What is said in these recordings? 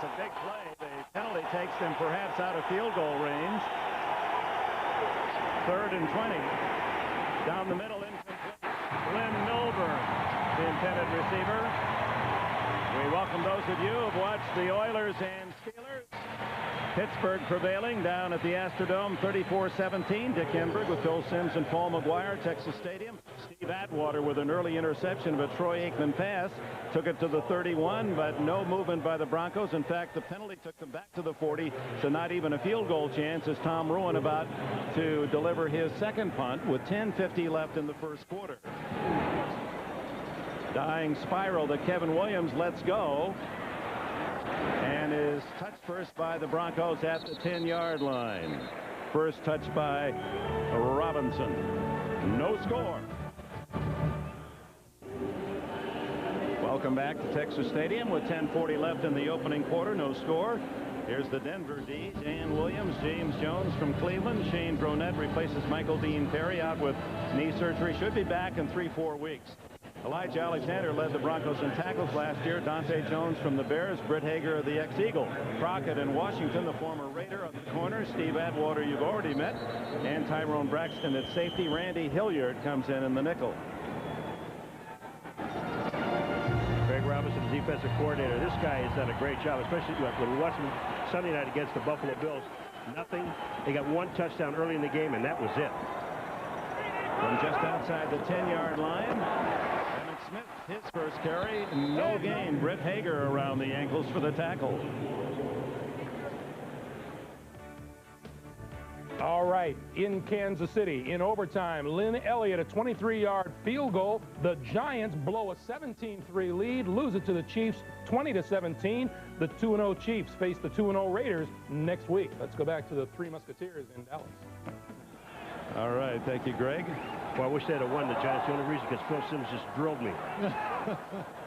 A big play. The penalty takes them perhaps out of field goal range. 3rd and 20. Down the middle, incomplete. Glenn Milburn, the intended receiver. We welcome those of you who have watched the Oilers and Steelers. Pittsburgh prevailing down at the Astrodome, 34-17. Dick Enberg with Phil Simms and Paul McGuire, Texas Stadium. Steve Atwater with an early interception of a Troy Aikman pass. Took it to the 31, but no movement by the Broncos. In fact, the penalty took them back to the 40, so not even a field goal chance as Tom Ruin about to deliver his second punt with 10:50 left in the first quarter. Dying spiral that Kevin Williams lets go and is touched first by the Broncos at the 10-yard line. First touch by Robinson. No score. Welcome back to Texas Stadium with 10:40 left in the opening quarter. No score. Here's the Denver D. Dan Williams, James Jones from Cleveland. Shane Bronette replaces Michael Dean Perry out with knee surgery. Should be back in 3-4 weeks. Elijah Alexander led the Broncos in tackles last year. Dante Jones from the Bears. Britt Hager of the ex-Eagle. Crockett in Washington, the former Raider on the corner. Steve Atwater you've already met. And Tyrone Braxton at safety. Randy Hilliard comes in the nickel. Greg Robinson, defensive coordinator. This guy has done a great job, especially when we watched him Sunday night against the Buffalo Bills. Nothing. They got one touchdown early in the game, and that was it. From just outside the 10-yard line. Smith, his first carry, no gain. Britt Hager around the ankles for the tackle. All right, in Kansas City, in overtime, Lynn Elliott, a 23-yard field goal. The Giants blow a 17-3 lead, lose it to the Chiefs 20-17. The 2-0 Chiefs face the 2-0 Raiders next week. Let's go back to the Three Musketeers in Dallas. All right, thank you, Greg. Well, I wish they'd have won the Giants. The only reason because Phil Simms just drilled me.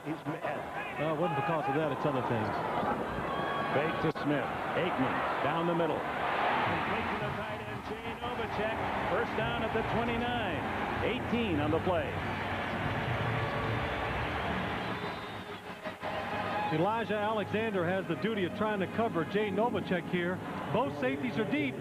He's mad. Well, it wasn't because of that. It's other things. Fake to Smith. Aikman down the middle. Complete to the tight end, Jay Novacek. First down at the 29. 18 on the play. Elijah Alexander has the duty of trying to cover Jay Novacek here. Both safeties are deep.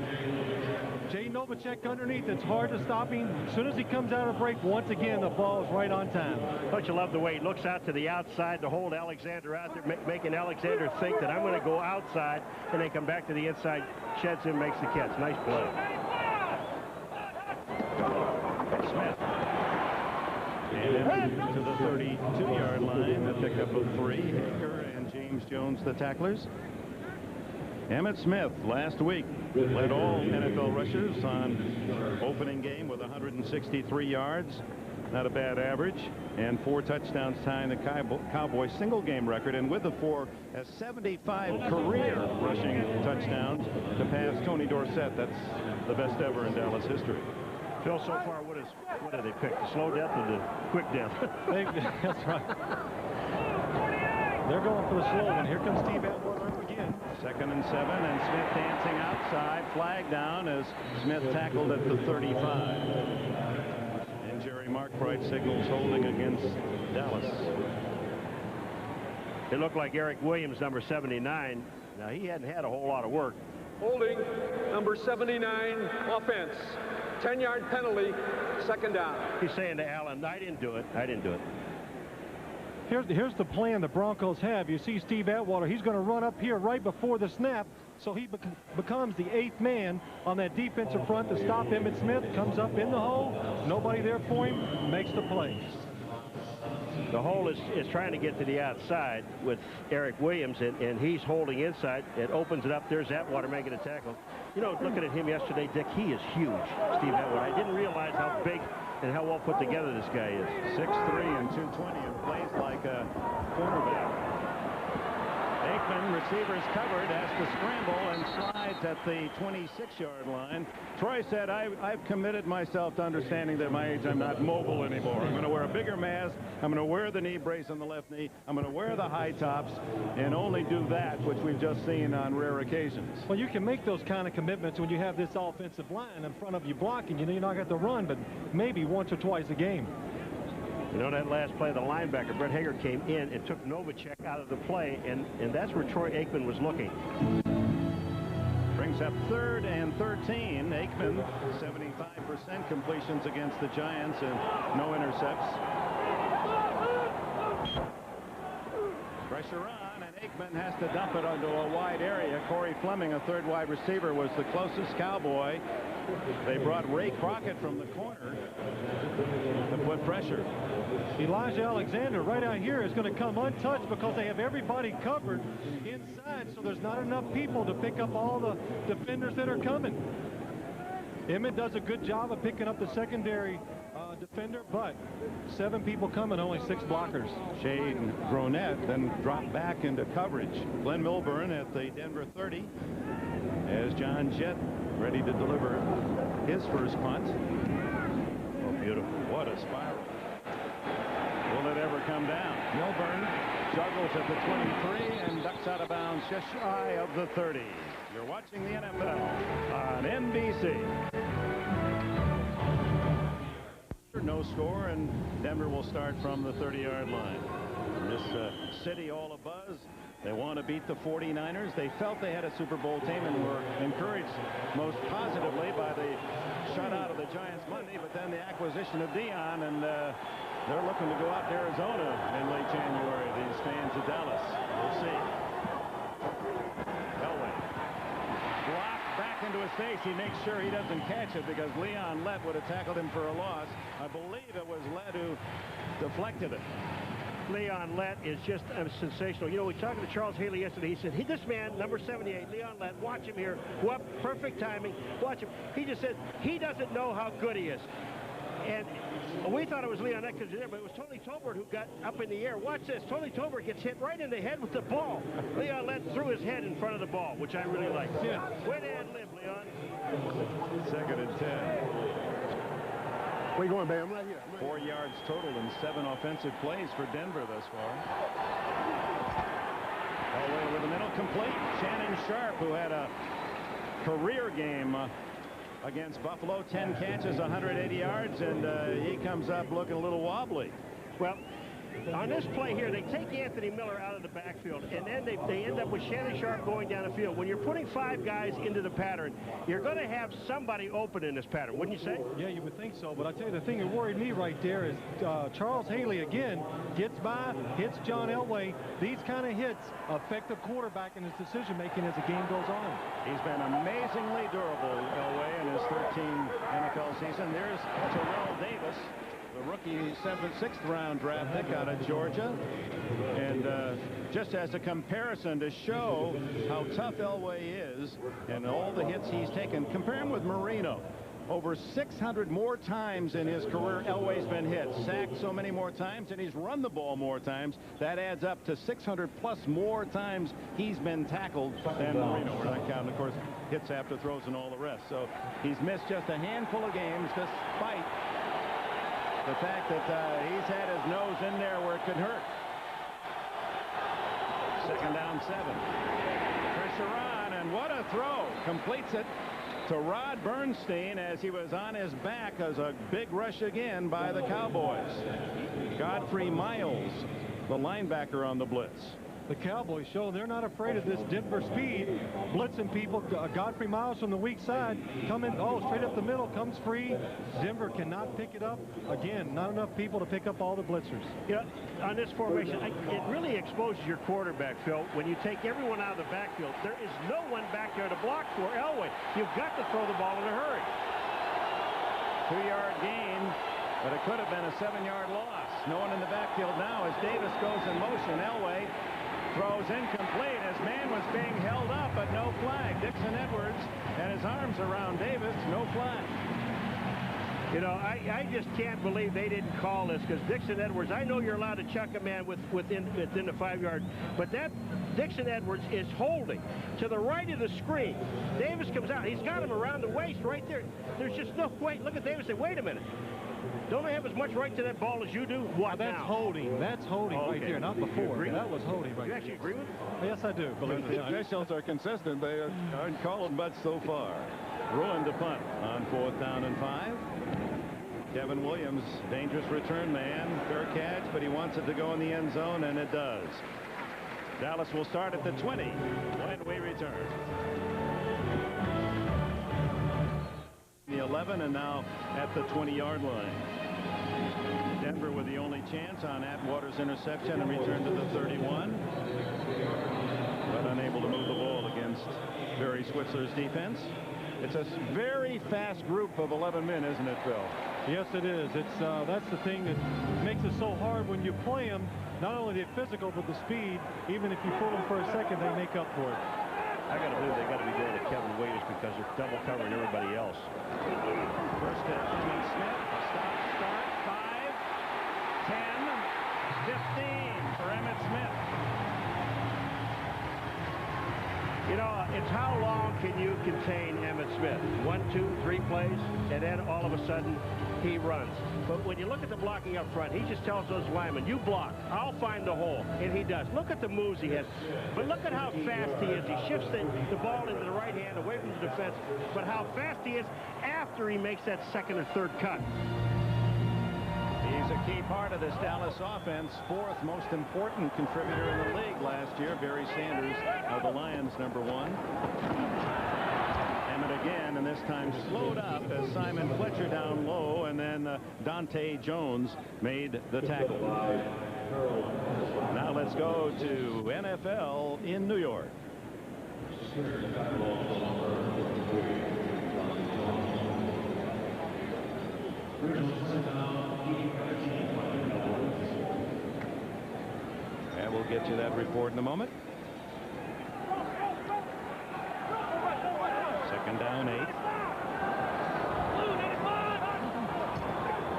Jay Novacek underneath. It's hard to stop him. As soon as he comes out of break, once again, the ball is right on time. Don't you love the way he looks out to the outside to hold Alexander out there, making Alexander think that I'm going to go outside, and then come back to the inside, sheds him, makes the catch. Nice play. Smith. And to the 32-yard line, a pickup of 3. Hager and James Jones, the tacklers. Emmitt Smith last week led all NFL rushers on opening game with 163 yards. Not a bad average. And 4 touchdowns, tying the Cowboys single game record. And with the 4, has 75 career rushing touchdowns to pass Tony Dorsett. That's the best ever in Dallas history. Phil, so far, what have they picked? The slow death or the quick death? That's right. They're going for the slow one. Here comes Steve Atwater again. 2nd and 7, and Smith dancing outside. Flag down as Smith tackled at the 35. And Jerry Markbright signals holding against Dallas. It looked like Eric Williams, number 79. Now, he hadn't had a whole lot of work. Holding, number 79, offense. 10-yard penalty, 2nd down. He's saying to Allen, I didn't do it. I didn't do it. Here's the plan the Broncos have. You see Steve Atwater. He's going to run up here right before the snap, so he becomes the 8th man on that defensive front to stop Emmitt Smith. Comes up in the hole. Nobody there for him. Makes the play. The hole is trying to get to the outside with Eric Williams, and he's holding inside. It opens it up. There's Atwater making a tackle. You know, looking at him yesterday, Dick, he is huge, Steve Atwater. I didn't realize how big and how well put together this guy is. 6'3" and 220 and plays like a cornerback. Aikman, receivers covered, has to scramble and slides at the 26-yard line. Troy said, I've committed myself to understanding that at my age I'm not mobile anymore. I'm going to wear a bigger mask. I'm going to wear the knee brace on the left knee. I'm going to wear the high tops and only do that, which we've just seen on rare occasions. Well, you can make those kind of commitments when you have this offensive line in front of you blocking. You know, you're not going to run, but maybe once or twice a game. You know, that last play, the linebacker, Brett Hager, came in and took Novacek out of the play, and that's where Troy Aikman was looking. Brings up 3rd and 13. Aikman, 75% completions against the Giants and no intercepts. Pressure on, and Aikman has to dump it onto a wide area. Corey Fleming, a 3rd wide receiver, was the closest Cowboy. They brought Ray Crockett from the corner to put pressure. Elijah Alexander right out here is going to come untouched because they have everybody covered inside, so there's not enough people to pick up all the defenders that are coming. Emmett does a good job of picking up the secondary defender, but 7 people coming, only 6 blockers. Shane Gronette then dropped back into coverage. Glenn Milburn at the Denver 30 as John Jett ready to deliver his first punt. Oh, beautiful. What a spiral. Will it ever come down? Milburn juggles at the 23 and ducks out of bounds just shy of the 30. You're watching the NFL on NBC. No score, and Denver will start from the 30-yard line. This city all abuzz. They want to beat the 49ers. They felt they had a Super Bowl team and were encouraged most positively by the shutout of the Giants Monday, but then the acquisition of Dion, and they're looking to go out to Arizona in late January. These fans of Dallas. We'll see. Elway. Blocked back into his face. He makes sure he doesn't catch it because Leon Lett would have tackled him for a loss. I believe it was Lett who deflected it. Leon Lett is just sensational. You know, we talked to Charles Haley yesterday. He said, this man, number 78, Leon Lett, watch him here. What perfect timing. Watch him. He just said he doesn't know how good he is. And we thought it was Leon Lett, but it was Tony Tolbert who got up in the air. Watch this. Tony Tolbert gets hit right in the head with the ball. Leon Lett threw his head in front of the ball, which I really like. Yeah. Way to ad-lib, Leon. 2nd and 10. Where you going, Bam? Right here. 4 yards total and 7 offensive plays for Denver thus far. Elway over the middle, complete. Shannon Sharp, who had a career game against Buffalo, 10 catches, 180 yards, and he comes up looking a little wobbly. Well, on this play here, they take Anthony Miller out of the backfield, and then they end up with Shannon Sharp going down the field. When you're putting 5 guys into the pattern, you're going to have somebody open in this pattern, wouldn't you say? Yeah, you would think so, but I tell you, the thing that worried me right there is Charles Haley, again, gets by, hits John Elway. These kind of hits affect the quarterback in his decision-making as the game goes on. He's been amazingly durable, Elway, in his 13 NFL season. There's Terrell Davis, the rookie 6th round draft pick out of Georgia. And just as a comparison to show how tough Elway is and all the hits he's taken, compare him with Marino. Over 600 more times in his career, Elway's been hit. Sacked so many more times, and he's run the ball more times. That adds up to 600 plus more times he's been tackled than Marino. We're not counting, of course, hits after throws and all the rest. So he's missed just a handful of games despite the fact that he's had his nose in there where it could hurt. 2nd down 7. Pressure on, and what a throw. Completes it to Rod Bernstein as he was on his back as a big rush again by the Cowboys. Godfrey Miles, the linebacker on the blitz. The Cowboys show they're not afraid of this Denver speed, blitzing people. Godfrey Miles from the weak side coming, straight up the middle, comes free. Denver cannot pick it up. Again, not enough people to pick up all the blitzers. Yeah, on this formation, it really exposes your quarterback, Phil. When you take everyone out of the backfield, there is no one back there to block for Elway. You've got to throw the ball in a hurry. 2-yard gain, but it could have been a 7-yard loss. No one in the backfield now as Davis goes in motion. Elway throws incomplete as man was being held up, but no flag. Dixon Edwards and his arms around Davis, no flag. You know, I just can't believe they didn't call this, because Dixon Edwards, I know you're allowed to chuck a man within the 5-yard, but that Dixon Edwards is holding to the right of the screen. Davis comes out. He's got him around the waist right there. There's just no way. Look at Davis and say, wait a minute. Don't they have as much right to that ball as you do? What that's now? Holding. That's holding right there, not before. That was holding right there. You actually agree with it? Yes, I do. Believe the officials are consistent. They aren't calling much so far. Ruined the punt on 4th down and 5. Kevin Williams, dangerous return man. Fair catch, but he wants it to go in the end zone, and it does. Dallas will start at the 20 when we return. The 11 and now at the 20-yard line. Denver with the only chance on Atwater's interception and return to the 31. But unable to move the ball against Barry Switzer's defense. It's a very fast group of 11 men, isn't it, Phil? Yes, it is. That's the thing that makes it so hard when you play them. Not only the physical, but the speed. Even if you pull them for a second, they make up for it. I got to believe they got to be going to Kevin Williams because they're double covering everybody else. First step, Smith. Start. 5, 10, 15 for Emmitt Smith. You know, it's how long can you contain Emmitt Smith? 1, 2, 3 plays, and then all of a sudden he runs. But when you look at the blocking up front, he just tells those linemen, you block, I'll find the hole, and he does. Look at the moves he has. But look at how fast he is. He shifts the ball into the right hand away from the defense, but how fast he is after he makes that second or third cut. He's a key part of this Dallas offense. 4th most important contributor in the league last year. Barry Sanders of the Lions, number 1. Emmitt again, and this time slowed up as Simon Fletcher down low, and then Dante Jones made the tackle. Now let's go to NFL in New York. And we'll get you that report in a moment. Second down, 8.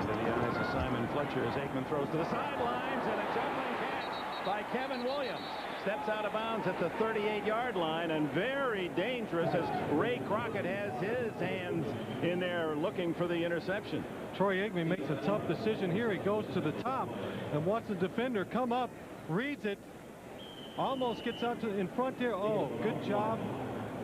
Into the eyes of Simon Fletcher as Aikman throws to the sidelines, and a jumping catch by Kevin Williams. Steps out of bounds at the 38-yard line, and very dangerous as Ray Crockett has his hands in there looking for the interception. Troy Aikman makes a tough decision here. He goes to the top and wants the defender come up, reads it, almost gets out to in front there. Oh, good job.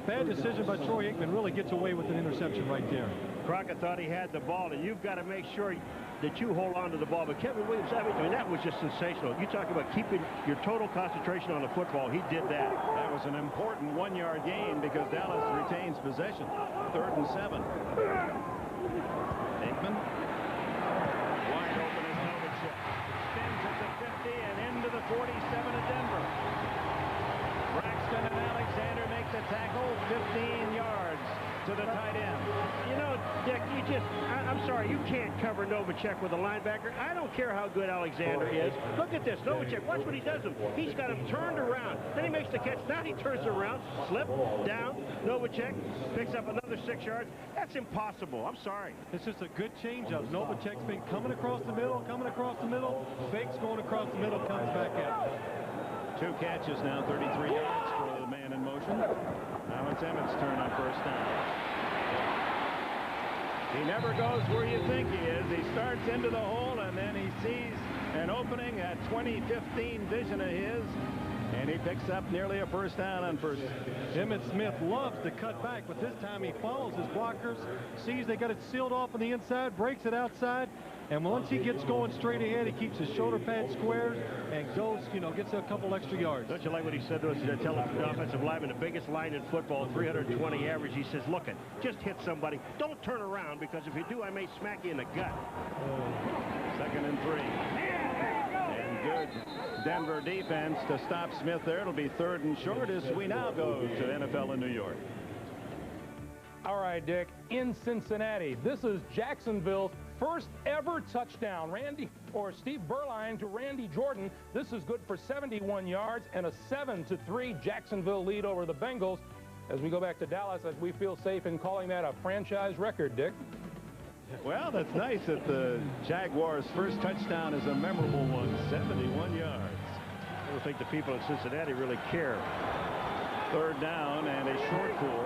Bad decision by Troy Aikman. Really gets away with an interception right there. Crockett thought he had the ball, and you've got to make sure that you hold on to the ball. But Kevin Williams, I mean, that was just sensational. You talk about keeping your total concentration on the football. He did that. That was an important 1-yard gain because Dallas retains possession. 3rd and 7. Aikman. Wide open is Novacek. Spins at the 50 and into the 47 of Denver. Braxton and Alexander make the tackle. 15 yards to the tight end. You know, Dick, I'm sorry, you can't cover Novacek with a linebacker. I don't care how good Alexander is. Look at this, Novacek, watch what he does. He's got him turned around. Then he makes the catch. Now he turns around, slip, down. Novacek picks up another 6 yards. That's impossible. I'm sorry. It's just a good change-up. Novacek's been coming across the middle, fakes going across the middle, comes back out. 2 catches now, 33 yards for the man in motion. Now it's Emmitt's turn on first down. He never goes where you think he is. He starts into the hole, and then he sees an opening, at 2015 vision of his, and he picks up nearly a first down on first. Emmitt Smith loves to cut back, but this time he follows his blockers, sees they got it sealed off on the inside, breaks it outside, and once he gets going straight ahead, he keeps his shoulder pad squared and goes, gets a couple extra yards. Don't you like what he said to us? Tell the offensive lineman, the biggest line in football, 320 average. He says, look, just hit somebody. Don't turn around, because if you do, I may smack you in the gut. 2nd and 3. And good Denver defense to stop Smith there. It'll be 3rd and short as we now go to NFL in New York. All right, Dick, in Cincinnati, this is Jacksonville's first ever touchdown. Steve Berline to Randy Jordan. This is good for 71 yards and a 7-3 Jacksonville lead over the Bengals. As we go back to Dallas, as we feel safe in calling that a franchise record, Dick. Well, that's nice that the Jaguars' first touchdown is a memorable one, 71 yards. I don't think the people in Cincinnati really care. 3rd down and a short 4.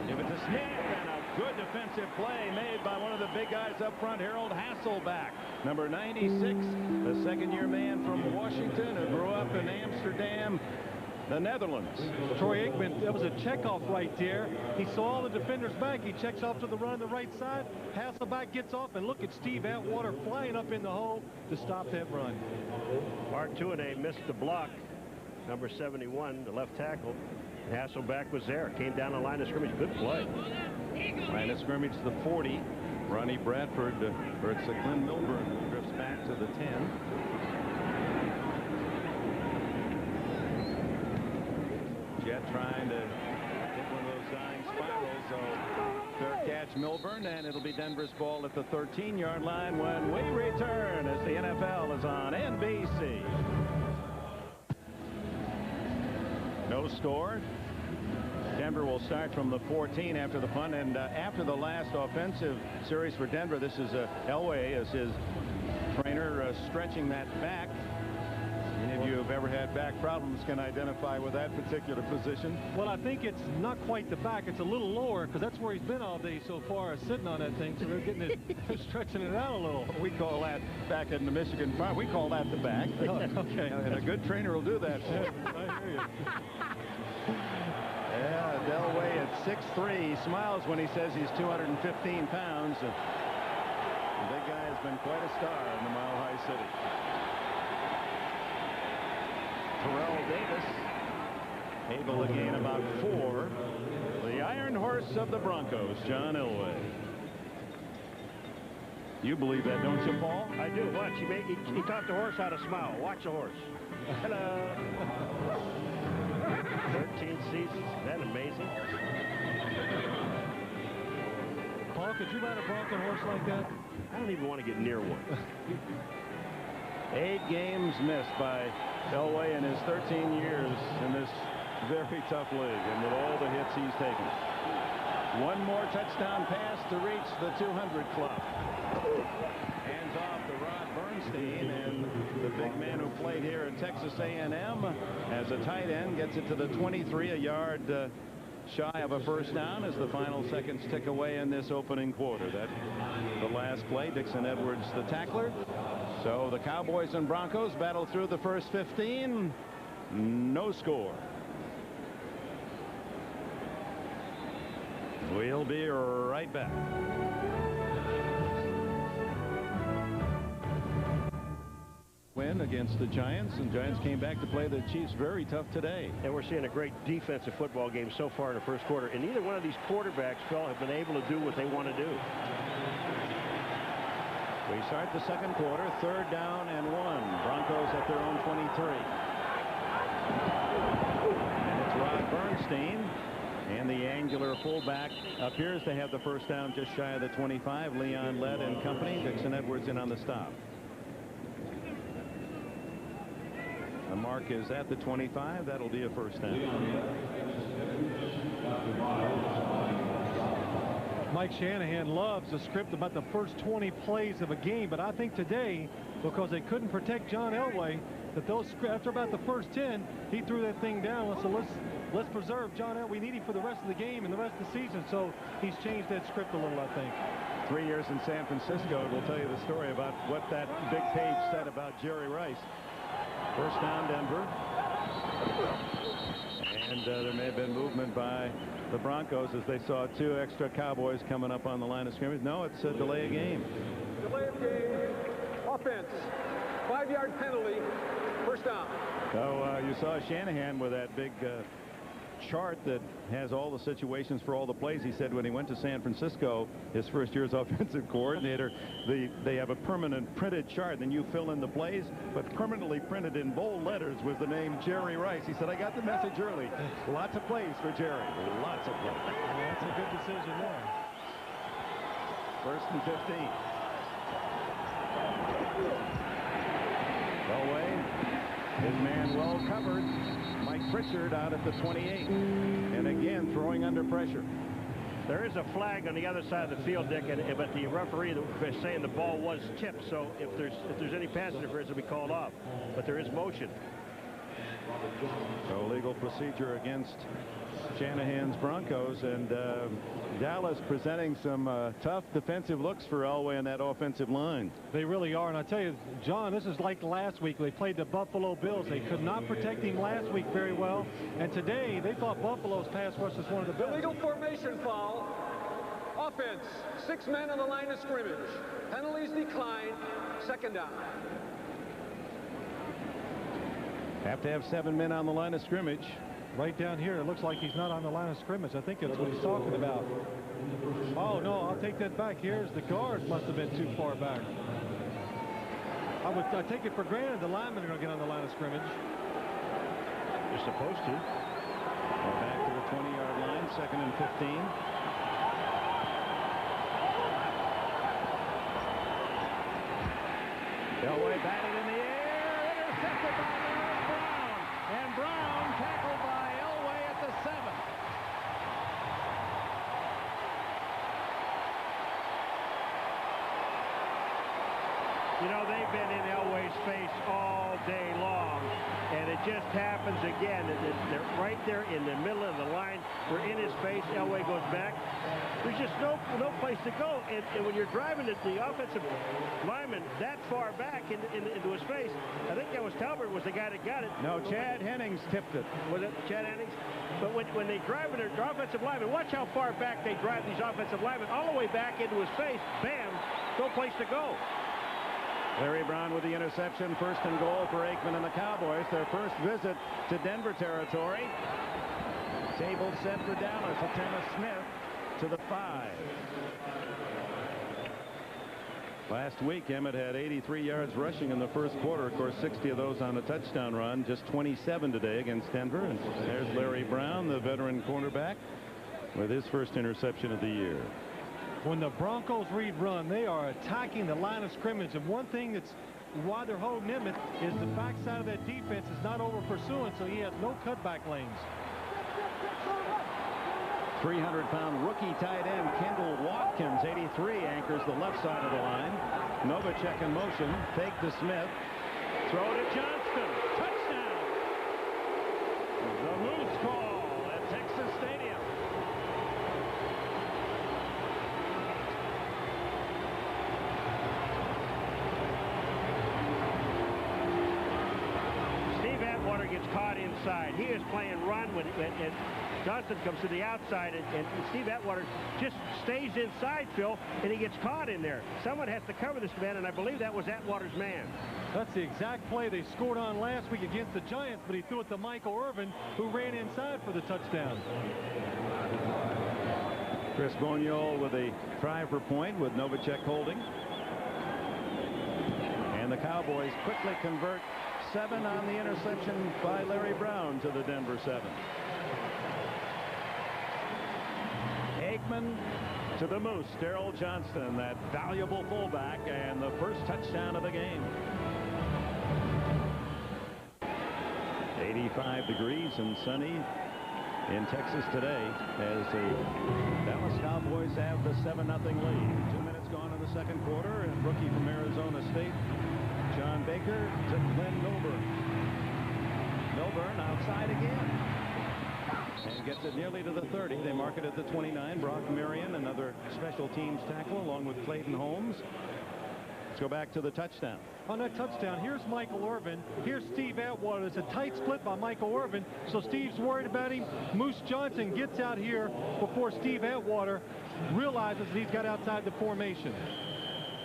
Give it to Smith, and a good defensive play made by one of the big guys up front, Harold Hasselback, number 96, the second-year man from Washington who grew up in Amsterdam. the Netherlands. Troy Aikman, that was a checkoff right there. He saw all the defenders back. He checks off to the run on the right side. Hasselback gets off, and look at Steve Atwater flying up in the hole to stop that run. Mark Tuanay missed the block. Number 71, the left tackle. Hasselback was there. Came down the line of scrimmage. Good play. Line of scrimmage to the 40. Ronnie Bradford, or it's Glenn Milburn, drifts back to the 10. Jet trying to get one of those dying spirals. So fair catch, Milburn, and it'll be Denver's ball at the 13-yard line when we return as the NFL is on NBC. No score. Denver will start from the 14 after the punt, and after the last offensive series for Denver, this is Elway as his trainer stretching that back. Any of you who have ever had back problems can identify with that particular position. Well, I think it's not quite the back. It's a little lower because that's where he's been all day so far, sitting on that thing. So they're getting it, they're stretching it out a little. We call that back in the Michigan farm. We call that the back. Okay. And a good trainer will do that. I hear you. Yeah, Delway at 6'3", smiles when he says he's 215 pounds. The big guy has been quite a star in the Mile High City. Terrell Davis able to gain about 4. The Iron Horse of the Broncos, John Elway. You believe that, don't you, Paul? I do. Watch. He taught the horse how to smile. Watch the horse. Hello. 13 seasons. Isn't that amazing? Paul, could you ride a Bronco horse like that? I don't even want to get near one. 8 games missed by Elway in his 13 years in this very tough league, and with all the hits he's taken. One more touchdown pass to reach the 200 club. Hands off to Rod Bernstein, and the big man who played here at Texas A&M as a tight end gets it to the 23, a yard shy of a first down as the final seconds tick away in this opening quarter. That the last play. Dixon Edwards the tackler. So the Cowboys and Broncos battle through the first 15. No score. We'll be right back. Win against the Giants, and Giants came back to play the Chiefs very tough today. And we're seeing a great defensive football game so far in the first quarter, and neither one of these quarterbacks, Phil, have been able to do what they want to do. We start the second quarter, 3rd down and 1. Broncos at their own 23. And it's Rod Bernstein, and the angular fullback appears to have the first down just shy of the 25. Leon Lett and company. Dixon Edwards in on the stop. The mark is at the 25. That'll be a first down. Mike Shanahan loves the script about the first 20 plays of a game, but I think today, because they couldn't protect John Elway, that after about the first 10, he threw that thing down. So let's preserve John Elway. We need him for the rest of the game and the rest of the season. So he's changed that script a little, I think. 3 years in San Francisco will tell you the story about what that big page said about Jerry Rice. First down, Denver. And there may have been movement by the Broncos as they saw 2 extra Cowboys coming up on the line of scrimmage. No, it's a delay of game. Delay of game. Offense. 5-yard penalty. First down. So you saw Shanahan with that big chart that has all the situations for all the plays. He said when he went to San Francisco, his first year as offensive coordinator, they have a permanent printed chart, and you fill in the plays, but permanently printed in bold letters was the name Jerry Rice. He said, I got the message early. Lots of plays for Jerry. Lots of plays. Well, that's a good decision there. 1st and 15. Elway, his man well covered. Mike Pritchard out at the 28, and again throwing under pressure. There is a flag on the other side of the field, Dick, but the referee is saying the ball was tipped, so if there's any pass interference, it'll be called off. But there is motion. So legal procedure against Shanahan's Broncos, and Dallas presenting some tough defensive looks for Elway in that offensive line. They really are, and I tell you, John, this is like last week. They played the Buffalo Bills. They could not protect him last week very well, and today they thought Buffalo's pass rush was one of the best. Illegal formation foul. Offense, 6 men on the line of scrimmage. Penalties declined. Second down. Have to have 7 men on the line of scrimmage. Right down here, it looks like he's not on the line of scrimmage. I think that's what he's talking about. Oh, no, I'll take that back. Here's the guards must have been too far back. I take it for granted the linemen are going to get on the line of scrimmage. You're supposed to. We're back to the 20-yard line, 2nd and 15. Elway batted in the air, intercepted by Larry Brown, and Brown tackled by Elway at the 7. You know, they've been in Elway's face all day long, and it just happens again. They're right there in the middle of the line. We're in his face. Elway goes back. There's just no place to go. And when you're driving the offensive lineman that far back into his face, I think that was Talbert was the guy that got it. No, Chad Hennings tipped it. Was it Chad Hennings? But when they drive their offensive lineman, watch how far back they drive these offensive linemen, all the way back into his face. Bam, no place to go. Larry Brown with the interception. 1st and goal for Aikman and the Cowboys. Their first visit to Denver territory. Table set for Dallas. Thomas Smith to the 5. Last week, Emmett had 83 yards rushing in the first quarter. Of course, 60 of those on a touchdown run. Just 27 today against Denver. And there's Larry Brown, the veteran cornerback, with his first interception of the year. When the Broncos read run, they are attacking the line of scrimmage. And one thing that's why they're holding Emmett is the backside of that defense is not over pursuing, so he has no cutback lanes. 300-pound rookie tight end Kendall Watkins, 83, anchors the left side of the line. Novacek in motion. Fake to Smith. Throw to Johnston. Touchdown. The Moose call at Texas Stadium. Gets caught inside. He is playing run when Johnston comes to the outside, and Steve Atwater just stays inside, Phil, and he gets caught in there. Someone has to cover this man, and I believe that was Atwater's man. That's the exact play they scored on last week against the Giants, but he threw it to Michael Irvin, who ran inside for the touchdown. Chris Boniol with a try for point with Novacek holding. And the Cowboys quickly convert 7 on the interception by Larry Brown to the Denver 7. Aikman to the Moose. Darrell Johnston, that valuable fullback, and the first touchdown of the game. 85 degrees and sunny in Texas today as the Dallas Cowboys have the 7-0 lead. 2 minutes gone in the second quarter, and rookie from Arizona State, John Baker to Glenn Milburn. Milburn outside again. And gets it nearly to the 30. They mark it at the 29. Brock Marion, another special teams tackle, along with Clayton Holmes. Let's go back to the touchdown. On that touchdown, here's Michael Irvin. Here's Steve Atwater. It's a tight split by Michael Irvin, so Steve's worried about him. Moose Johnson gets out here before Steve Atwater realizes he's got outside the formation.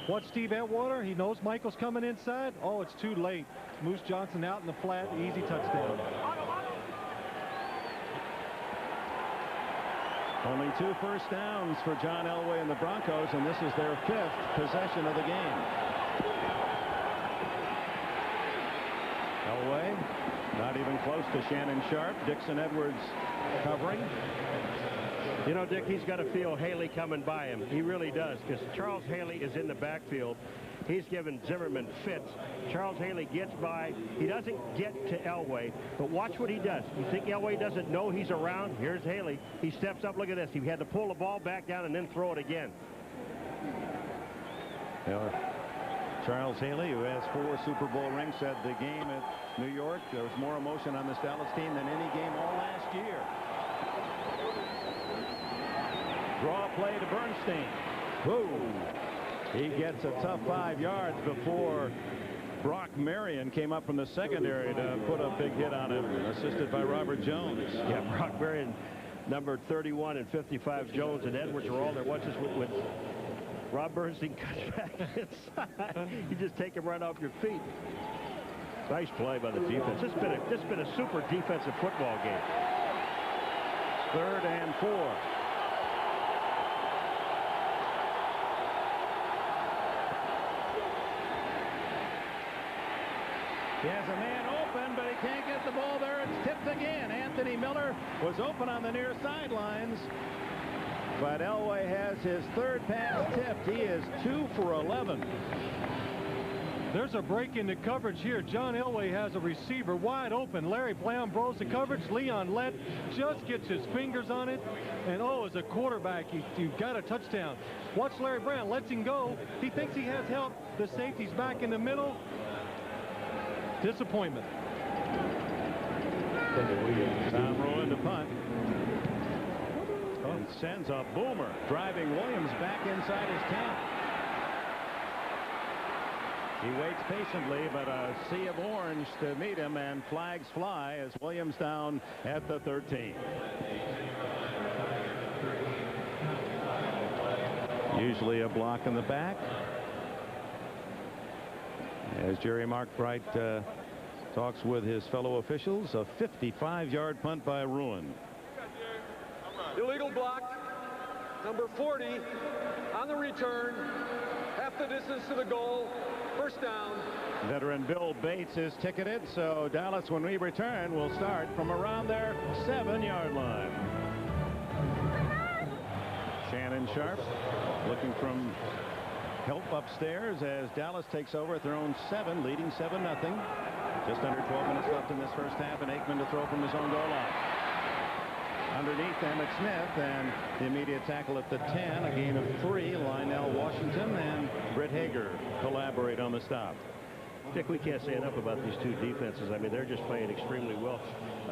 Watch Steve Atwater. He knows Michael's coming inside. Oh, it's too late. Moose Johnson out in the flat. Easy touchdown. Only 2 first downs for John Elway and the Broncos, and this is their 5th possession of the game. Elway not even close to Shannon Sharp. Dixon Edwards covering. You know, Dick, he's got to feel Haley coming by him. He really does, because Charles Haley is in the backfield. He's given Zimmerman fits. Charles Haley gets by. He doesn't get to Elway, but watch what he does. You think Elway doesn't know he's around? Here's Haley. He steps up. Look at this. He had to pull the ball back down and then throw it again. Charles Haley, who has 4 Super Bowl rings, said the game at New York, there was more emotion on this Dallas team than any game all last year. Draw play to Bernstein. Boom. He gets a tough 5 yards before Brock Marion came up from the secondary to put a big hit on him, assisted by Robert Jones. Yeah, Brock Marion, number 31 and 55. Jones and Edwards are all there. Watch this with Rob Bernstein cuts back inside. You just take him right off your feet. Nice play by the defense. This has been a super defensive football game. 3rd and 4. He has a man open, but he can't get the ball there. It's tipped again. Anthony Miller was open on the near sidelines, but Elway has his 3rd pass tipped. He is 2 for 11. There's a break in the coverage here. John Elway has a receiver wide open. Larry Brown blows the coverage. Leon Lett just gets his fingers on it. And oh, as a quarterback, you've got a touchdown. Watch Larry Brown. Lets him go. He thinks he has help. The safety's back in the middle. Disappointment. Tom Rowan to punt. And sends a boomer, driving Williams back inside his 10. He waits patiently, but a sea of orange to meet him, and flags fly as Williams down at the 13. Usually a block in the back. As Jerry Markbright talks with his fellow officials, a 55-yard punt by Ruin. Illegal block. Number 40 on the return. Half the distance to the goal. 1st down. Veteran Bill Bates is ticketed, so Dallas, when we return, will start from around their 7-yard line. Shannon Sharp looking from help upstairs as Dallas takes over at their own 7, leading 7-0. Just under 12 minutes left in this first half, and Aikman to throw from his own goal line. Underneath Emmett Smith, and the immediate tackle at the 10, a gain of 3. Lionel Washington and Britt Hager collaborate on the stop. Dick, we can't say enough about these 2 defenses. I mean, they're just playing extremely well.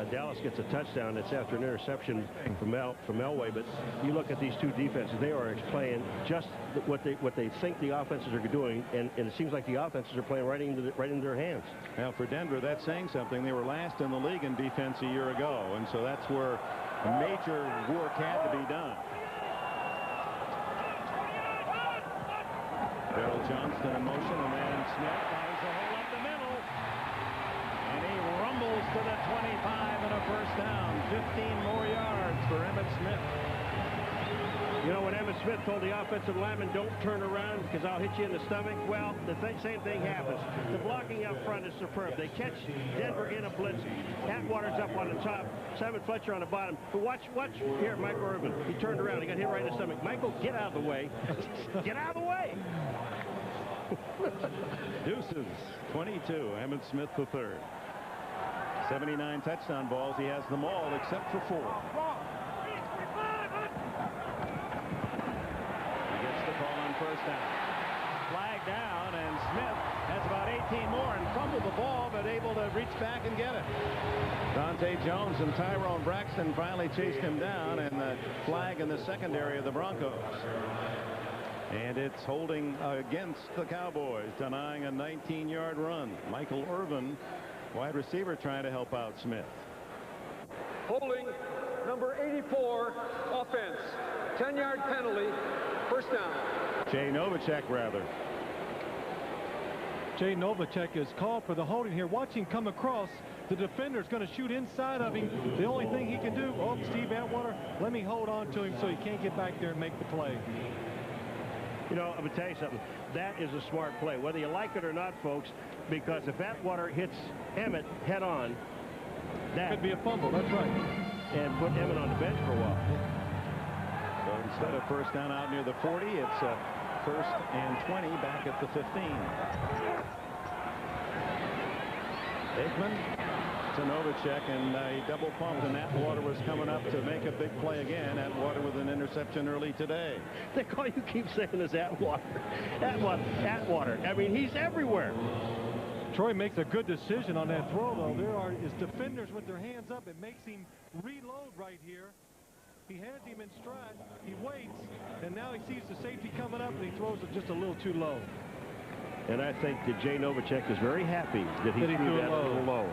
Dallas gets a touchdown. It's after an interception from Elway, but you look at these 2 defenses, they are playing just what they think the offenses are doing, and it seems like the offenses are playing right into their hands. Now, for Denver, that's saying something. They were last in the league in defense a year ago, and so that's where major work had to be done. Darrell Johnston in motion, and then Smith finds a hole up the middle. And he rumbles to the 25 and a 1st down. 15 more yards for Emmett Smith. You know, when Emmett Smith told the offensive lineman, don't turn around because I'll hit you in the stomach, well, the same thing happens. The blocking up front is superb. They catch Denver in a blitz. Atwater's up on the top. Simon Fletcher on the bottom. But watch here, Michael Irvin. He turned around. He got hit right in the stomach. Michael, get out of the way. Get out of the way. Deuces, 22, Emmett Smith the 3rd. 79 touchdown balls. He has them all except for 4. He gets the call on 1st down. Flag down, and Smith has about 18 more and fumbled the ball, but able to reach back and get it. Dante Jones and Tyrone Braxton finally chased him down, and the flag in the secondary of the Broncos. And it's holding against the Cowboys, denying a 19-yard run. Michael Irvin, wide receiver, trying to help out Smith. Holding number 84, offense. 10-yard penalty. 1st down. Jay Novacek, rather. Jay Novacek is called for the holding here. Watch him come across. The defender's going to shoot inside of him. The only thing he can do, oh, Steve Atwater, let me hold on to him so he can't get back there and make the play. You know, I'm going to tell you something. That is a smart play, whether you like it or not, folks, because if Atwater hits Emmett head on, that could be a fumble. That's right. And put Emmett on the bench for a while. So instead of 1st down out near the 40, it's 1st and 20 back at the 15. Aikman to to Novacek, and he double pumped, and Atwater was coming up to make a big play again. Atwater with an interception early today. Dick, all you keep saying is Atwater. Atwater. I mean, he's everywhere. Troy makes a good decision on that throw, though. There are his defenders with their hands up. It makes him reload right here. He has him in stride. He waits, and now he sees the safety coming up, and he throws it just a little too low. And I think that Jay Novacek is very happy that he threw that a little low.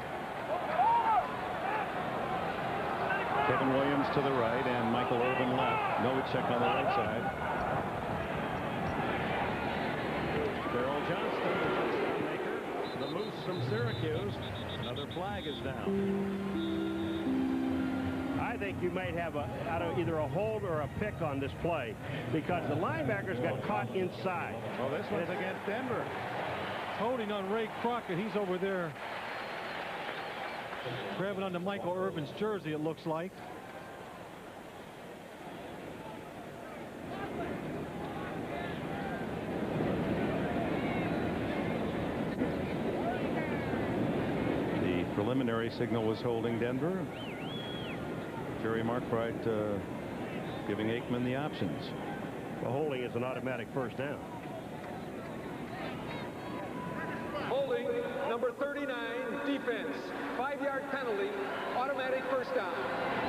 Kevin Williams to the right and Michael Irvin left. Novacek on the right side. Darrell Johnston, the touchdown maker. The Moose from Syracuse. Another flag is down. I think you might have either a hold or a pick on this play because the linebackers got caught inside. Well, this one's against Denver. Holding on Ray Crockett. He's over there grabbing onto Michael Irvin's jersey, it looks like. The preliminary signal was holding Denver. Jerry Markwright giving Aikman the options. The holding is an automatic first down. Holding, number 39, defense. 5-yard penalty, automatic first down.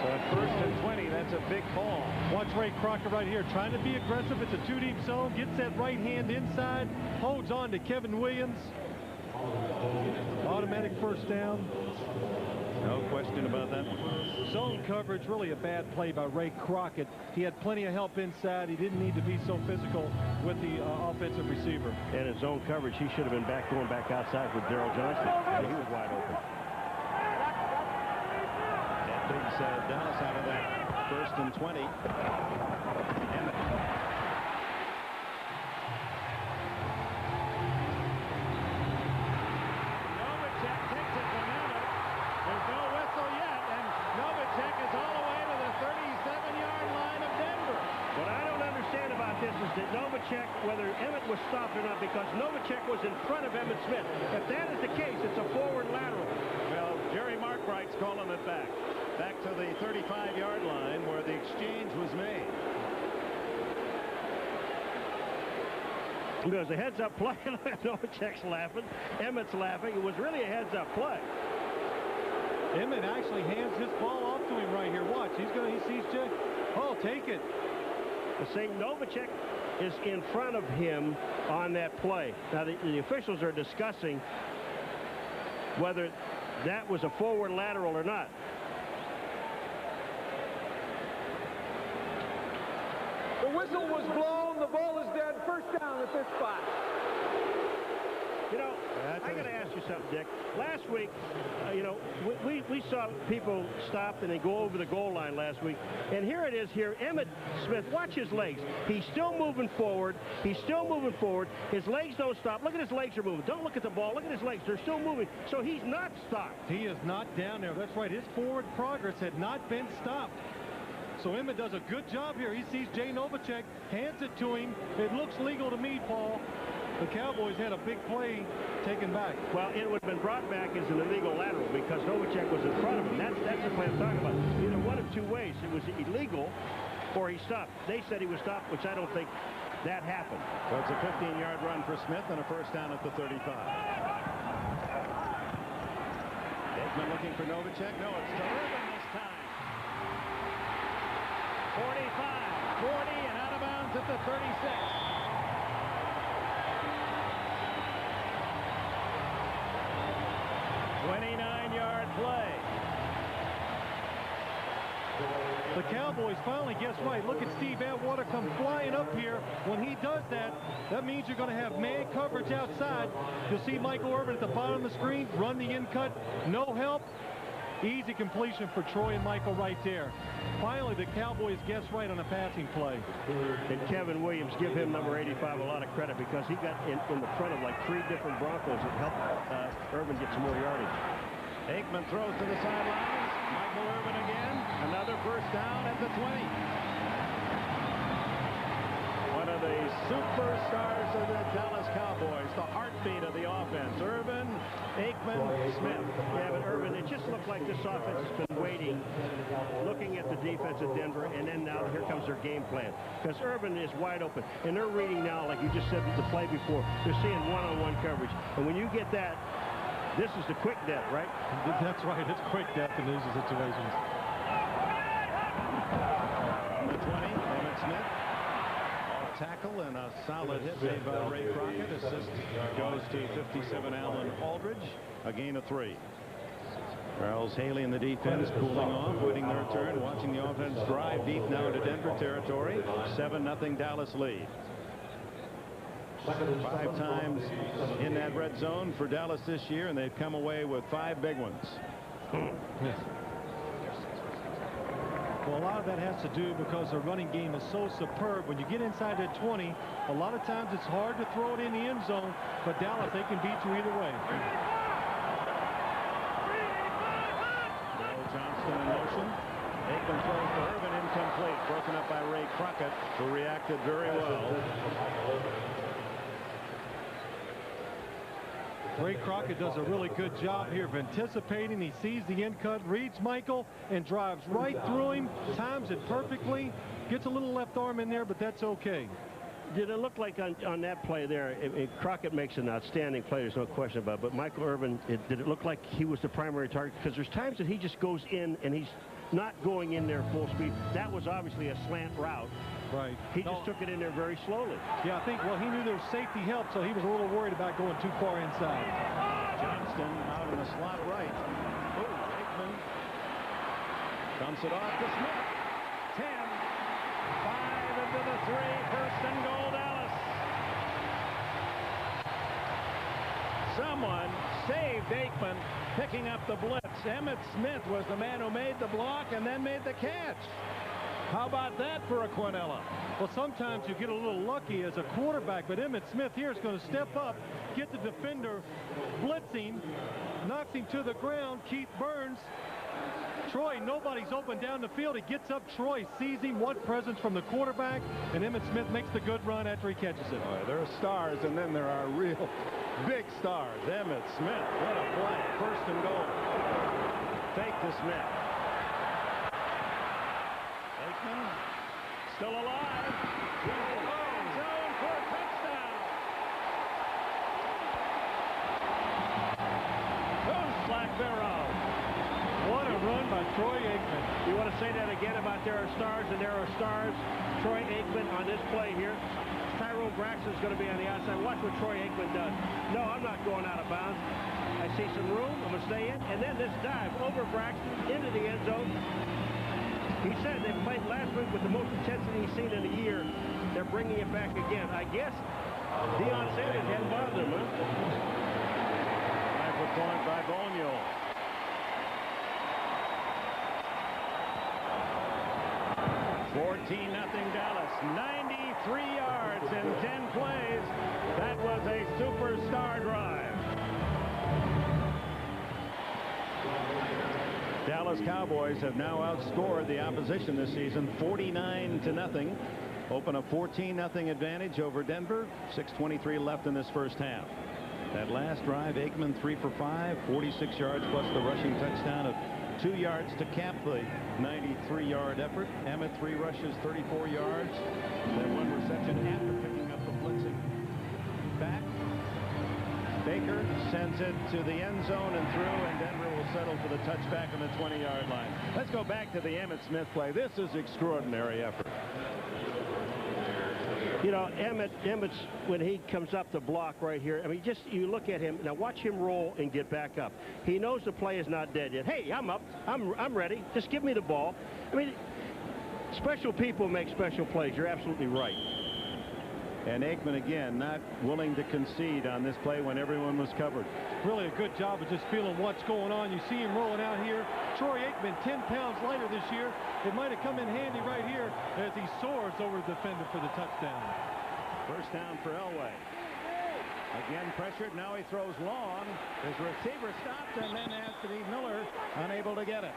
So at 1st and 20, that's a big ball. Watch Ray Crockett right here, trying to be aggressive. It's a two-deep zone, gets that right hand inside, holds on to Kevin Williams. Automatic first down. No question about that one. Zone coverage, really a bad play by Ray Crockett. He had plenty of help inside. He didn't need to be so physical with the offensive receiver. And in zone coverage, he should have been going back outside with Darrell Johnston. He was wide open. That brings Dallas out of that 1st and 20. Whether Emmett was stopped or not, because Novacek was in front of Emmitt Smith. If that is the case, it's a forward lateral. Well, Jerry Markwright's calling it back to the 35-yard line where the exchange was made. Because a heads-up play. Novacek's laughing. Emmett's laughing. It was really a heads-up play. Emmett actually hands his ball off to him right here. Watch. He sees Jay. Oh, take it. The same Novacek is in front of him on that play. Now the officials are discussing whether that was a forward lateral or not. The whistle was blown. The ball is dead. First down at this spot. You know, I got to ask you something, Dick. Last week, you know, we saw people stop and they go over the goal line last week. And here it is here. Emmitt Smith, watch his legs. He's still moving forward. He's still moving forward. His legs don't stop. Look at his legs are moving. Don't look at the ball. Look at his legs. They're still moving. So he's not stopped. He is not down there. That's right. His forward progress had not been stopped. So Emmett does a good job here. He sees Jay Novacek, hands it to him. It looks legal to me, Paul. The Cowboys had a big play taken back. Well, it would have been brought back as an illegal lateral because Novacek was in front of him. That's the play I'm talking about. Either one of two ways. It was illegal or he stopped. They said he was stopped, which I don't think that happened. So it's a 15-yard run for Smith and a first down at the 35. Aikman looking for Novacek. No, it's to Irvin this time. 45, 40, and out of bounds at the 36. 29-yard play. The Cowboys finally guess right. Look at Steve Atwater come flying up here. When he does that, that means you're going to have man coverage outside. You'll see Michael Irvin at the bottom of the screen, run the in cut, no help. Easy completion for Troy and Michael right there. Finally, the Cowboys guess right on a passing play. And Kevin Williams, give him number 85 a lot of credit because he got in the front of like 3 different Broncos that helped Irvin get some more yardage. Aikman throws to the sidelines. Michael Irvin again. Another first down at the 20. One of the superstars of the Dallas Cowboys, the heartbeat of the offense. Irvin, Aikman, Smith. Yeah, but Irvin, it just looks like this offense has been waiting, looking at the defense at Denver, and then now here comes their game plan. Because Urban is wide open, and they're reading now, like you just said the play before, they're seeing one-on-one coverage. And when you get that, this is the quick death, right? That's right. It's quick death in these situations. The 20, Emmett Smith. Off tackle and a solid hit made by Ray Crockett. Assist goes to 57 Alan Aldridge. A gain of 3. Charles Haley in the defense cooling off, waiting their turn, watching the offense drive deep now into Denver territory. 7-0 Dallas lead. 5 times in that red zone for Dallas this year, and they've come away with 5 big ones. Well, a lot of that has to do because their running game is so superb. When you get inside that 20, a lot of times it's hard to throw it in the end zone, but Dallas, they can beat you either way. Johnston in motion. Aikman throws to Irvin, incomplete. Broken up by Ray Crockett, who reacted very well. Ray Crockett does a really good job here of anticipating. He sees the end cut, reads Michael, and drives right through him, times it perfectly, gets a little left arm in there, but that's okay. Did it look like on that play there, Crockett makes an outstanding play, there's no question about it, but Michael Irvin, did it look like he was the primary target? Because there's times that he just goes in and he's not going in there full speed. That was obviously a slant route. Right. He just took it in there very slowly. Yeah, I think, well, he knew there was safety help, so he was a little worried about going too far inside. Johnston out in the slot right. Oh, Aikman dumps it off to Smith. 10. 5 into the 3. First and goal, Dallas. Someone saved Aikman picking up the blitz. Emmitt Smith was the man who made the block and then made the catch. How about that for a Quinella? Well, sometimes you get a little lucky as a quarterback, but Emmitt Smith here is going to step up, get the defender blitzing, knocks him to the ground. Keith Burns. Troy, nobody's open down the field. He gets up. Troy sees him. What presence from the quarterback, and Emmitt Smith makes the good run after he catches it. Boy, there are stars, and then there are real big stars. Emmitt Smith, what a play. First and goal. Fake to Smith. Aikman still alive. End zone for a touchdown. Who's Black Barrow? What a run by Troy Aikman. You want to say that again about there are stars and there are stars? Troy Aikman on this play here. Tyrone Braxton's going to be on the outside. Watch what Troy Aikman does. No, I'm not going out of bounds. I see some room. I'm going to stay in. And then this dive over Braxton into the end zone. He said they played last week with the most intensity he's seen in a year. They're bringing it back again. I guess Deion Sanders hadn't bothered him, huh? 5-foot point by Bonio. $14-0 Dallas. 93 yards in 10 plays. That was a superstar drive. Dallas Cowboys have now outscored the opposition this season 49-0. Open a 14-0 advantage over Denver. 6:23 left in this first half. That last drive, Aikman 3 for 5, 46 yards plus the rushing touchdown of 2 yards to cap the 93-yard effort. Emmett 3 rushes, 34 yards. Then 1 reception after picking up the blitzing back. Baker sends it to the end zone and through, and Denver will settle for the touchback on the 20-yard line. Let's go back to the Emmitt Smith play. This is extraordinary effort. You know, Emmett's, when he comes up the block right here, I mean, just you look at him. Now watch him roll and get back up. He knows the play is not dead yet. Hey, I'm up. I'm ready. Just give me the ball. I mean, special people make special plays. You're absolutely right. And Aikman, again, not willing to concede on this play when everyone was covered. Really a good job of just feeling what's going on. You see him rolling out here. Troy Aikman, 10 pounds lighter this year. It might have come in handy right here as he soars over the defender for the touchdown. First down for Elway. Again pressured. Now he throws long. His receiver stopped, and then Anthony Miller unable to get it.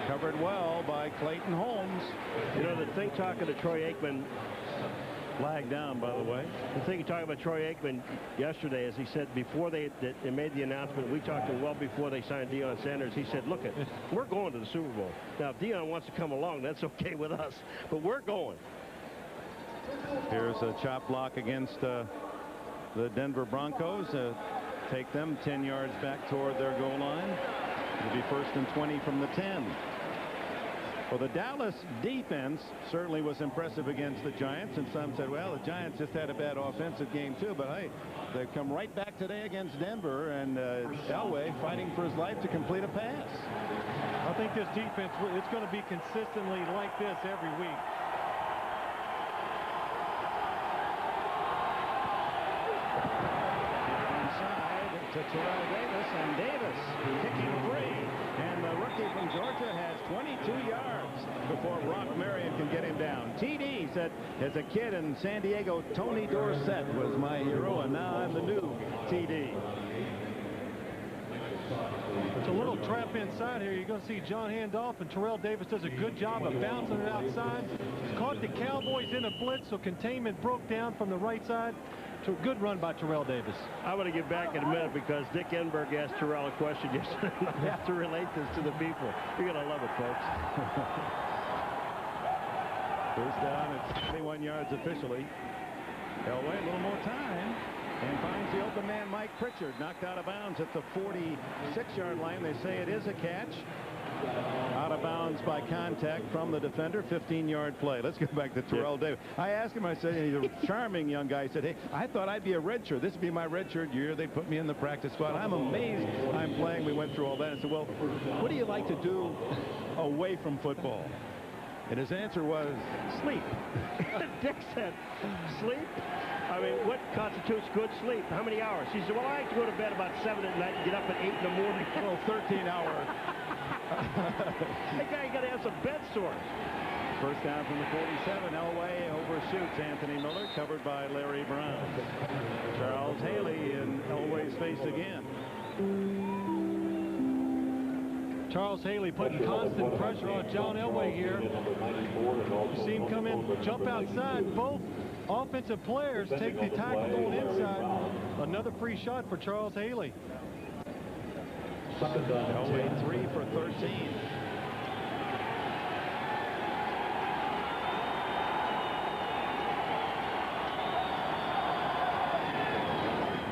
Covered well by Clayton Holmes. You know, the thing talking to Troy Aikman, Flag down, by the way. The thing you talked about Troy Aikman yesterday, as he said before they made the announcement, we talked to him well before they signed Deion Sanders. He said, look, we're going to the Super Bowl. Now, if Deion wants to come along, that's okay with us, but we're going. Here's a chop block against the Denver Broncos. Take them 10 yards back toward their goal line. It'll be 1st and 20 from the 10. Well, the Dallas defense certainly was impressive against the Giants, and some said, well, the Giants just had a bad offensive game too, but hey, they've come right back today against Denver, and Elway fighting for his life to complete a pass. I think this defense, it's going to be consistently like this every week. Inside to Terrell Davis, and Davis kicking free. And the rookie from Georgia has 22 yards before Brock Marion can get him down. TD said, as a kid in San Diego, Tony Dorsett was my hero, and now I'm the new TD. It's a little trap inside here. You're going to see John hand off, and Terrell Davis does a good job of bouncing it outside. Caught the Cowboys in a blitz, so containment broke down from the right side. Good run by Terrell Davis. I want to get back in a minute because Dick Enberg asked Terrell a question yesterday. I have to relate this to the people. You're going to love it, folks. First down at 21 yards officially. Elway a little more time and finds the open man Mike Pritchard, knocked out of bounds at the 46-yard line. They say it is a catch. Out of bounds by contact from the defender. 15-yard play. Let's go back to Terrell Davis. I asked him, I said, he's a charming young guy. He said, hey, I thought I'd be a redshirt. This would be my redshirt year. They put me in the practice squad. I'm amazed I'm playing. We went through all that. I said, well, what do you like to do away from football? And his answer was sleep. Dick said, sleep? I mean, what constitutes good sleep? How many hours? He said, well, I like to go to bed about 7 at night and get up at 8 in the morning. Well, 13 hours. That guy got to have some bed sores. First down from the 47. Elway overshoots Anthony Miller, covered by Larry Brown. Charles Haley in Elway's face again. Charles Haley putting constant pressure on John Elway here. You see him come in, jump outside. Both offensive players take the tackle going inside. Another free shot for Charles Haley. Elway 3 for 13.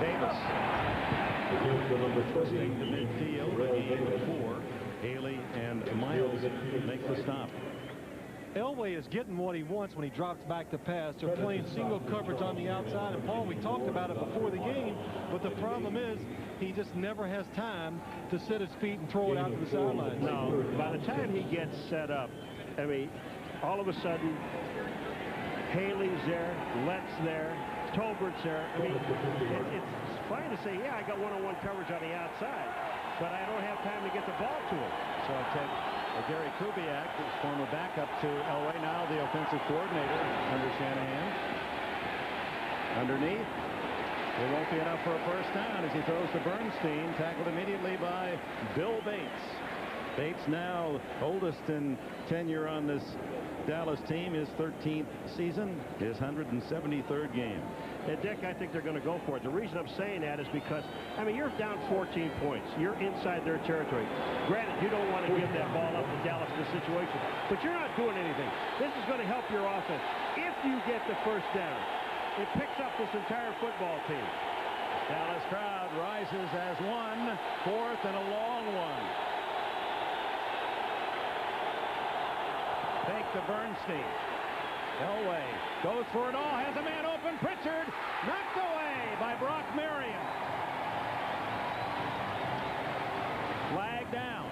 Davis. Pushing the midfield, a game of 4. Haley and Miles make the stop. Elway is getting what he wants when he drops back to pass. They're playing single coverage on the outside. And, Paul, we talked about it before the game, but the problem is he just never has time to set his feet and throw it out to the sidelines. No, by the time he gets set up, I mean, all of a sudden, Haley's there, Lett's there, Tolbert's there. I mean, it's fine to say, yeah, I got one-on-one coverage on the outside, but I don't have time to get the ball to him. So Gary Kubiak, former backup to Elway, now the offensive coordinator under Shanahan. Underneath. It won't be enough for a first down as he throws to Bernstein, tackled immediately by Bill Bates. Bates now oldest in tenure on this Dallas team, his 13th season, his 173rd game. And Dick, I think they're going to go for it. The reason I'm saying that is because, I mean, you're down 14 points. You're inside their territory. Granted, you don't want to give that ball up to Dallas in this situation, but you're not doing anything. This is going to help your offense. If you get the first down, it picks up this entire football team. Dallas crowd rises as one, 4th and a long one. Fake to Bernstein. Elway goes for it all, has a man open. Pritchard knocked away by Brock Marion. Flag down,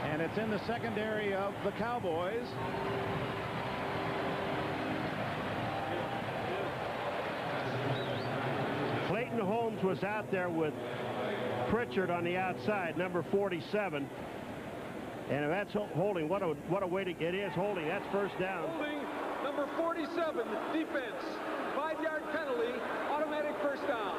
and it's in the secondary of the Cowboys. Clayton Holmes was out there with Pritchard on the outside, number 47. And if that's holding, what a way to get is holding. That's first down. Holding number 47, defense. 5-yard penalty, automatic first down.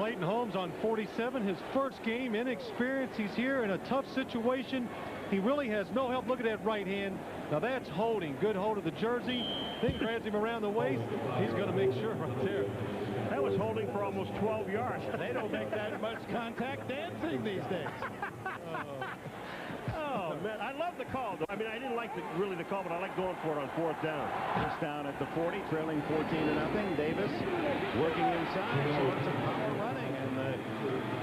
Clayton Holmes on 47, his first game, inexperienced. He's here in a tough situation. He really has no help. Look at that right hand. Now that's holding. Good hold of the jersey. Then grabs him around the waist. He's going to make sure right there. That was holding for almost 12 yards. They don't make that much contact dancing these days. Oh, man, I love the call, though. I mean, I didn't like really the call, but I like going for it on 4th down. First down at the 40, trailing 14-0. Davis working inside, showing some power running. And the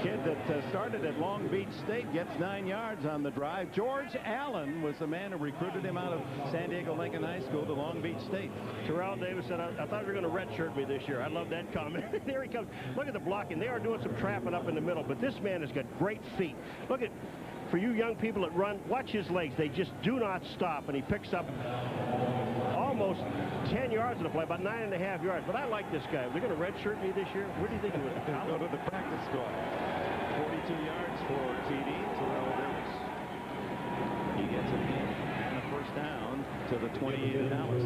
kid that started at Long Beach State gets 9 yards on the drive. George Allen was the man who recruited him out of San Diego Lincoln High School to Long Beach State. Terrell Davis said, I thought you were going to redshirt me this year. I love that comment. There he comes. Look at the blocking. They are doing some trapping up in the middle, but this man has got great feet. Look at, for you young people that run, watch his legs. They just do not stop, and he picks up almost 10 yards in the play, about 9.5 yards. But I like this guy. They're going to redshirt me this year. Where do you think he was? Go to the practice squad. 42 yards for TD, Terrell Davis. He gets it and a first down to the 28 of Dallas.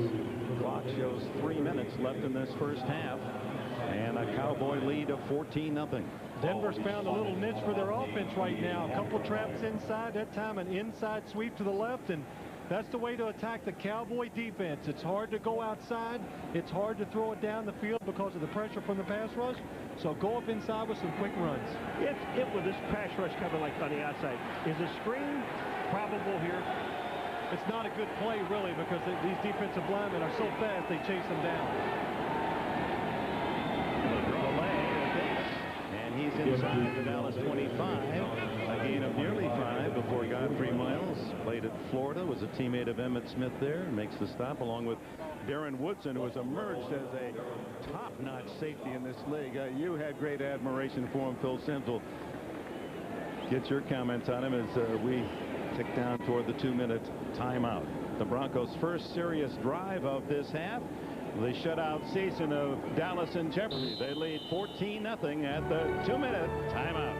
The clock shows 3 minutes left in this first half, and a Cowboy lead of 14-0. Denver's found a little niche for their offense right now. A couple traps inside, that time an inside sweep to the left, and that's the way to attack the Cowboy defense. It's hard to go outside. It's hard to throw it down the field because of the pressure from the pass rush. So go up inside with some quick runs. If with this pass rush coming like on the outside, is a screen probable here? It's not a good play, really, because these defensive linemen are so fast they chase them down. He's inside the Dallas 25, a gain of nearly 5 before Godfrey Miles played at Florida, was a teammate of Emmitt Smith there, and makes the stop along with Darren Woodson, who has emerged as a top-notch safety in this league. You had great admiration for him. Phil Simms will get your comments on him as we tick down toward the 2-minute timeout. The Broncos' first serious drive of this half. The shutout season of Dallas in jeopardy. They lead 14-0 at the 2-minute timeout.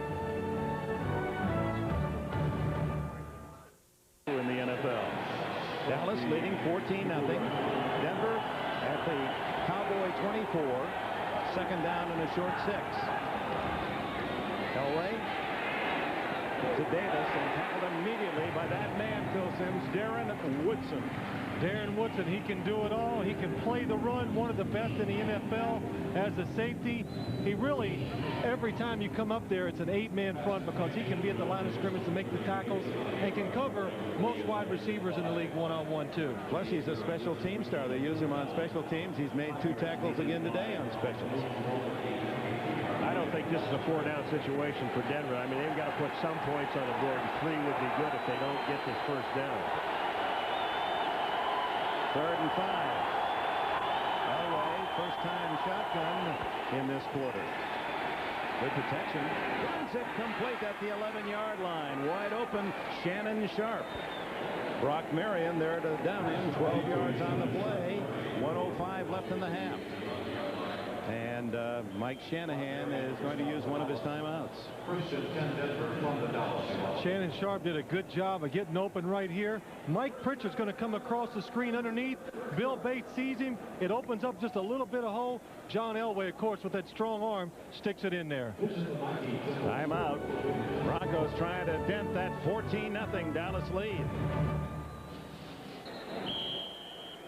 In the NFL, Dallas leading 14-0. Denver at the Cowboy 24. Second down and a short 6. Elway to Davis and tackled immediately by that man, Phil Simms, Darren Woodson. Darren Woodson, he can do it all. He can play the run, one of the best in the NFL as a safety. He really, every time you come up there, it's an 8-man front because he can be at the line of scrimmage to make the tackles and can cover most wide receivers in the league one-on-one, too. Plus, he's a special team star. They use him on special teams. He's made 2 tackles again today on specials. I don't think this is a 4-down situation for Denver. I mean, they've got to put some points on the board, and 3 would be good if they don't get this first down. 3rd and 5. Elway, first-time shotgun in this quarter. Good protection. Runs it complete at the 11-yard line. Wide open, Shannon Sharp. Brock Marion there to down him. 12 yards on the play. 1:05 left in the half. And Mike Shanahan is going to use one of his timeouts. Shannon Sharp did a good job of getting open right here. Mike Pritchard's going to come across the screen underneath. Bill Bates sees him. It opens up just a little bit of hole. John Elway, of course, with that strong arm, sticks it in there. Timeout. Broncos trying to dent that 14-0 Dallas lead.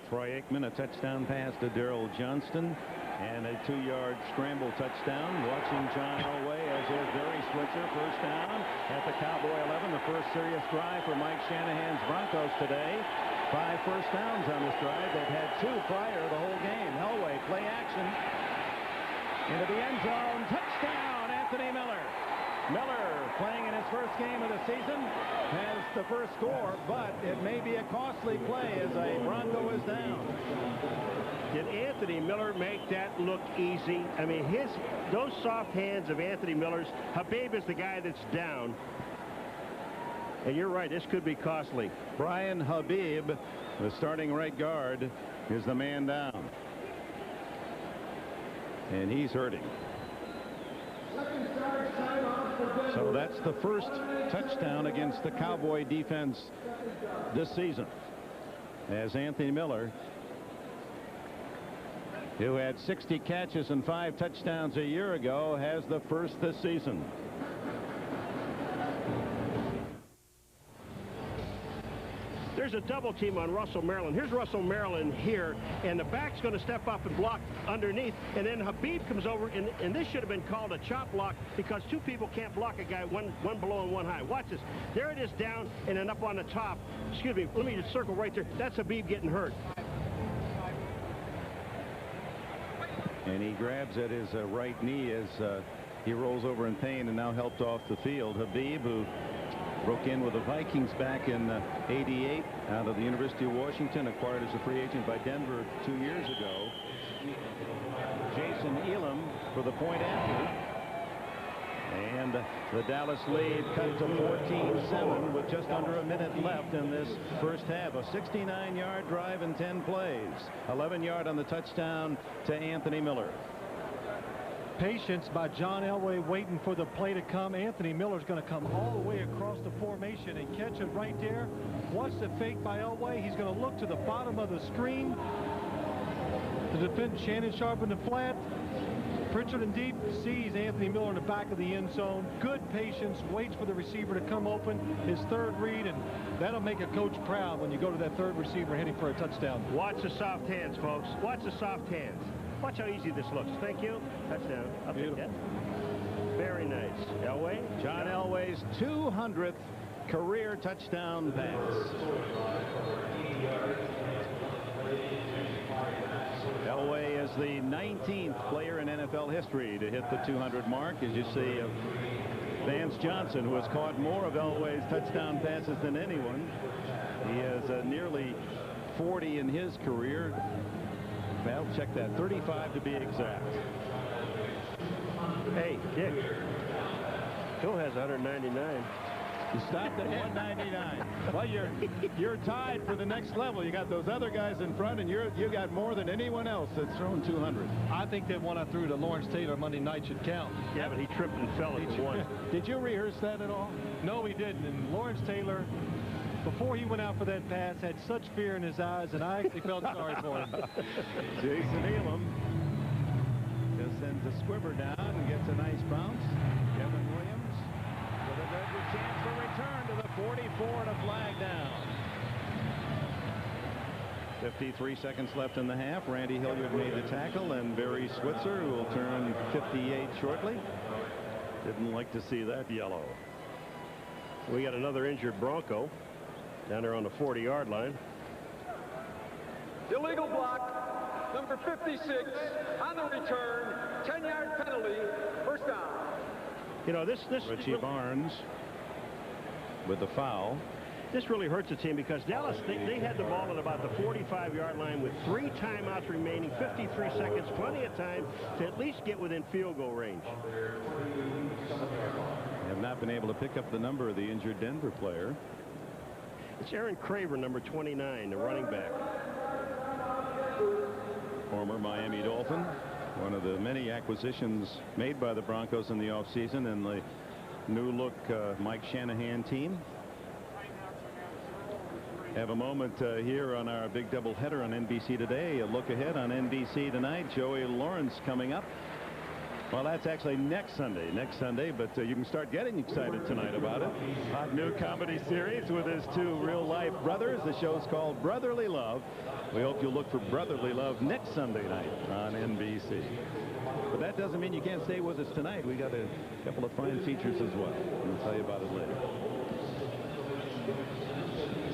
Troy Aikman, a touchdown pass to Darrell Johnston. And a 2-yard scramble touchdown. Watching John Elway as his very switcher. First down at the Cowboy 11. The first serious drive for Mike Shanahan's Broncos today. 5 first downs on this drive. They've had 2 prior the whole game. Elway, play action. Into the end zone. Touchdown, Anthony Miller. Miller, playing in his first game of the season, has the first score, but it may be a costly play as a Bronco is down. Did Anthony Miller make that look easy? I mean, those soft hands of Anthony Miller's. Habib is the guy that's down. And you're right, this could be costly. Brian Habib, the starting right guard, is the man down. And he's hurting. So that's the first touchdown against the Cowboy defense this season, as Anthony Miller who had 60 catches and 5 touchdowns a year ago, has the first this season. There's a double team on Russell Maryland. Here's Russell Maryland here, and the back's going to step up and block underneath, and then Habib comes over, and this should have been called a chop block because two people can't block a guy, one below and one high. Watch this. There it is down and then up on the top. Excuse me, let me just circle right there. That's Habib getting hurt. And he grabs at his right knee as he rolls over in pain and now helped off the field. Habib, who broke in with the Vikings back in '88 out of the University of Washington, acquired as a free agent by Denver 2 years ago. Jason Elam for the point after. And the Dallas lead cut to 14-7 with just under a minute left in this first half. A 69-yard drive in 10 plays. 11-yard on the touchdown to Anthony Miller. Patience by John Elway, waiting for the play to come. Anthony Miller's going to come all the way across the formation and catch it right there. Watch the fake by Elway. He's going to look to the bottom of the screen. The defense, Shannon Sharp in the flat. Pritchard in deep, sees Anthony Miller in the back of the end zone. Good patience, waits for the receiver to come open. His third read, and that'll make a coach proud when you go to that third receiver heading for a touchdown. Watch the soft hands, folks. Watch the soft hands. Watch how easy this looks. Thank you. Touchdown. I'll take that. Very nice. Elway. John Elway's 200th career touchdown pass. Elway is the 19th player in NFL history to hit the 200 mark. As you see, Vance Johnson, who has caught more of Elway's touchdown passes than anyone. He has nearly 40 in his career. Well, check that, 35 to be exact. Hey, Dick. Phil has 199. You stopped at 199. Well, you're tied for the next level. You got those other guys in front, and you got more than anyone else that's thrown 200. I think that one I threw to Lawrence Taylor Monday night should count. Yeah, but he tripped and fell at the one. Did you rehearse that at all? No, he didn't. And Lawrence Taylor, before he went out for that pass, had such fear in his eyes, and I actually felt sorry for him. Jason Elam just sends a squibber down and gets a nice bounce. Kevin Williams with a good chance for return to the 44 and a flag down. 53 seconds left in the half. Randy Hilliard made the tackle, and Barry Switzer, who will turn 58 shortly. Didn't like to see that yellow. We got another injured Bronco down there on the 40-yard line. Illegal block, number 56, on the return, 10-yard penalty, first down. You know, this Richie Barnes with the foul. This really hurts the team because Dallas, they had the ball at about the 45-yard line with 3 timeouts remaining, 53 seconds, plenty of time to at least get within field goal range. They have not been able to pick up the number of the injured Denver player. It's Aaron Craver, number 29, the running back. Former Miami Dolphin, one of the many acquisitions made by the Broncos in the offseason, and the new look Mike Shanahan team. Have a moment here on our big doubleheader on NBC today. A look ahead on NBC tonight. Joey Lawrence coming up. Well, that's actually next Sunday, but you can start getting excited tonight about it. Hot new comedy series with his 2 real-life brothers. The show's called Brotherly Love. We hope you'll look for Brotherly Love next Sunday night on NBC. But that doesn't mean you can't stay with us tonight. We got a couple of fine features as well. We'll tell you about it later.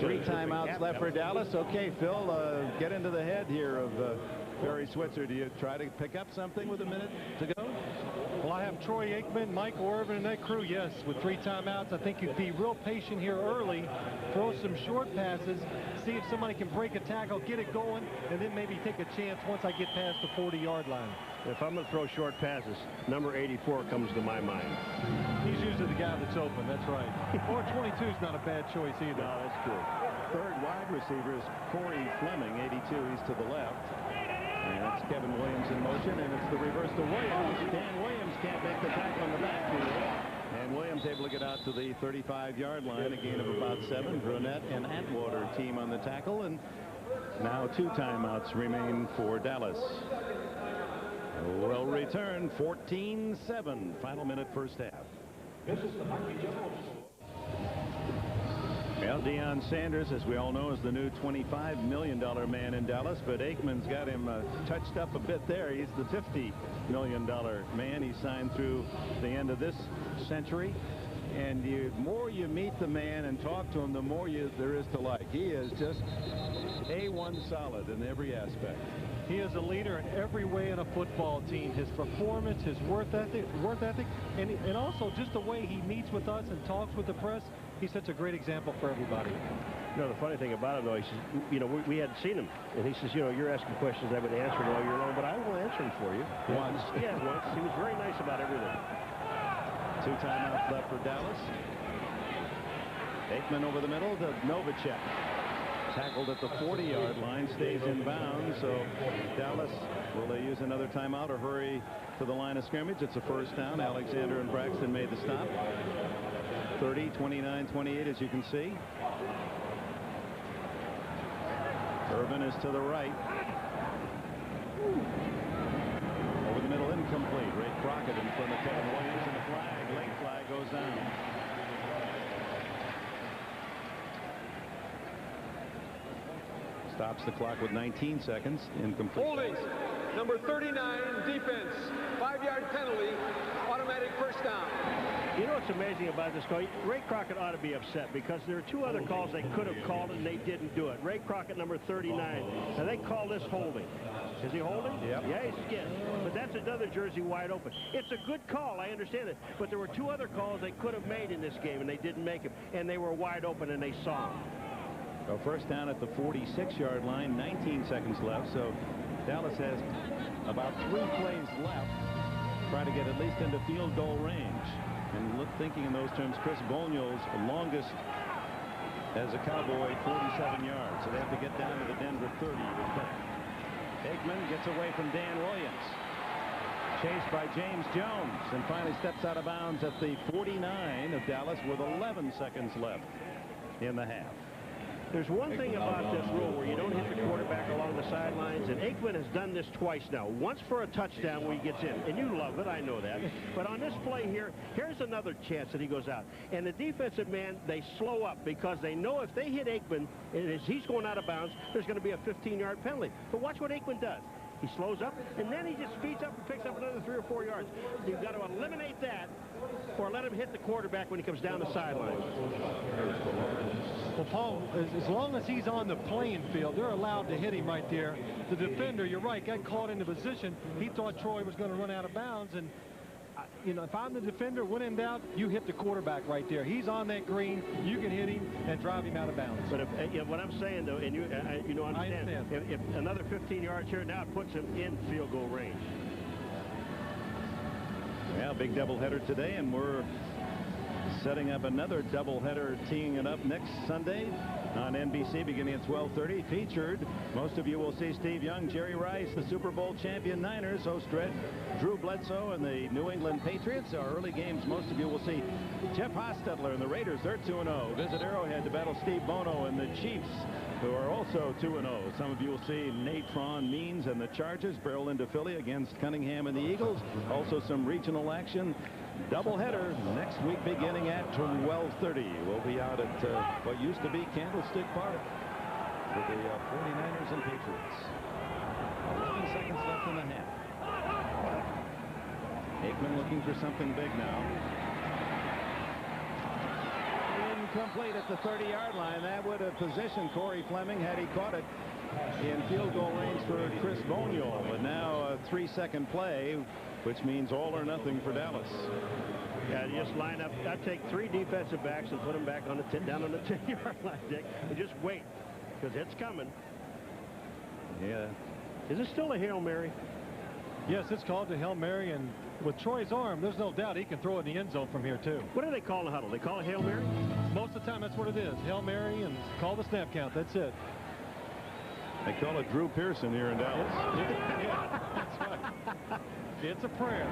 3 timeouts left for Dallas. Okay, Phil, get into the head here of Barry Switzer. Do you try to pick up something with a minute to go? Well, I have Troy Aikman, Michael Irvin, and that crew, yes. With 3 timeouts, I think you'd be real patient here early, throw some short passes, see if somebody can break a tackle, get it going, and then maybe take a chance once I get past the 40-yard line. If I'm going to throw short passes, number 84 comes to my mind. He's usually the guy that's open, that's right. Or 22 is not a bad choice either. No, that's good. Third wide receiver is Corey Fleming, 82. He's to the left. And that's Kevin Williams in motion, and it's the reverse to Williams. Dan Williams can't make the tackle on the backfield. And Williams able to get out to the 35-yard line, a gain of about 7. Brunette and Atwater team on the tackle, and now 2 timeouts remain for Dallas. will return 14-7. Final minute first half. Well, Deion Sanders, as we all know, is the new $25 million man in Dallas, but Aikman's got him touched up a bit there. He's the $50 million man. He signed through the end of this century. And the more you meet the man and talk to him, the more there is to like. He is just A1 solid in every aspect. He is a leader in every way in a football team. His performance, his work ethic, and also just the way he meets with us and talks with the press. He's such a great example for everybody. You know, the funny thing about him, though, he says, you know, we hadn't seen him. And he says, you know, you're asking questions I've been answering all year long, but I will answer them for you. Once. Yeah, once. He was very nice about everything. 2 timeouts left for Dallas. Aikman over the middle to Novacek. Tackled at the 40-yard line, stays in bounds. So Dallas, will they use another timeout or hurry to the line of scrimmage? It's a first down. Alexander and Braxton made the stop. 30, 29, 28, as you can see. Irvin is to the right. Over the middle, incomplete. Ray Crockett in front of Kevin Williams, and the flag. Late flag goes down. Stops the clock with 19 seconds. Incomplete. Holdings. Number 39, defense. 5-yard penalty. Automatic first down. You know what's amazing about this call? Ray Crockett ought to be upset because there are 2 other calls they could have called and they didn't do it. Ray Crockett, number 39. And they call this holding. Is he holding? Yep. Yeah, he's skinned. But that's another jersey wide open. It's a good call. I understand it. But there were 2 other calls they could have made in this game and they didn't make them. And they were wide open and they saw them. So first down at the 46-yard line, 19 seconds left. So Dallas has about 3 plays left. Try to get at least into field goal range. And thinking in those terms, Chris Boniol's longest as a Cowboy, 47 yards. So they have to get down to the Denver 30. Aikman gets away from Dan Williams. Chased by James Jones and finally steps out of bounds at the 49 of Dallas with 11 seconds left in the half. There's one thing about this rule where you don't hit the quarterback along the sidelines, and Aikman has done this twice now. Once for a touchdown when he gets in, and you love it, I know that. But on this play here, here's another chance that he goes out. And the defensive man, they slow up because they know if they hit Aikman, and as he's going out of bounds, there's going to be a 15-yard penalty. But watch what Aikman does. He slows up, and then he just speeds up and picks up another 3 or 4 yards. You've got to eliminate that or let him hit the quarterback when he comes down the sideline. Well, Paul, as long as he's on the playing field, they're allowed to hit him right there. The defender, you're right, got caught into position. He thought Troy was going to run out of bounds, and you know, if I'm the defender, when in doubt, you hit the quarterback right there. He's on that green. You can hit him and drive him out of bounds. But if what I'm saying, though, and you know, understand, if another 15 yards here, now it puts him in field goal range. Yeah, big doubleheader today, and we're setting up another doubleheader, teeing it up next Sunday on NBC beginning at 12:30. Featured, most of you will see Steve Young, Jerry Rice, the Super Bowl champion Niners, host Drew Bledsoe and the New England Patriots. Our early games, most of you will see Jeff Hostetler and the Raiders. They're 2-0. Visit Arrowhead to battle Steve Bono and the Chiefs, who are also 2-0. Some of you will see Natron Means and the Chargers barrel into Philly against Cunningham and the Eagles. Also some regional action. Doubleheader next week beginning at 12:30. We'll be out at what used to be Candlestick Park for the 49ers and Patriots. 11 seconds left in the half. Aikman looking for something big now. Incomplete at the 30-yard line. That would have positioned Corey Fleming had he caught it in field goal range for Chris Boniol. But now a 3-second play, which means all or nothing for Dallas. Yeah, you just line up. I'd take 3 defensive backs and put them back on the down on the 10-yard line, Dick, and just wait, because it's coming. Yeah. Is it still a Hail Mary? Yes, it's called the Hail Mary, and with Troy's arm, there's no doubt he can throw it in the end zone from here, too. What do they call in the huddle? They call it Hail Mary? Most of the time, that's what it is. Hail Mary and call the snap count. That's it. They call it Drew Pearson here in Dallas. Yeah, that's right. It's a prayer.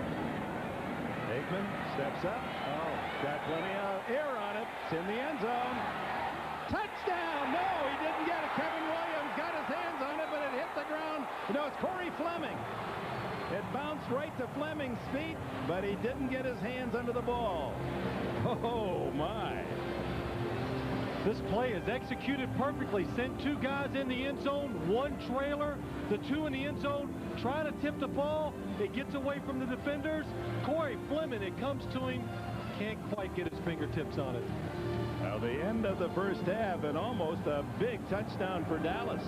Aikman steps up. Oh, got plenty of air on it. It's in the end zone. Touchdown! No, he didn't get it. Kevin Williams got his hands on it, but it hit the ground. No, it's Corey Fleming. It bounced gets right to Fleming's feet, but he didn't get his hands under the ball. Oh, my. This play is executed perfectly. Sent two guys in the end zone, one trailer, the two in the end zone, trying to tip the ball. It gets away from the defenders. Corey Fleming, it comes to him, can't quite get his fingertips on it. Well, the end of the first half, and almost a big touchdown for Dallas.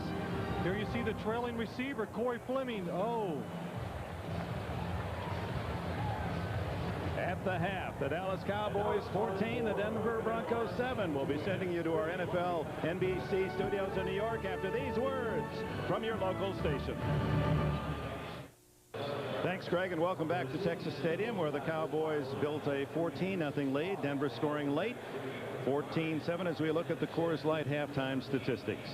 Here you see the trailing receiver, Corey Fleming. Oh. At the half, the Dallas Cowboys 14, the Denver Broncos 7. We'll be sending you to our NFL NBC studios in New York after these words from your local station. Thanks, Greg, and welcome back to Texas Stadium, where the Cowboys built a 14-0 lead. Denver scoring late, 14-7, as we look at the Coors Light halftime statistics.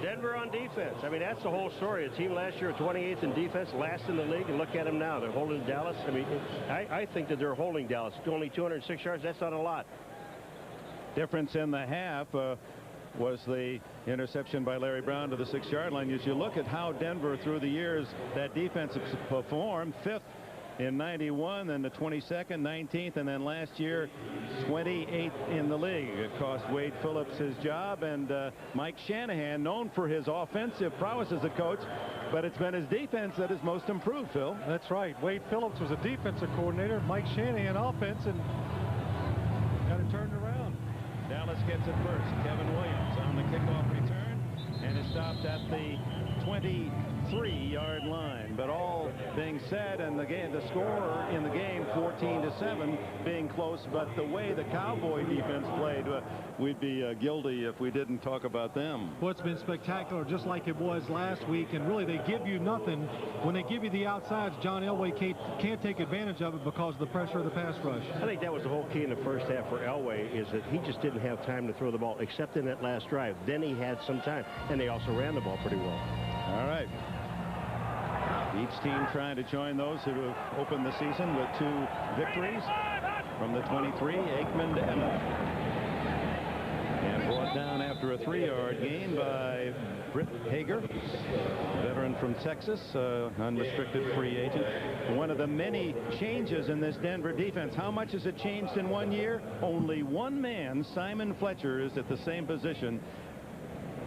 Denver on defense. I mean, that's the whole story. A team last year 28th in defense, last in the league, and look at them now. They're holding Dallas. I mean, I think that they're holding Dallas. Only 206 yards. That's not a lot. Difference in the half was the interception by Larry Brown to the 6-yard line. As you look at how Denver through the years that defense has performed, 5th in 91, then the 22nd, 19th, and then last year 28th in the league. It cost Wade Phillips his job, and Mike Shanahan, known for his offensive prowess as a coach, but it's been his defense that has most improved, Phil. That's right. Wade Phillips was a defensive coordinator, Mike Shanahan offense, and got it turned around. Dallas gets it first. Kevin Williams on the kickoff return, and is stopped at the 23-yard line. But all being said, and the score in the game 14-7, being close, but the way the Cowboy defense played, we'd be guilty if we didn't talk about them. Well, it's been spectacular, just like it was last week, and really they give you nothing. When they give you the outsides, John Elway can't take advantage of it because of the pressure of the pass rush. I think that was the whole key in the first half for Elway, is that he just didn't have time to throw the ball, except in that last drive. Then he had some time, and they also ran the ball pretty well. All right. Each team trying to join those who have opened the season with 2 victories. From the 23, Aikman to Emmett. And brought down after a 3-yard gain by Britt Hager, veteran from Texas, unrestricted free agent. One of the many changes in this Denver defense. How much has it changed in 1 year? Only one man, Simon Fletcher, is at the same position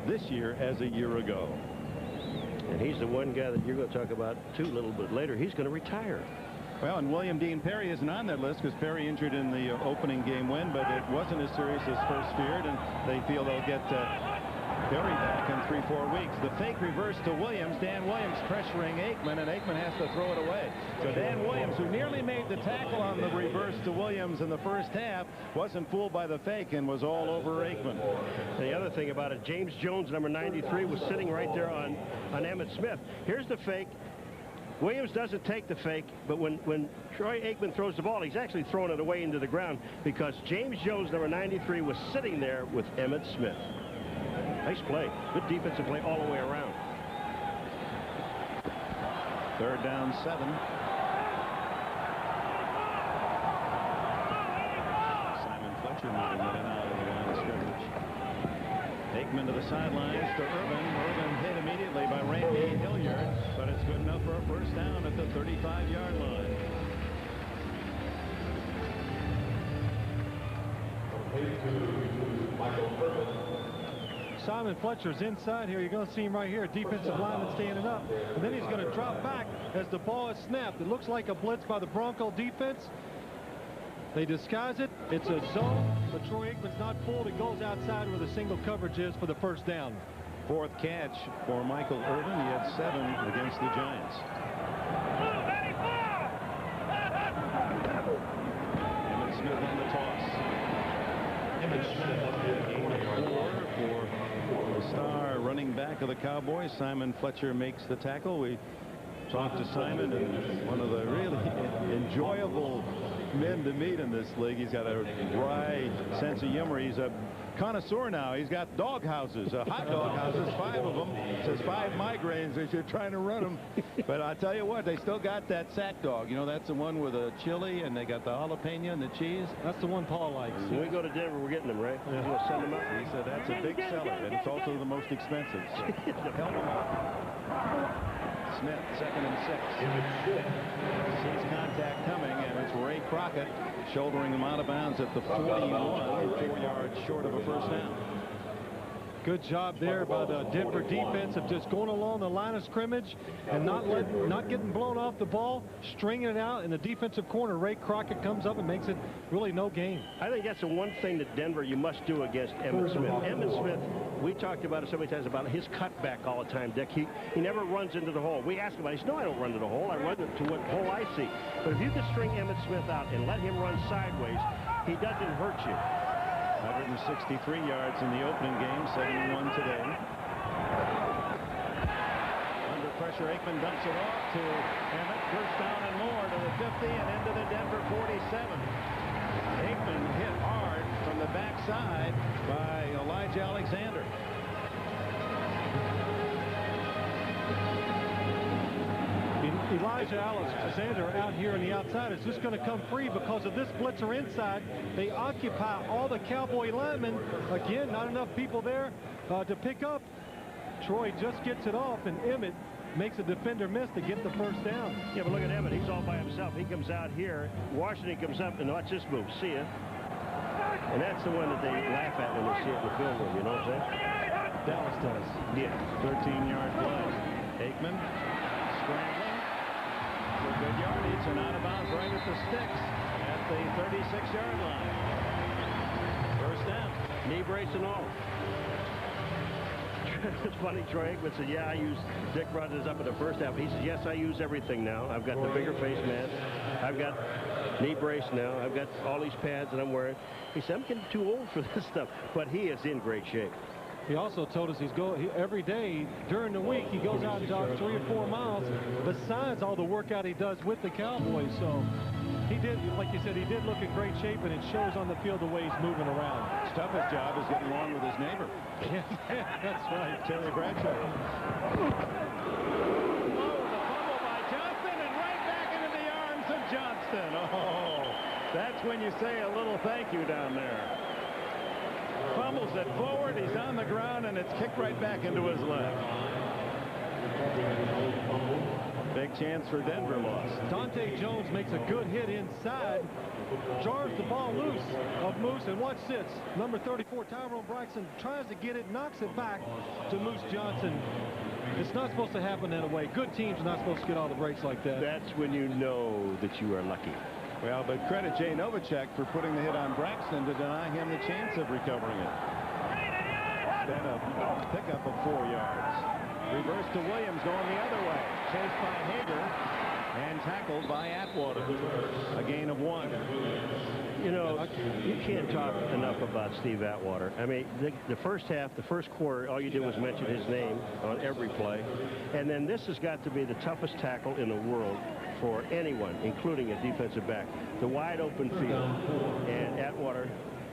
this year as a year ago. And he's the one guy that you're going to talk about too a little bit later. He's going to retire. Well, and William Dean Perry isn't on that list because Perry injured in the opening game win, but it wasn't as serious as first feared, and they feel they'll get Perry back in 3-4 weeks. The fake reverse to Williams. Dan Williams pressuring Aikman, and Aikman has to throw it away. So Dan Williams, who nearly made the tackle on the reverse to Williams in the first half, wasn't fooled by the fake and was all over Aikman. The other thing about it, James Jones, number 93, was sitting right there on Emmitt Smith. Here's the fake. Williams doesn't take the fake, but when Troy Aikman throws the ball, he's actually throwing it away into the ground because James Jones, number 93, was sitting there with Emmitt Smith. Nice play. Good defensive play all the way around. 3rd down 7. Simon Fletcher moving it in out of the line of scrimmage. Aikman to the sidelines to Irvin. Irvin hit immediately by Randy Hilliard, but it's good enough for a first down at the 35-yard line. Simon Fletcher's inside here. You're going to see him right here. Defensive lineman standing up. And then he's going to drop back as the ball is snapped. It looks like a blitz by the Bronco defense. They disguise it. It's a zone, but Troy Aikman's not fooled. It goes outside where the single coverage is for the first down. 4th catch for Michael Irvin. He had 7 against the Giants. Emmitt Smith on the toss. Emmitt Smith 4 for the star running back of the Cowboys. Simon Fletcher makes the tackle. We talked to Simon, and one of the really enjoyable men to meet in this league. He's got a dry sense of humor. He's a connoisseur now. He's got dog houses, hot dog houses, 5 of them. Says 5 migraines as you're trying to run them. But I tell you what, they still got that sack dog. You know, that's the one with the chili, and they got the jalapeno and the cheese. That's the one Paul likes. When we go to Denver, we're getting them, right? Yeah. We'll send them up. He said that's a big seller, and it's also the most expensive. So help him out. Smith, 2nd and 6. Sees contact coming, and it's Ray Crockett shouldering him out of bounds at the 41, 4 yards short of a first down. Good job there by the Denver defense of just going along the line of scrimmage and not getting blown off the ball, stringing it out in the defensive corner. Ray Crockett comes up and makes it really no gain. I think that's the one thing that Denver you must do against Emmitt Smith. Emmitt Smith, we talked about it so many times about his cutback all the time, Dick. He never runs into the hole. We ask him about it. He says, no, I don't run to the hole. I run to what hole I see. But if you can string Emmitt Smith out and let him run sideways, he doesn't hurt you. 163 yards in the opening game, 71 today. Under pressure, Aikman dumps it off to Emmett. First down and more to the 50 and into the Denver 47. Aikman hit hard from the backside by Elijah Alexander. Elijah Alexander out here on the outside is just going to come free because of this blitzer inside. They occupy all the Cowboy linemen. Again, not enough people there to pick up. Troy just gets it off, and Emmett makes a defender miss to get the first down. Yeah, but look at Emmett. He's all by himself. He comes out here. Washington comes up, and watch this move. See ya. And that's the one that they laugh at when they see it in the film room. You know what I'm saying? Dallas does. Yeah. 13-yard play. Aikman scrambling. Good yardage and out of bounds right at the sticks at the 36-yard line. First down. Knee brace and all. It's funny, Troy Aikman said, yeah, I use, Dick brought this up in the first half. He says, yes, I use everything now. I've got the bigger face mask. I've got knee brace now. I've got all these pads that I'm wearing. He said, I'm getting too old for this stuff. But he is in great shape. He also told us every day during the week he goes out and jogs 3 or 4 miles besides all the workout he does with the Cowboys. So he did, like you said, he did look in great shape, and it shows on the field the way he's moving around. His toughest job is getting along with his neighbor. Yeah, that's right. Terry Bradshaw. Oh, the fumble by Johnston and right back into the arms of Johnston. Oh, that's when you say a little thank you down there. Fumbles it forward, he's on the ground, and it's kicked right back into his leg. Big chance for Denver loss. Dante Jones makes a good hit inside, jars the ball loose of Moose, and watch this. Number 34, Tyrone Braxton, tries to get it, knocks it back to Moose Johnson. It's not supposed to happen that way. Good teams are not supposed to get all the breaks like that. That's when you know that you are lucky. Well, but credit Jay Novacek for putting the hit on Braxton to deny him the chance of recovering it. Then a pickup of 4 yards. Reverse to Williams going the other way. Chased by Hager and tackled by Atwater. A gain of 1. You know, you can't talk enough about Steve Atwater. I mean, the first half, the first quarter, all you did was mention his name on every play. And then this has got to be the toughest tackle in the world for anyone, including a defensive back. The wide open field, and Atwater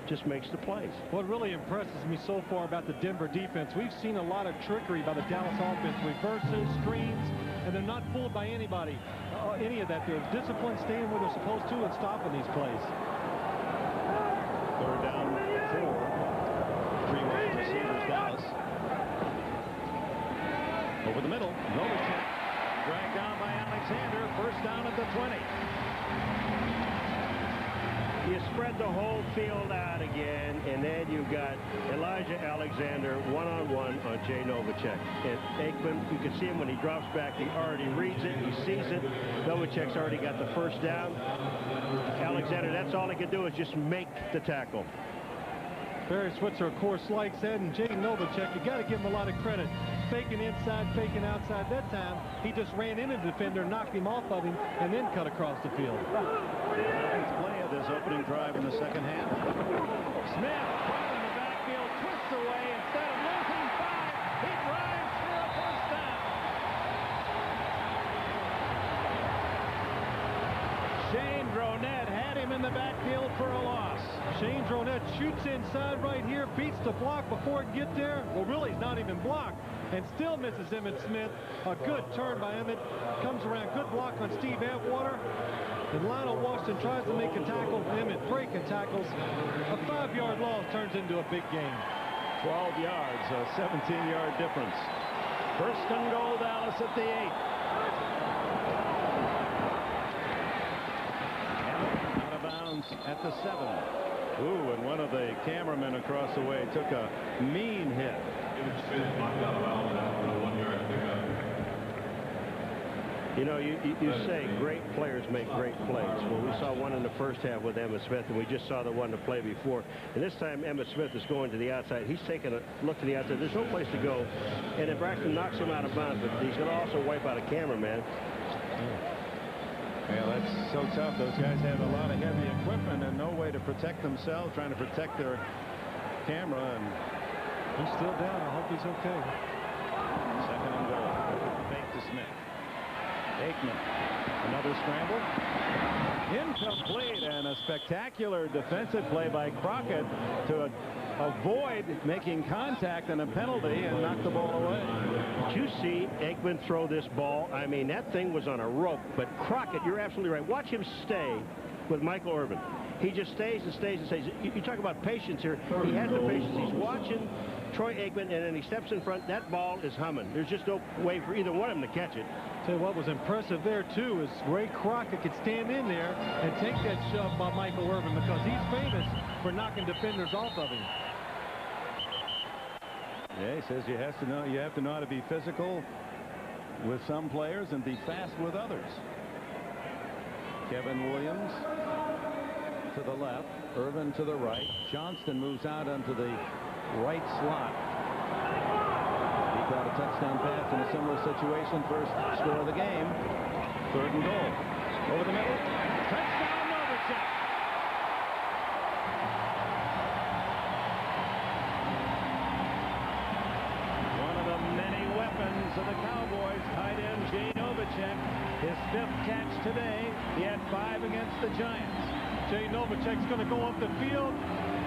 just makes the plays. What really impresses me so far about the Denver defense, we've seen a lot of trickery by the Dallas offense, reverses, screens, and they're not fooled by anybody, any of that. They're disciplined, staying where they're supposed to, and stopping these plays. Third down, 4. 3 wide receivers, Dallas. Over the middle, Novacek. Dragged down by Alexander. First down at the 20. You spread the whole field out again, and then you've got Elijah Alexander one-on-one on Jay Novacek. And Aikman, you can see him when he drops back. He already reads it. He sees it. Novacek's already got the first down. Alexander, that's all he can do is just make the tackle. Barry Switzer, of course, likes that, and Jay Novacek, you got to give him a lot of credit. Faking inside, faking outside. That time, he just ran into the defender, knocked him off of him, and then cut across the field. The 11th play of this opening drive in the second half. Smith, caught in the backfield, twists away. Instead of losing 5, he drives for a first down. Shane Dronette had him in the backfield for a loss. Shane Dronette shoots inside right here, beats the block before it gets there. Well, really, he's not even blocked, and still misses Emmitt Smith. A good turn by Emmitt. Comes around, good block on Steve Atwater. And Lionel Washington tries to make a tackle. Emmitt breaking tackles. A 5-yard loss turns into a big gain. 12 yards, a 17-yard difference. First and goal, Dallas at the 8. to 7. Ooh, and one of the cameramen across the way took a mean hit. You know, you say great players make great plays. Well, we saw one in the first half with Emmitt Smith, and we just saw the one to play before. And this time, Emmitt Smith is going to the outside. He's taking a look to the outside. There's no place to go. And if Braxton knocks him out of bounds, but he's going to also wipe out a cameraman. Yeah, that's so tough. Those guys have a lot of heavy equipment and no way to protect themselves, trying to protect their camera. And he's still down. I hope he's okay. Second and goal. Fake to Smith. Aikman. Another scramble. Incomplete, and a spectacular defensive play by Crockett to avoid making contact and a penalty and knock the ball away. Did you see Aikman throw this ball? I mean, that thing was on a rope. But Crockett, you're absolutely right. Watch him stay with Michael Irvin. He just stays and stays and stays. You talk about patience here. He has the patience. He's watching Troy Aikman, and then he steps in front. That ball is humming. There's just no way for either one of them to catch it. Tell you what was impressive there, too, is Ray Crockett could stand in there and take that shove by Michael Irvin, because he's famous for knocking defenders off of him. Yeah, he says you have to know how to be physical with some players and be fast with others. Kevin Williams to the left, Irvin to the right. Johnston moves out onto the right slot. He caught a touchdown pass in a similar situation. First score of the game. Third and goal. Over the middle. Touchdown, Novacek. One of the many weapons of the Cowboys, tight end Jay Novacek. His 5th catch today. He had 5 against the Giants. Jay Novacek's going to go up the field,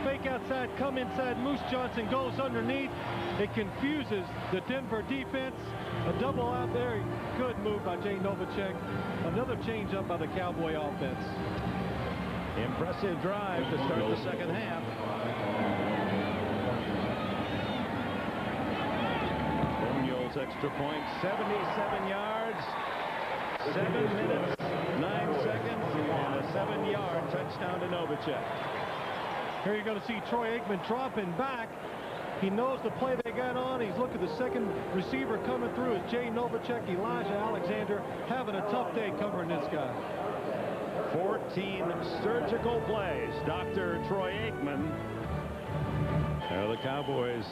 fake outside, come inside. Moose Johnson goes underneath. It confuses the Denver defense. A double out there. Good move by Jay Novacek. Another change up by the Cowboy offense. Impressive drive to start the second half. Munoz extra point, 77 yards, 7 minutes, 9 seconds, and a 7-yard touchdown to Novacek. Here you're going to see Troy Aikman dropping back. He knows the play they got on. He's looking at the second receiver coming through is Jay Novacek. Elijah Alexander having a tough day covering this guy. 14 surgical plays. Dr. Troy Aikman. Now the Cowboys,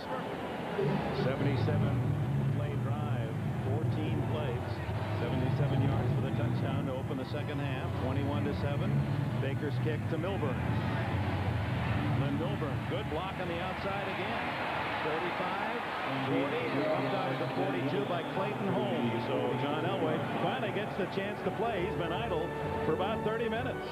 77-play drive, 14 plays, 77 yards for the touchdown to open the second half. 21-7. Baker's kick to Milburn. Then Milburn, good block on the outside again. 45, 40, bumped out to 42 by Clayton Holmes. So John Elway finally gets the chance to play. He's been idle for about 30 minutes.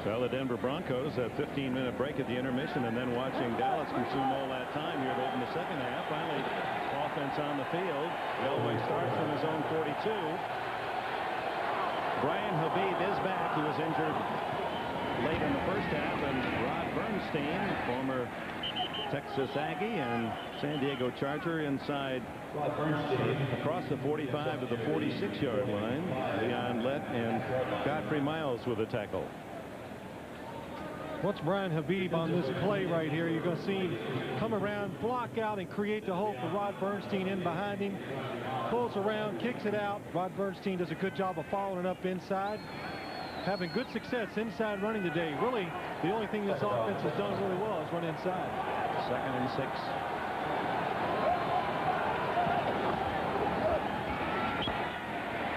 Well, the Denver Broncos, a 15-minute break at the intermission, and then watching Dallas consume all that time here to open the second half. Finally, offense on the field. Elway starts from his own 42. Brian Habib is back. He was injured late in the first half, and Rod Bernstein, former Texas Aggie and San Diego Charger, inside across the 45 to the 46-yard line. Leon Lett and Godfrey Miles with a tackle. What's Brian Habib on this play right here? You're going to see him come around, block out, and create the hole for Rod Bernstein in behind him. Pulls around, kicks it out. Rod Bernstein does a good job of following it up inside. Having good success inside running today. Really, the only thing this offense has done really well is run inside. 2nd and 6.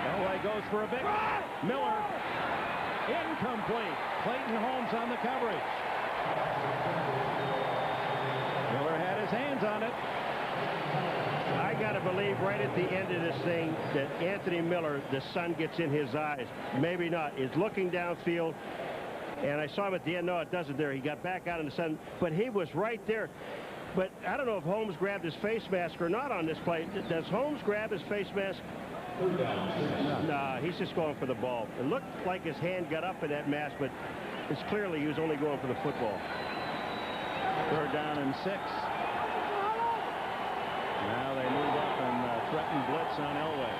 Elway goes for a big Miller. Incomplete. Clayton Holmes on the coverage. Miller had his hands on it. I got to believe right at the end of this thing that Anthony Miller, the sun gets in his eyes. Maybe not. Is looking downfield. And I saw him at the end. No, it doesn't there. He got back out in the sun. But he was right there. But I don't know if Holmes grabbed his face mask or not on this play. Does Holmes grab his face mask? Nah, he's just going for the ball. It looked like his hand got up in that mask, but it's clearly he was only going for the football. 3rd down and 6. Now they move up and threaten blitz on Elway.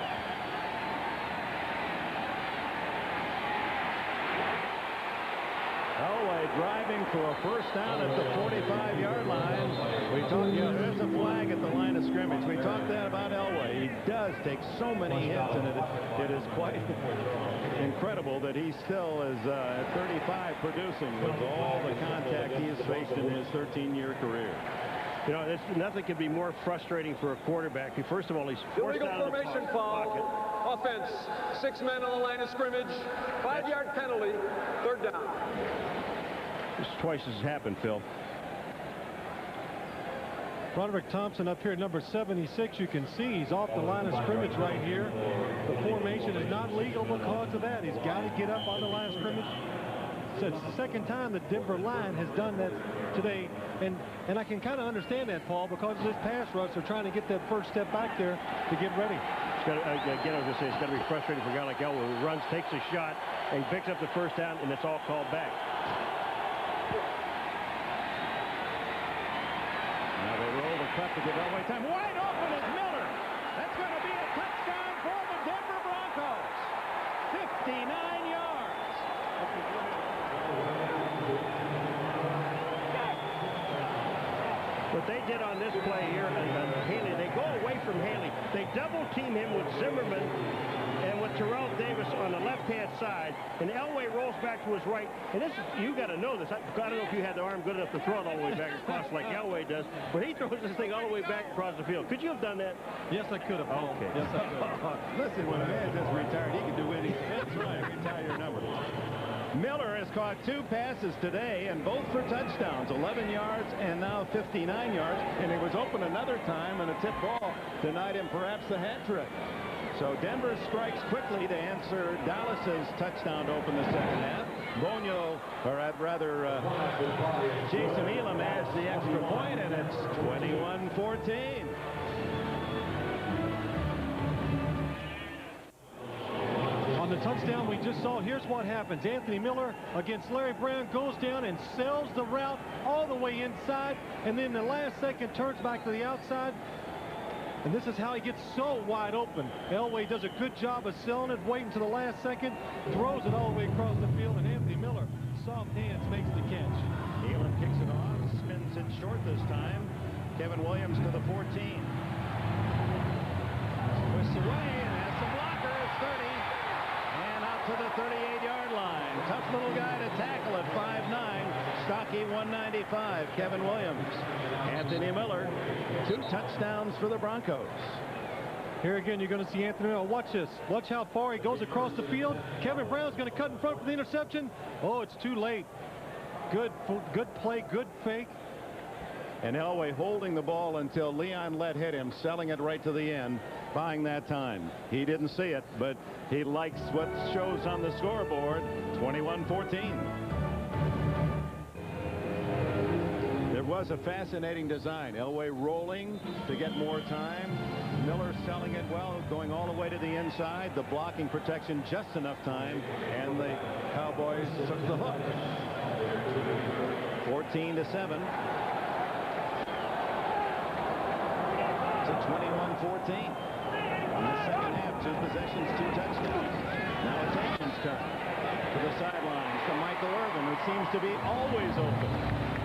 Elway driving for a first down at the 45-yard line. We talked, there's a flag at the line of scrimmage. We talked that about Elway. He does take so many hits, and it is quite incredible that he still is at 35 producing with all the contact he has faced in his 13-year career. You know, nothing could be more frustrating for a quarterback. First of all, he's forced illegal out of the formation pocket. foul. Offense. 6 men on the line of scrimmage. 5-yard penalty. 3rd down. This twice has happened, Phil. Roderick Thompson up here, number 76. You can see he's off the line of scrimmage right here. The formation is not legal because of that. He's got to get up on the line of scrimmage. So it's the second time the Denver line has done that today. And I can kind of understand that, Paul, because of this pass rush. They're trying to get that first step back there to get ready. It's got to, again, I was going to say, it's got to be frustrating for a guy like Elway who runs, takes a shot, and picks up the first down, and it's all called back. Now they roll the cut to give Elway time. Wide open is Miller. That's going to be a touchdown for the Denver Broncos. 59 yards. What they did on this play here, Haley, they go away from Haley. They double team him with Zimmerman and with Terrell Davis on the left-hand side, and Elway rolls back to his right. And this is, you got to know this. I don't know if you had the arm good enough to throw it all the way back across like Elway does, but he throws this thing all the way back across the field. Could you have done that? Yes, I could have. Okay. Yes, I could have. Listen, when a man just retired, he can do anything. That's right. Retire your number. Miller has caught 2 passes today, and both for touchdowns, 11 yards and now 59 yards. And it was open another time, and a tip ball denied him perhaps the hat trick. So Denver strikes quickly to answer Dallas's touchdown to open the second half. Bonio, or rather, Jason Elam adds the extra point, and it's 21-14. The touchdown we just saw, here's what happens. Anthony Miller against Larry Brown goes down and sells the route all the way inside, and then the last second turns back to the outside. And this is how he gets so wide open. Elway does a good job of selling it, waiting to the last second, throws it all the way across the field, and Anthony Miller, soft hands, makes the catch. Elam kicks it off, spins it short this time. Kevin Williams to the 14. Twists away and has some blockers. 30. To the 38-yard line. Tough little guy to tackle at 5'9". Stocky 195. Kevin Williams. Anthony Miller. 2 touchdowns for the Broncos. Here again, you're going to see Anthony Miller. Watch this. Watch how far he goes across the field. Kevin Brown's going to cut in front for the interception. Oh, it's too late. Good play, good fake. And Elway holding the ball until Leon Lett hit him, selling it right to the end, buying that time. He didn't see it, but he likes what shows on the scoreboard. 21-14. There was a fascinating design. Elway rolling to get more time. Miller selling it well, going all the way to the inside. The blocking protection, just enough time, and the Cowboys took the hook. 14-7. 21-14. In the second half, 2 possessions, 2 touchdowns. Now it's Aikman's turn. To the sidelines to Michael Irvin, who seems to be always open.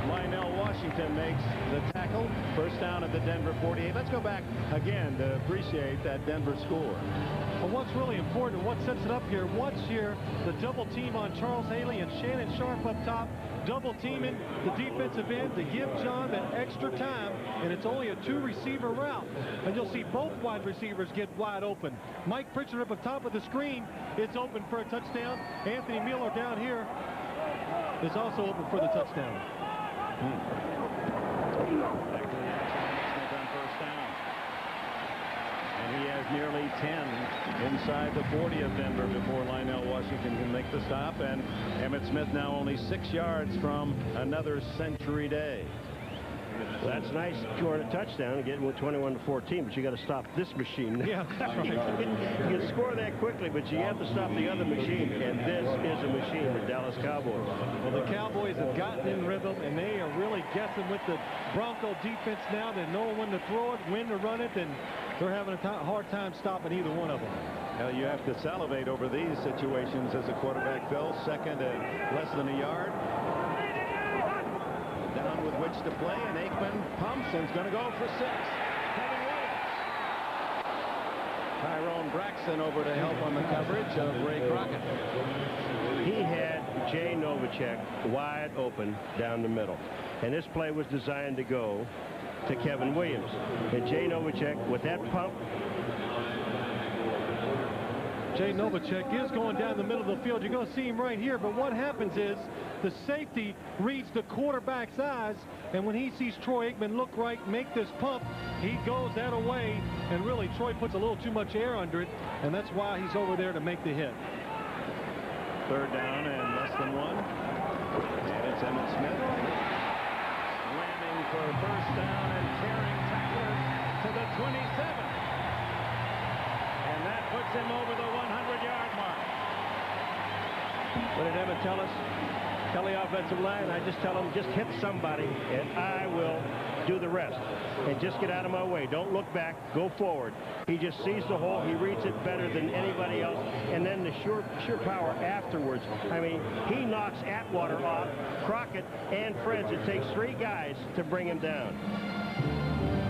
Lionel Washington makes the tackle. First down at the Denver 48. Let's go back again to appreciate that Denver score. Well, what's really important, what sets it up here, watch here the double team on Charles Haley and Shannon Sharp up top, double teaming the defensive end to give John that extra time, and it's only a 2-receiver route. And you'll see both wide receivers get wide open. Mike Pritchard up at top of the screen, it's open for a touchdown. Anthony Miller down here is also open for the touchdown. Back to the action. Smith on first down. And he has nearly 10 inside the 40 of Denver before Lionel Washington can make the stop. And Emmitt Smith now only 6 yards from another century day. That's nice, scoring a touchdown and getting 21-14, but you got to stop this machine. Yeah, that's right. You can score that quickly, but you have to stop the other machine, and this is a machine, the Dallas Cowboys. Well, the Cowboys have gotten in rhythm, and they are really guessing with the Bronco defense now. They know when to throw it, when to run it, and they're having a hard time stopping either one of them. Now, you have to salivate over these situations as a quarterback, Phil. Second and less than a yard. down with which to play, and Aikman pumps and is going to go for 6. Kevin Williams. Tyrone Braxton over to help on the coverage of Ray Crockett. He had Jay Novacek wide open down the middle, and this play was designed to go to Kevin Williams. And Jay Novacek with that pump. Jay Novacek is going down the middle of the field. You're going to see him right here, but what happens is the safety reads the quarterback's eyes, and when he sees Troy Aikman look right, make this pump, he goes that away, and really Troy puts a little too much air under it, and that's why he's over there to make the hit. 3rd down and less than 1. And it's Emmitt Smith. Slamming for a first down and carrying tackler to the 27. And that puts him over the 100-yard mark. What did Emmett tell us? Tell the offensive line, I just tell them, just hit somebody, and I will do the rest. And just get out of my way. Don't look back. Go forward. He just sees the hole. He reads it better than anybody else. And then the sure power afterwards. I mean, he knocks Atwater off, Crockett, and Friends. It takes 3 guys to bring him down.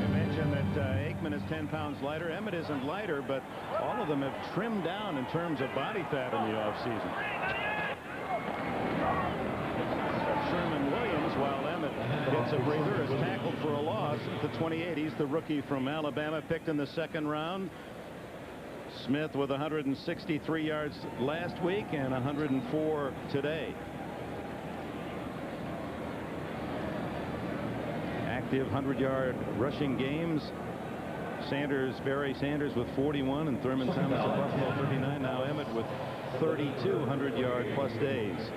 You mentioned that Aikman is 10 pounds lighter. Emmett isn't lighter, but all of them have trimmed down in terms of body fat in the offseason. Sherman Williams, while Emmett gets a breather, is tackled for a loss at the 28. He's the rookie from Alabama, picked in the 2nd round. Smith with 163 yards last week and 104 today. Active 100-yard rushing games. Barry Sanders with 41 and Thurman Thomas of Buffalo 39. Now Emmett with 32 100-yard plus days.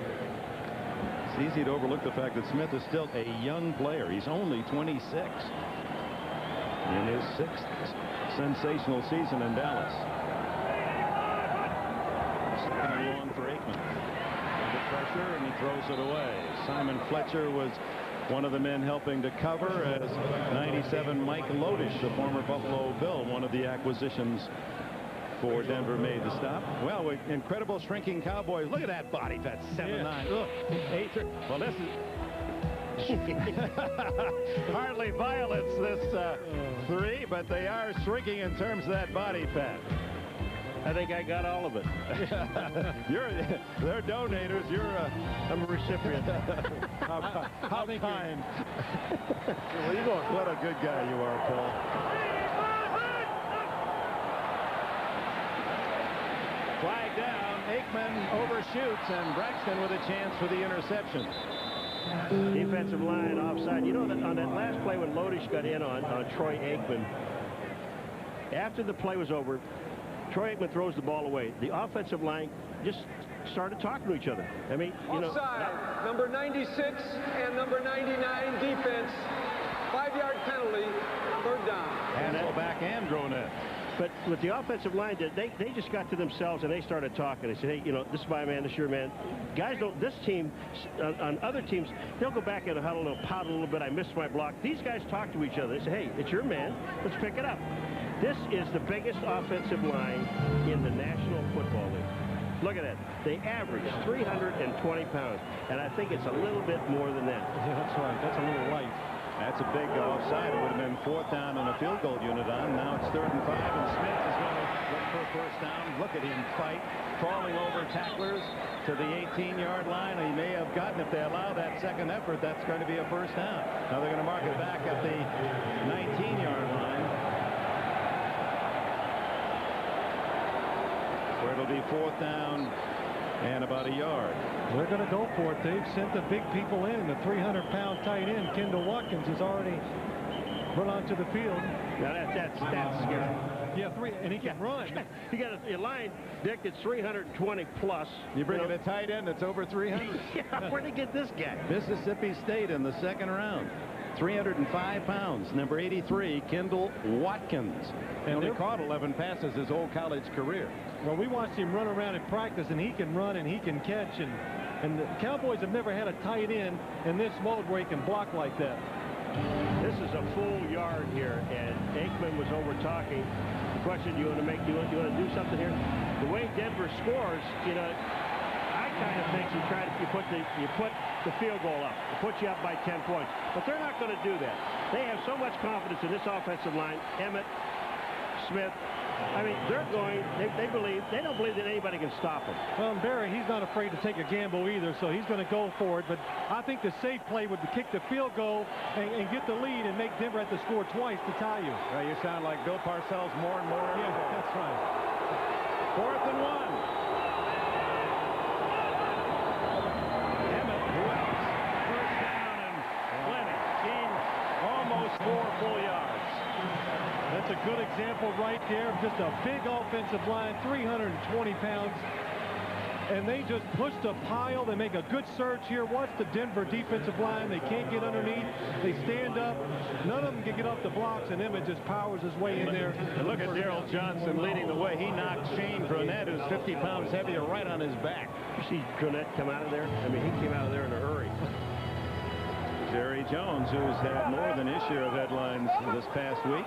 It's easy to overlook the fact that Smith is still a young player. He's only 26 in his 6th sensational season in Dallas. 2nd and long for Aikman. Under pressure, and he throws it away. Simon Fletcher was one of the men helping to cover as 97 Mike Lodish, the former Buffalo Bill, one of the acquisitions for Denver, made the stop. Well, with incredible shrinking Cowboys. Look at that body fat, 7'9". Look, 8. Well, this is hardly violence, this 3, but they are shrinking in terms of that body fat. I think I got all of it. They're donators. I'm a recipient. How kind. Where you going? What a good guy you are, Paul. Flag down. Aikman overshoots, and Braxton with a chance for the interception. Defensive line offside. You know that on that last play when Lodish got in on Troy Aikman, after the play was over, Troy Aikman throws the ball away. The offensive line just started talking to each other. I mean, you know. Offside, number 96 and number 99 defense. 5-yard penalty, 3rd down. And fullback Andrew in it. But with the offensive line, they just got to themselves and they started talking. They said, hey, you know, this is my man, this is your man. Guys don't, this team, on other teams, they'll go back in a huddle and they'll pout a little bit. I missed my block. These guys talk to each other. They say, hey, it's your man. Let's pick it up. This is the biggest offensive line in the National Football League. Look at that. They average 320 pounds, and I think it's a little bit more than that. Yeah, that's right. That's a little light. That's a big offside. It would have been 4th down and a field goal unit on. Now it's 3rd and 5, and Smith is going to look for a first down. Look at him fight, crawling over tacklers to the 18-yard line. He may have gotten, if they allow that second effort, that's going to be a first down. Now they're going to mark it back at the 19-yard line, where it'll be 4th down and about a yard. They're going to go for it. They've sent the big people in. The 300-pound tight end, Kendall Watkins, is already run onto the field. Now that's scary. Yeah, and he can run. You got a line, Dick, that's 320 plus. You bring in a tight end that's over 300. Yeah, where'd they get this guy? Mississippi State in the 2nd round. 305 pounds, number 83, Kendall Watkins. And only caught 11 passes his whole college career. Well, we watched him run around in practice, and he can run and he can catch. And the Cowboys have never had a tight end in this mode where he can block like that. This is a full yard here, and Aikman was over talking. The question, do you want to do something here? The way Denver scores, you know, I kind of thinks you put the field goal up. It puts you up by 10 points. But they're not going to do that. They have so much confidence in this offensive line. Emmett, Smith. I mean, they don't believe that anybody can stop them. Well, Barry, he's not afraid to take a gamble either, so he's going to go for it. But I think the safe play would be kick the field goal and get the lead and make Denver have to score twice to tie you. Well, you sound like Bill Parcells more and more. Yeah, that's right. 4th and 1. Emmett, who else? First down and plenty. Gained almost 4 full yards. That's a good example right there. Just a big offensive line, 320 pounds. And they just push the pile. They make a good surge here. Watch the Denver defensive line. They can't get underneath. They stand up. None of them can get off the blocks, and Emmett just powers his way in there. And look at Darrell Johnson leading the way. He knocked Shane Gronett, who's 50 pounds heavier, right on his back. You see Gronett come out of there? I mean, he came out of there in a hurry. Jerry Jones, who's had more than his share of headlines this past week,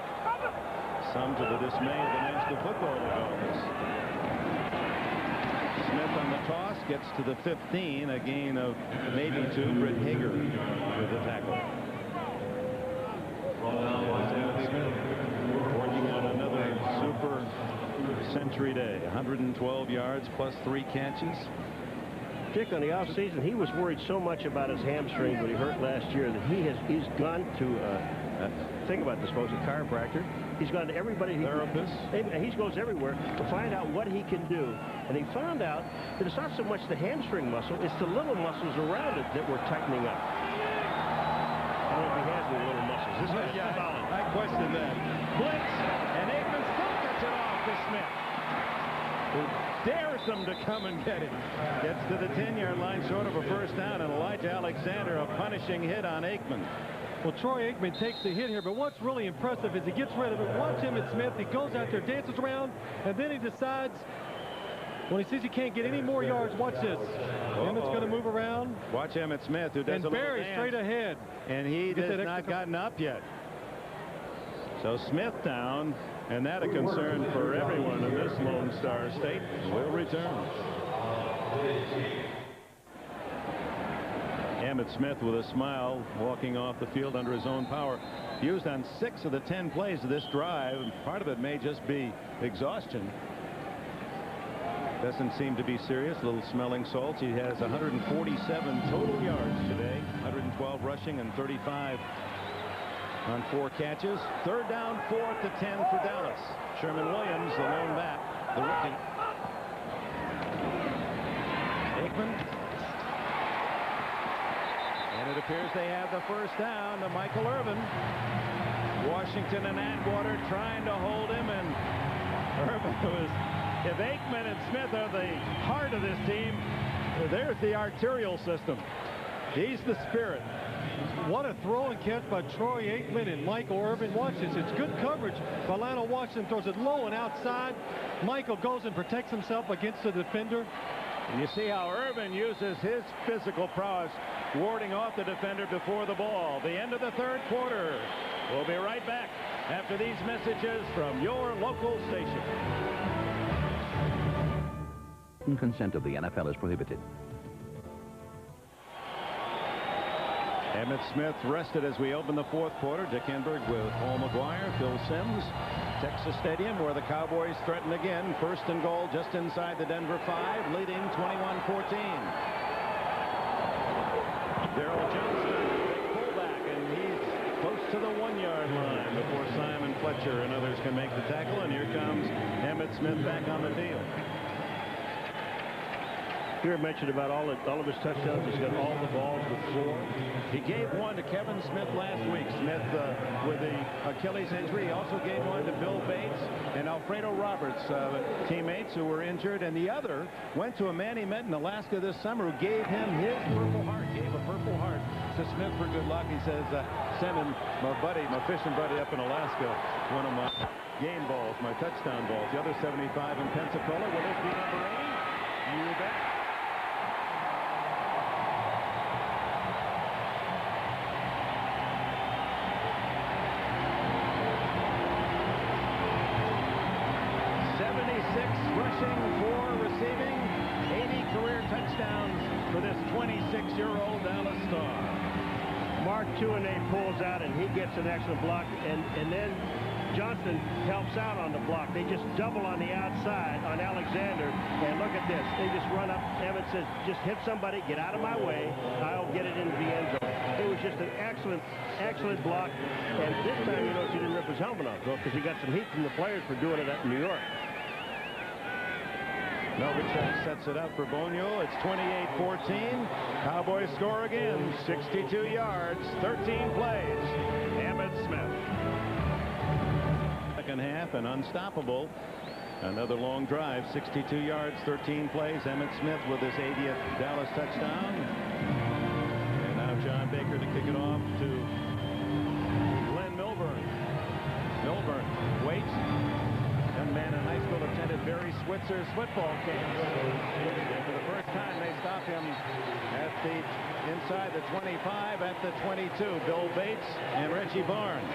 some to the dismay of the National Football League. Smith on the toss, gets to the 15, a gain of maybe 2. Britt Hager with the tackle. Smith working on another super century day. 112 yards plus 3 catches. Dick, on the offseason, he was worried so much about his hamstring when he hurt last year that he's gone to think about this, folks, a chiropractor. He's gone to everybody. He goes everywhere to find out what he can do. And he found out that it's not so much the hamstring muscle, it's the little muscles around it that were tightening up. I don't know if he has any little muscles. This is solid. I question that. Blitz, and Aikman still gets it off to Smith. Who dares them to come and get him. Gets to the 10-yard line short of a first down, and Elijah Alexander a punishing hit on Aikman. Well, Troy Aikman takes the hit here, but what's really impressive is he gets rid of it. Watch Emmitt Smith. He goes out there, dances around, and then he decides when he sees he can't get any more yards, watch this. Emmett's going to move around. Watch Emmitt Smith, who does and a little Barry dance, straight ahead. And he has not gotten up yet. So Smith down, and that a concern for everyone in this Lone Star State. Will return. Emmitt Smith with a smile walking off the field under his own power. Used on 6 of the 10 plays of this drive. Part of it may just be exhaustion. Doesn't seem to be serious. A little smelling salts. He has 147 total yards today. 112 rushing and 35 on 4 catches. 3rd down, 4th to 10 for Dallas. Sherman Williams, the lone back, the rookie. Aikman. And it appears they have the first down to Michael Irvin. Washington and Atwater trying to hold him, and Irvin was... If Aikman and Smith are the heart of this team, there's the arterial system. He's the spirit. What a throw and catch by Troy Aikman and Michael Irvin. Watch this. It's good coverage. Lionel Washington throws it low and outside. Michael goes and protects himself against the defender. And you see how Irvin uses his physical prowess warding off the defender before the ball. The end of the 3rd quarter. We'll be right back after these messages from your local station. Consent of the NFL is prohibited. Emmitt Smith rested as we open the 4th quarter. Dick Enberg with Paul McGuire, Phil Simms. Texas Stadium, where the Cowboys threaten again. 1st and goal just inside the Denver 5, leading 21-14. Darrell Johnston, fullback, and he's close to the 1-yard line before Simon Fletcher and others can make the tackle. And here comes Emmitt Smith back on the field. Here mentioned about all of his touchdowns. He's got all the balls with 4. He gave one to Kevin Smith last week. Smith with the Achilles injury. He also gave one to Bill Bates and Alfredo Roberts, teammates who were injured. And the other went to a man he met in Alaska this summer who gave him his Purple Heart. Gave a Purple Heart to Smith for good luck. He says, sending my fishing buddy up in Alaska, one of my game balls, my touchdown balls. The other 75 in Pensacola. Will this be number 80? You bet. touchdowns for this 26-year-old Dallas star. Mark Tuinei pulls out, and he gets an excellent block, and then Johnston helps out on the block. They just double on the outside on Alexander, and look at this. They just run up. Emmett says, just hit somebody, get out of my way. I'll get it into the end zone. It was just an excellent block, and this time, you notice he didn't rip his helmet off, though, because he got some heat from the players for doing it up in New York. Novacek sets it up for Bonio. It's 28-14. Cowboys score again. 62 yards, 13 plays. Emmitt Smith. Second half and unstoppable. Another long drive, 62 yards, 13 plays. Emmitt Smith with his 80th Dallas touchdown. And now John Baker to kick it off to Glenn Milburn. Milburn waits. Young man in high school attended Barry Switzer's football camp. And for the first time, they stop him at the inside the 25, at the 22. Bill Bates and Reggie Barnes.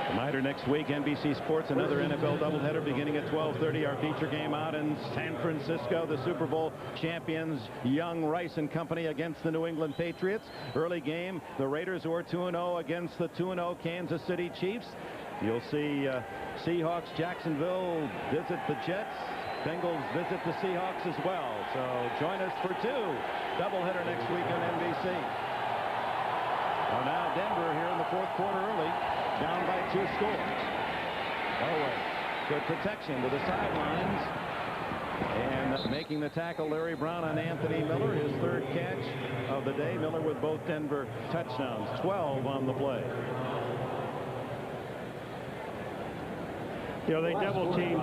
Reminder, next week, NBC Sports, another NFL doubleheader beginning at 12:30. Our feature game out in San Francisco. The Super Bowl champions, Young, Rice and Company, against the New England Patriots. Early game, the Raiders, who are 2-0, against the 2-0 Kansas City Chiefs. You'll see Seahawks, Jacksonville visit the Jets. Bengals visit the Seahawks as well. So join us for two. Doubleheader next week on NBC. Well, now Denver here in the fourth quarter early, down by 2 scores. Elway, good protection to the sidelines. And making the tackle, Larry Brown on Anthony Miller, his third catch of the day. Miller with both Denver touchdowns, 12 on the play. You know, they double team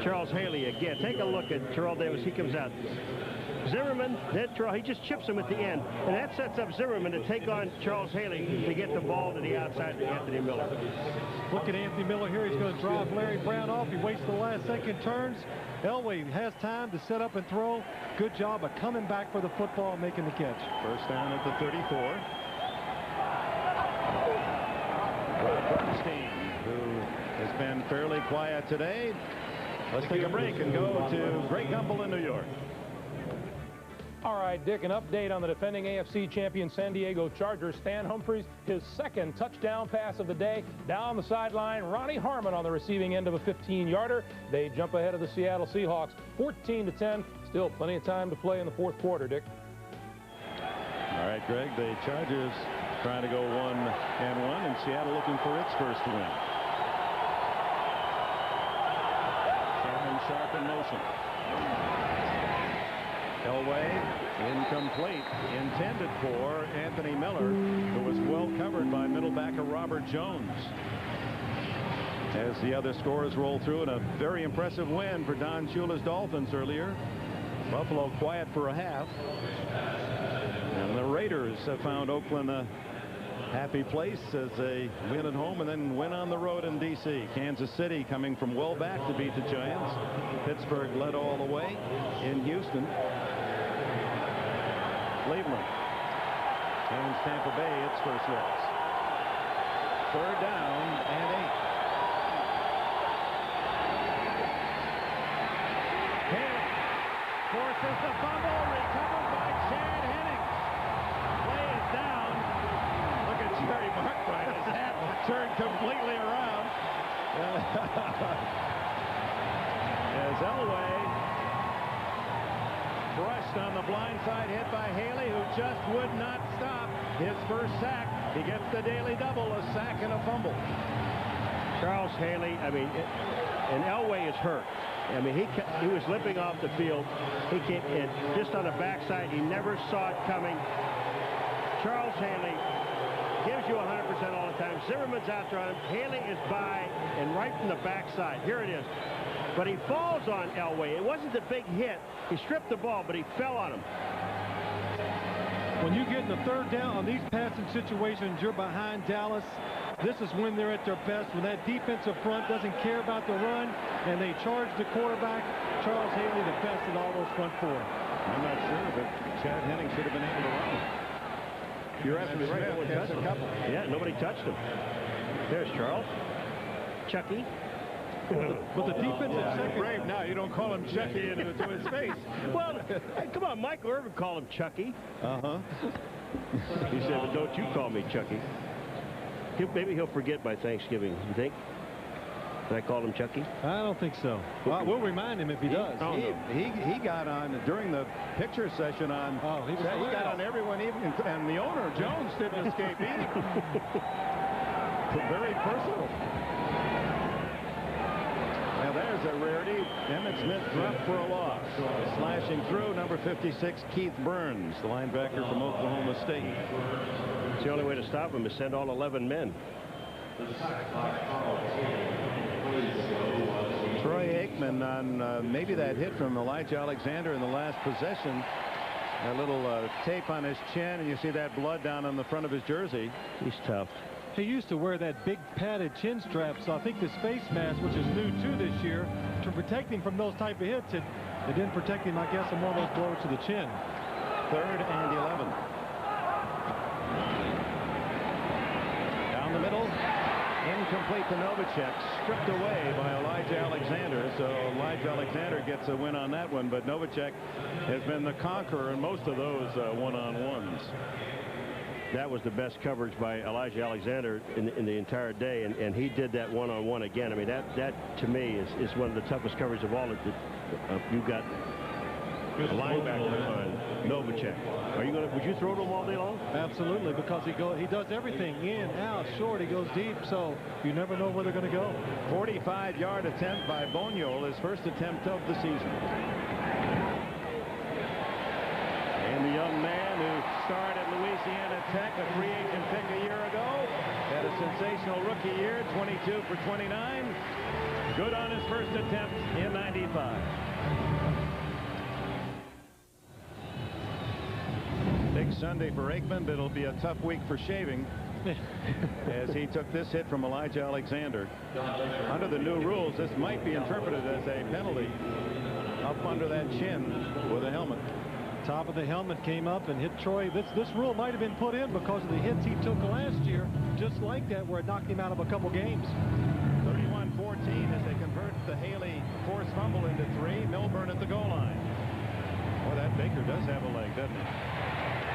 Charles Haley again. Take a look at Terrell Davis. He comes out. Zimmerman, then Terrell, he just chips him at the end. And that sets up Zimmerman to take on Charles Haley to get the ball to the outside to Anthony Miller. Look at Anthony Miller here. He's going to drive Larry Brown off. He waits the last second turns. Elway has time to set up and throw. Good job of coming back for the football and making the catch. First down at the 34. Rod Bernstein, who has been fairly quiet today. Let's take a break and go to Greg Gumbel in New York. All right, Dick, an update on the defending AFC champion San Diego Chargers. Stan Humphries, his second touchdown pass of the day. Down the sideline, Ronnie Harmon on the receiving end of a 15-yarder. They jump ahead of the Seattle Seahawks, 14-10. Still plenty of time to play in the fourth quarter, Dick. All right, Greg, the Chargers trying to go 1-1, and Seattle looking for its first win. Sharp in motion. Elway, incomplete, intended for Anthony Miller, who was well covered by middle backer Robert Jones. As the other scores roll through, and a very impressive win for Don Shula's Dolphins earlier. Buffalo quiet for a half. And the Raiders have found Oakland a happy place as they win at home and then win on the road in D.C. Kansas City coming from well back to beat the Giants. Pittsburgh led all the way in Houston. Cleveland and Tampa Bay its first loss. Third down and 8. Haley forces the fumble, recovered by Chad Hennings. Play is down. Look at Jerry Markwright. His hat turned completely around. As Elway brushed on the blind side, hit by Haley, who just would not stop. His first sack. He gets the daily double, a sack and a fumble. Charles Haley, I mean, and Elway is hurt. I mean, he was limping off the field. He came in just on the backside. He never saw it coming. Charles Haley gives you 100% all the time. Zimmerman's out there on him. Haley is by and right from the backside. Here it is. But he falls on Elway. It wasn't a big hit. He stripped the ball, but he fell on him. When you get in the third down on these passing situations, you're behind Dallas. This is when they're at their best, when that defensive front doesn't care about the run and they charge the quarterback. Charles Haley, the best in all those front four. I'm not sure, but Chad Hennings should have been able to run. You're absolutely right. No one touched him. Yeah, nobody touched him. There's Charles. Chucky. But the defensive second. Brave now. You don't call him Chucky into his face. Well, hey, come on, Michael Irvin called him Chucky. Uh-huh. He said, but don't you call me Chucky. Maybe he'll forget by Thanksgiving. You think? Did I call him Chucky? I don't think so. Well, we'll remind him if he does. He got on during the picture session on. Oh, he got on everyone, even and the owner Jones didn't escape either. Very personal. Now there's a rarity. Emmitt Smith dropped for a loss. Slashing through, number 56, Keith Burns, the linebacker from Oklahoma State. It's the only way to stop him is send all 11 men. Troy Aikman on maybe that hit from Elijah Alexander in the last possession. A little tape on his chin, and you see that blood down on the front of his jersey. He's tough. He used to wear that big padded chin strap, so I think this face mask, which is new too this year, to protect him from those type of hits, it didn't protect him, I guess, from one of those blows to the chin. 3rd and 11. Down the middle. Incomplete to Novacek, stripped away by Elijah Alexander. So Elijah Alexander gets a win on that one, but Novacek has been the conqueror in most of those one-on-ones. That was the best coverage by Elijah Alexander in the entire day, and he did that one-on-one again. I mean, that to me is one of the toughest coverage of all. You got a linebacker on Novacek. Would you throw to him all day long? Absolutely, because he does everything in, out, short. He goes deep, so you never know where they're going to go. 45-yard attempt by Boniol, his first attempt of the season. And the young man who starred at Louisiana Tech, a free agent pick a year ago, had a sensational rookie year, 22 for 29. Good on his first attempt in 95. Big Sunday for Aikman, but it'll be a tough week for Shaving as he took this hit from Elijah Alexander. Under the new rules, this might be interpreted as a penalty up under that chin with a helmet. Top of the helmet came up and hit Troy. This rule might have been put in because of the hits he took last year, just like that, where it knocked him out of a couple games. 31-14 as they convert the Haley forced fumble into 3. Milburn at the goal line. Boy, that Baker does have a leg, doesn't he?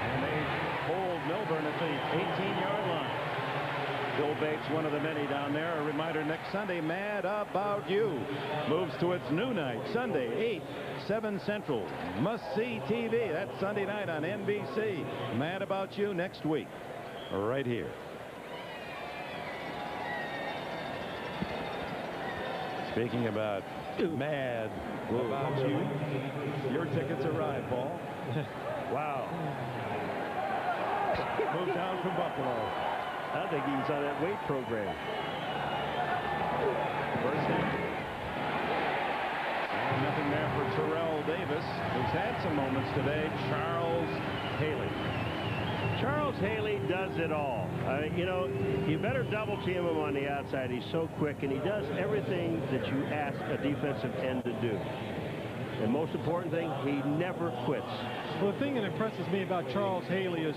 And they hold Milburn at the 18-yard line. Bill Bates, one of the many down there. A reminder, next Sunday, Mad About You moves to its new night, Sunday, 8, 7 Central. Must-see TV. That's Sunday night on NBC. Mad About You next week, right here. Speaking about mad about you, your tickets arrive, Paul. Wow. Moved down from Buffalo. I think he's on that weight program. First down. And nothing there for Terrell Davis, who's had some moments today. Charles Haley. Charles Haley does it all. You know, you better double team him on the outside. He's so quick, and he does everything that you ask a defensive end to do. And most important thing, he never quits. Well, the thing that impresses me about Charles Haley is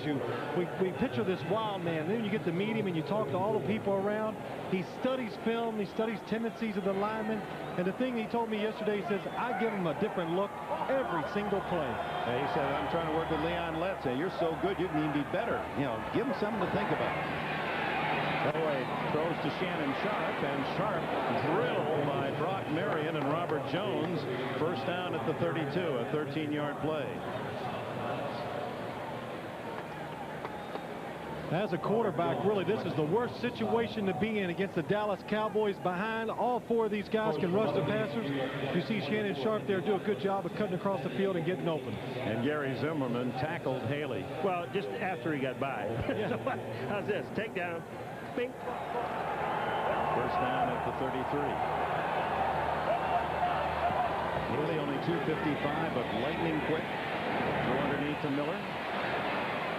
we picture this wild man. Then you get to meet him and you talk to all the people around. He studies film. He studies tendencies of the linemen. And the thing he told me yesterday, he says, I give him a different look every single play. He said, I'm trying to work with Leon Letts. You're so good, you can even be better. You know, give him something to think about. Elway throws to Shannon Sharp, and Sharp drilled by Brock Marion and Robert Jones. First down at the 32, a 13-yard play. As a quarterback, really, this is the worst situation to be in against the Dallas Cowboys behind. All 4 of these guys can rush the passers. You see Shannon Sharp there do a good job of cutting across the field and getting open. And Gary Zimmerman tackled Haley. Well, just after he got by. Yeah. So, how's this? Takedown. Bing. First down at the 33. Haley only 255, but lightning quick. Throw underneath to Miller.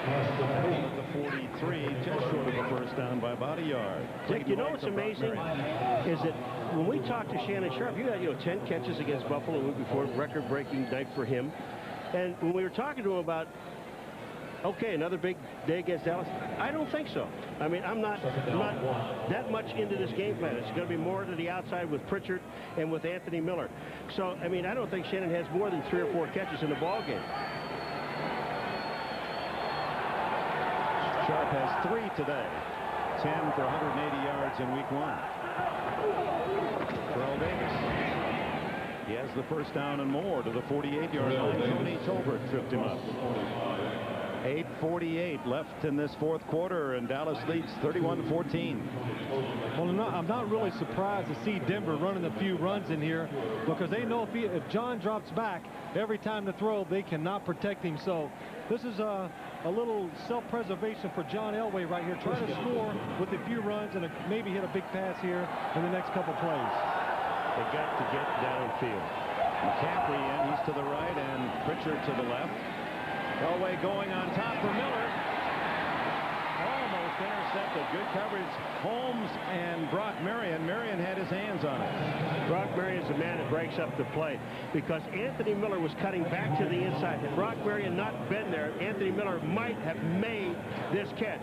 At the 43, just short of a first down by about a yard. Dick, you know what's amazing is that when we talked to Shannon Sharp, you got 10 catches against Buffalo the week before, record-breaking night for him. And when we were talking to him about Okay, another big day against Dallas. I don't think so. I mean, I'm not that much into this game plan. It's going to be more to the outside with Pritchard and with Anthony Miller. So, I mean, I don't think Shannon has more than 3 or 4 catches in the ball game. Sharp has 3 today. 10 for 180 yards in week 1. Terrell Davis. He has the first down and more to the 48-yard line. Tony Tolbert tripped him up. 8:48 left in this 4th quarter, and Dallas leads 31-14. Well, I'm not really surprised to see Denver running a few runs in here, because they know if John drops back every time to throw, they cannot protect him. So this is a little self-preservation for John Elway right here. Try to score with a few runs and maybe hit a big pass here in the next couple plays. They got to get downfield. McCaffrey in, he's to the right, and Pritchard to the left. Elway going on top for Miller. Almost intercepted. Good coverage. Holmes and Brock Marion. Marion had his hands on it. Brock Marion is the man that breaks up the play, because Anthony Miller was cutting back to the inside. Had Brock Marion not been there, Anthony Miller might have made this catch.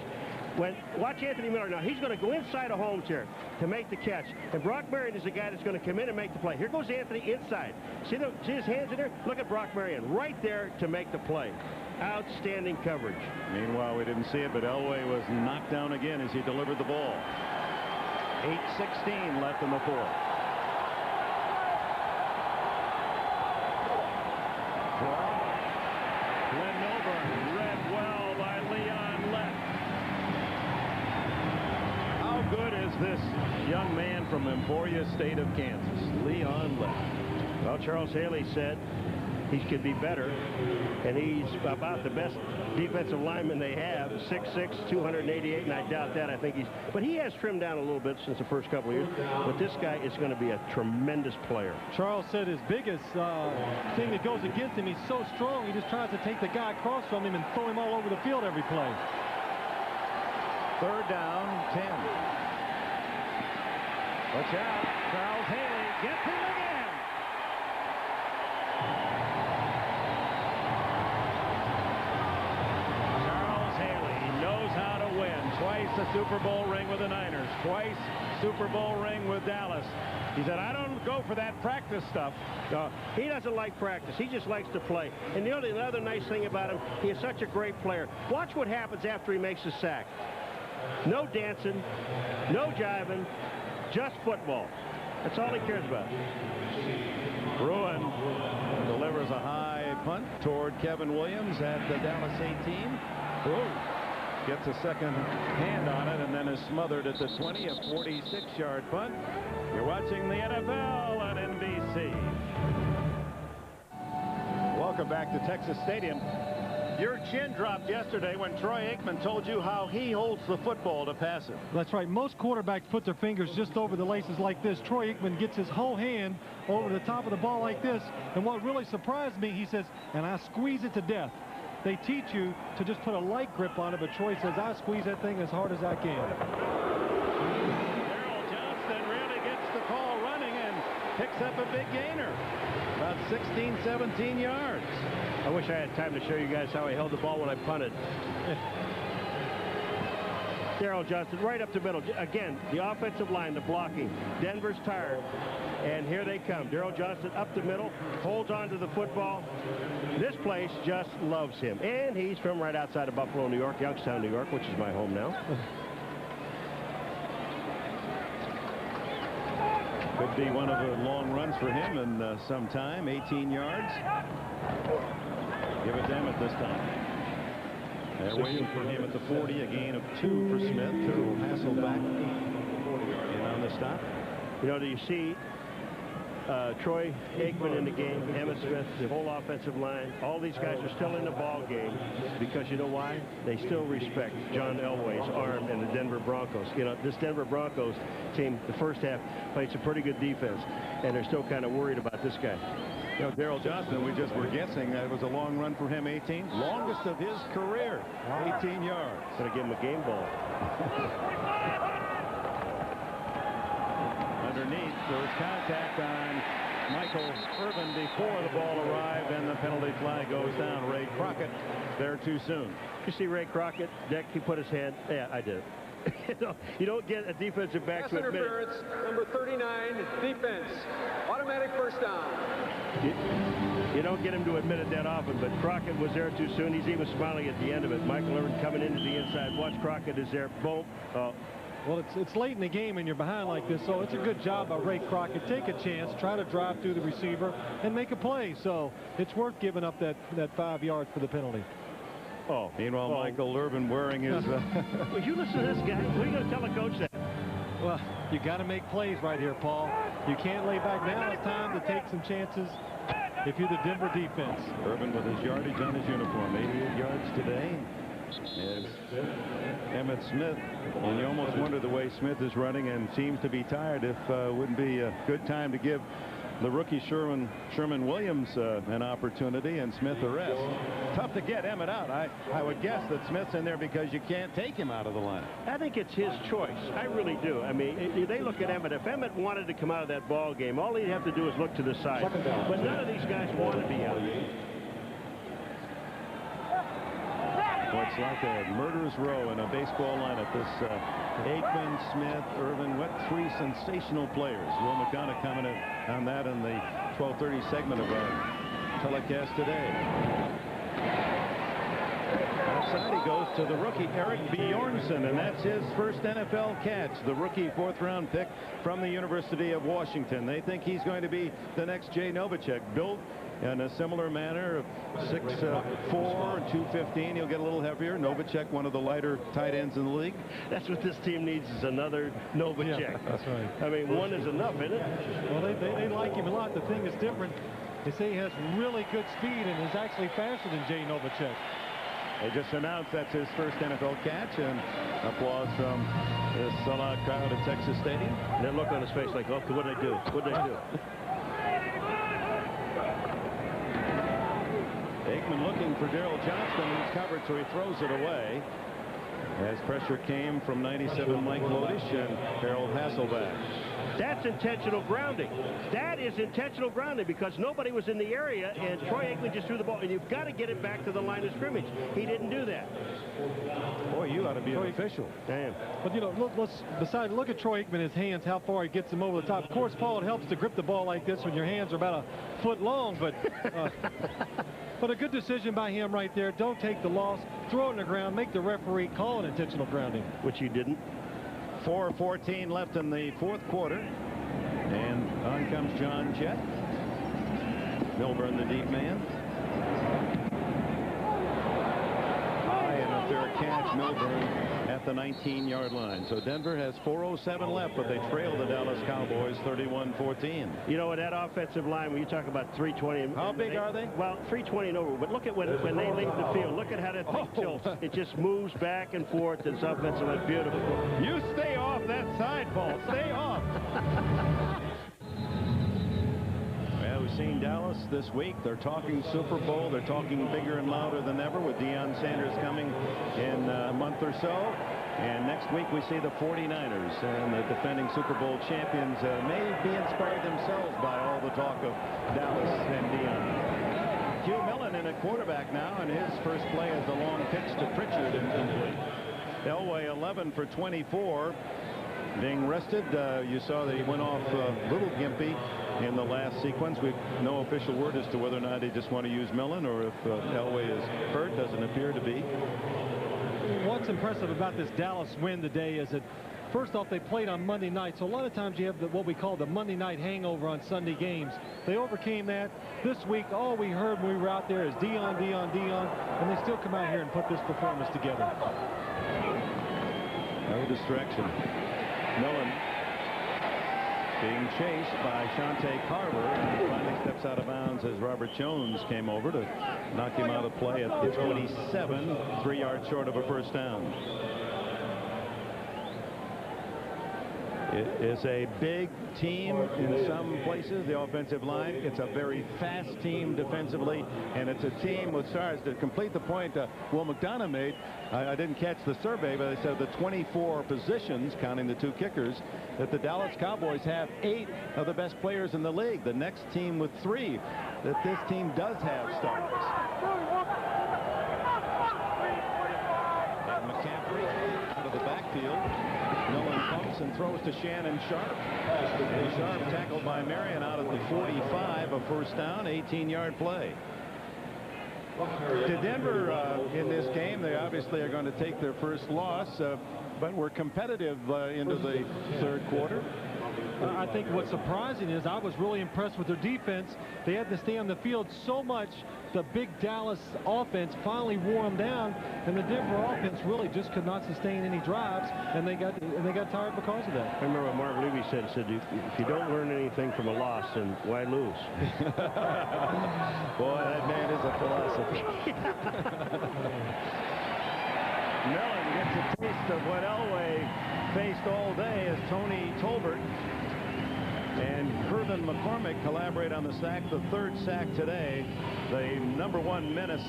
Watch Anthony Miller now. He's going to go inside of Holmes here to make the catch. And Brock Marion is the guy that's going to come in and make the play. Here goes Anthony inside. See his hands in there? Look at Brock Marion right there to make the play. Outstanding coverage. Meanwhile, we didn't see it, but Elway was knocked down again as he delivered the ball. 8:16 left in the 4th. Glenn Milburn read well by Leon Lett. How good is this young man from Emporia State of Kansas, Leon Lett? Well, Charles Haley said he could be better, and he's about the best defensive lineman they have. 6'6", 288, and I doubt that. I think but he has trimmed down a little bit since the first couple of years. But this guy is going to be a tremendous player. Charles said his biggest thing that goes against him, he's so strong, he just tries to take the guy across from him and throw him all over the field every play. 3rd down, 10. Watch out. Charles Haley gets him again. Twice a Super Bowl ring with the Niners. Twice Super Bowl ring with Dallas. He said, I don't go for that practice stuff. He doesn't like practice. He just likes to play. And the other nice thing about him, he is such a great player. Watch what happens after he makes a sack. No dancing, no jiving, just football. That's all he cares about. Bruin delivers a high punt toward Kevin Williams at the Dallas 18. Bruin gets a second hand on it and then is smothered at the 20, a 46-yard punt. You're watching the NFL on NBC. Welcome back to Texas Stadium. Your chin dropped yesterday when Troy Aikman told you how he holds the football to pass it. That's right. Most quarterbacks put their fingers just over the laces like this. Troy Aikman gets his whole hand over the top of the ball like this. And what really surprised me, he says, and I squeeze it to death. They teach you to just put a light grip on it, but Troy says, I squeeze that thing as hard as I can. Darrell Johnston really gets the ball running and picks up a big gainer. About 16, 17 yards. I wish I had time to show you guys how he held the ball when I punted. Darrell Johnston right up the middle. Again, the offensive line, the blocking. Denver's tired. And here they come. Darrell Johnston up the middle, holds on to the football. This place just loves him. And he's from right outside of Buffalo, New York, Youngstown, New York, which is my home now. Could be one of the long runs for him in some time. 18 yards. Give it to him at this time. They're waiting for him at the 40. A gain of 2 for Smith, who hassled back in on the stop. You know, do you see Troy Aikman in the game, Emmitt Smith, the whole offensive line? All these guys are still in the ball game because you know why? They still respect John Elway's arm and the Denver Broncos. You know, this Denver Broncos team, the first half, played some pretty good defense, and they're still kind of worried about this guy. You know, Darrell Johnston, we just were guessing that it was a long run for him, 18. Longest of his career, 18 yards. Gonna give him a game ball. Underneath, there was contact on Michael Irvin before the ball arrived, and the penalty flag goes down. Ray Crockett there too soon. You see Ray Crockett, Dick, he put his hand. Yeah, I did. You don't get a defensive back Pass to admit interference, number 39, defense. Automatic first down. You don't get him to admit it that often, but Crockett was there too soon. He's even smiling at the end of it. Michael Irvin coming into the inside. Watch, Crockett is there. Boom. Well, it's late in the game and you're behind like this, so it's a good job by Ray Crockett. Take a chance, try to drive through the receiver, and make a play. So it's worth giving up that 5 yards for the penalty. Oh, meanwhile, Michael Irvin wearing his... Will you listen to this guy? What are you going to tell the coach that? Well, you got to make plays right here, Paul. You can't lay back. Now it's time to take some chances if you're the Denver defense. Irvin with his yardage on his uniform, 88 yards today. Is Emmett Smith, and you almost wonder the way Smith is running and seems to be tired. If wouldn't be a good time to give the rookie Sherman Williams an opportunity, and Smith a rest. Tough to get Emmett out. I would guess that Smith's in there because you can't take him out of the lineup. I think it's his choice. I really do. I mean, they look at Emmett. If Emmett wanted to come out of that ball game, all he'd have to do is look to the side. But none of these guys want to be out. Well, it's like a murderer's row in a baseball lineup. This Aikman, Smith, Irvin, what three sensational players. Will McDonough commented on that in the 12:30 segment of our telecast today. Outside he goes to the rookie Eric Bjornsson, and that's his first NFL catch. The rookie fourth-round pick from the University of Washington. They think he's going to be the next Jay Novacek, built in a similar manner, 6'4", 215. He'll get a little heavier. Novacek, one of the lighter tight ends in the league. That's what this team needs, is another Novacek. Yeah, that's right. I mean, one is enough, isn't it? Well, they like him a lot. The thing is different. They say he has really good speed and is actually faster than Jay Novacek. They just announced that's his first NFL catch, and applause from this sellout crowd at Texas Stadium. And that look on his face like, oh, what'd I do? What'd I do? Aikman looking for Darrell Johnston. He's covered, so he throws it away. As pressure came from 97 Mike Lodish and Harold Hasselback. That's intentional grounding. That is intentional grounding because nobody was in the area, and Troy Aikman just threw the ball, and you've got to get it back to the line of scrimmage. He didn't do that. Boy, you ought to be an official. Damn. But, you know, look at Troy Aikman, his hands, how far he gets them over the top. Of course, Paul, it helps to grip the ball like this when your hands are about a foot long, but... But a good decision by him right there. Don't take the loss. Throw it on the ground. Make the referee call an intentional grounding. Which he didn't. 4:14 left in the fourth quarter. And on comes John Jett. Milburn, the deep man. High and a fair catch. Milburn at the 19-yard line. So Denver has 4:07 left, but they trail the Dallas Cowboys 31-14. You know, that offensive line, when you talk about 320. How big are they? Well, 320 and over. But look at when they leave the field. Look at how that thing tilts. It just moves back and forth. This offensive line, beautiful. You stay off that side, Paul. Stay off. Well, we've seen Dallas this week. They're talking Super Bowl. They're talking bigger and louder than ever with Deion Sanders coming in a month or so. And next week we see the 49ers, and the defending Super Bowl champions may be inspired themselves by all the talk of Dallas and Deion. Hugh Millen in a quarterback now, and his first play is a long pitch to Pritchard incomplete. Elway 11 for 24. Being rested. You saw that he went off a little gimpy in the last sequence. We've no official word as to whether or not they just want to use Millen or if Elway is hurt. Doesn't appear to be. What's impressive about this Dallas win today is that, first off, they played on Monday night. So a lot of times you have what we call the Monday night hangover on Sunday games. They overcame that. This week, all we heard when we were out there is Deion, Deion, Deion. And they still come out here and put this performance together. No distraction. Millen being chased by Shante Carver, and finally steps out of bounds as Robert Jones came over to knock him out of play at the 27, 3 yards short of a first down. is a big team in some places, the offensive line. It's a very fast team defensively, and it's a team with stars. To complete the point Will McDonough made, I didn't catch the survey, but they said the 24 positions, counting the 2 kickers, that the Dallas Cowboys have 8 of the best players in the league. The next team with 3, that this team does have stars. And McCaffrey out of the backfield. Millen pumps and throws to Shannon Sharp. Sharp tackled by Marion out at the 45, a first down, 18-yard play. To Denver in this game, they obviously are going to take their first loss, but were competitive into the third quarter. I think what's surprising is I was really impressed with their defense. They had to stay on the field so much. The big Dallas offense finally wore them down, and the Denver offense really just could not sustain any drives, and they got tired because of that. I remember what Mark Levy said. He said, if you don't learn anything from a loss, then why lose? Boy, that man is a philosopher. Millen gets a taste of what Elway faced all day as Tony Tolbert and Hervin McCormick collaborate on the sack, the 3rd sack today. The #1 menace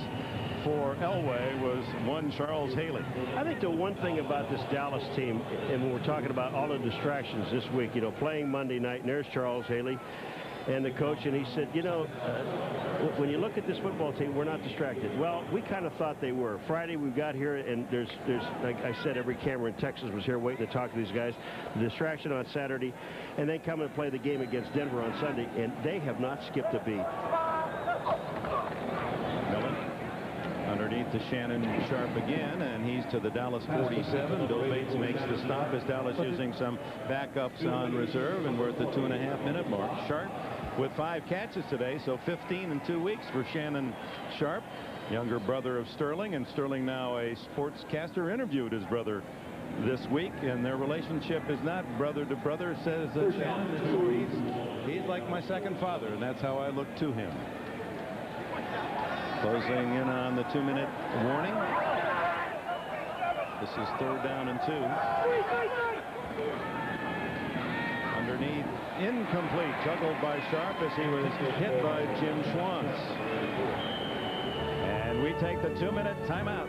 for Elway was one Charles Haley. I think the one thing about this Dallas team, and when we're talking about all the distractions this week, you know, playing Monday night, and there's Charles Haley and the coach, and he said, you know, when you look at this football team, we're not distracted. Well, we kind of thought they were. Friday we got here, and there's like I said, every camera in Texas was here waiting to talk to these guys. The distraction on Saturday, and then come and play the game against Denver on Sunday, and they have not skipped a beat. Millen underneath to Shannon Sharp again, and he's to the Dallas 47. Bill Bates makes the stop as Dallas using some backups on reserve, and we're at the 2.5-minute mark. Sharp with 5 catches today, so 15 in 2 weeks for Shannon Sharp, younger brother of Sterling, and Sterling now a sportscaster. Interviewed his brother this week, and their relationship is not brother to brother, says Shannon. He's like my second father, and that's how I look to him. Closing in on the 2-minute warning. This is 3rd down and 2. Underneath, incomplete, juggled by Sharp as he was hit by Jim Schwantz. And we take the 2-minute timeout.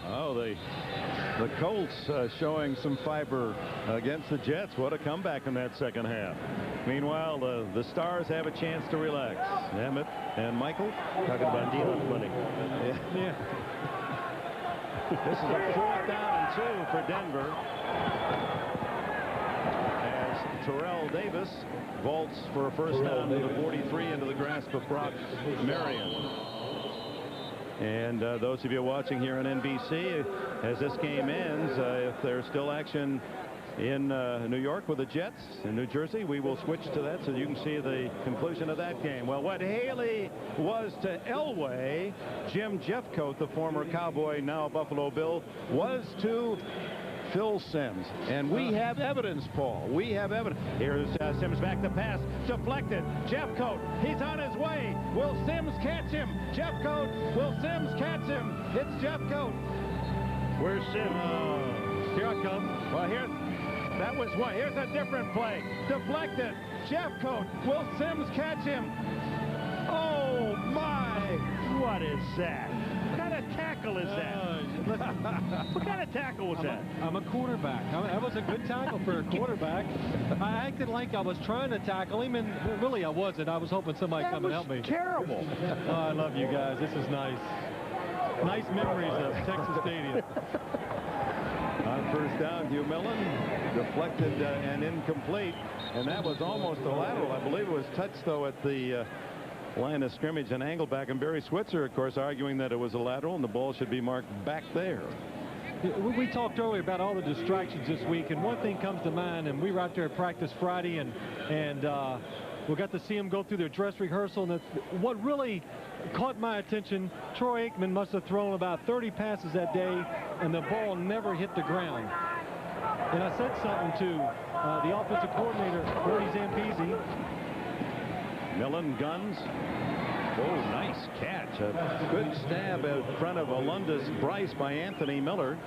Oh, the Colts showing some fiber against the Jets. What a comeback in that second half. Meanwhile, the Stars have a chance to relax. Emmett and Michael talking about dealing money. Yeah. This is a 4th down and 2 for Denver, as Terrell Davis vaults for a first down to the 43 into the grasp of Brock Marion. And those of you watching here on NBC, as this game ends, if there's still action in New York with the Jets in New Jersey, we will switch to that so you can see the conclusion of that game. Well, what Haley was to Elway, Jim Jeffcoat, the former Cowboy, now Buffalo Bill, was to Phil Simms. And we have evidence, Paul. We have evidence. Here's Simms back to pass. Deflected. Jeffcoat. He's on his way. Will Simms catch him? Jeffcoat. Will Simms catch him? It's Jeffcoat. Where's Simms? Here I come. Well, that was one. Here's a different play. Deflected. Jeffcoat. Will Simms catch him? Oh, my. What is that? What kind of tackle is that? What kind of tackle was that? I'm a quarterback. That was a good tackle for a quarterback. I acted like I was trying to tackle him, and really I wasn't. I was hoping somebody come and help me. Terrible. Oh, I love you guys. This is nice. Nice memories of Texas Stadium. On first down, Hugh Millen deflected and incomplete, and that was almost a lateral. I believe it was touched, though, at the line of scrimmage and angle back, and Barry Switzer, of course, arguing that it was a lateral and the ball should be marked back there. We talked earlier about all the distractions this week, and one thing comes to mind, and we were out there at practice Friday, and we got to see them go through their dress rehearsal, and what really caught my attention, Troy Aikman must have thrown about 30 passes that day, and the ball never hit the ground. And I said something to the offensive coordinator, Gordy Zampese. Millen guns. Oh, nice catch. A good stab in front of Alundis Bryce by Anthony Miller.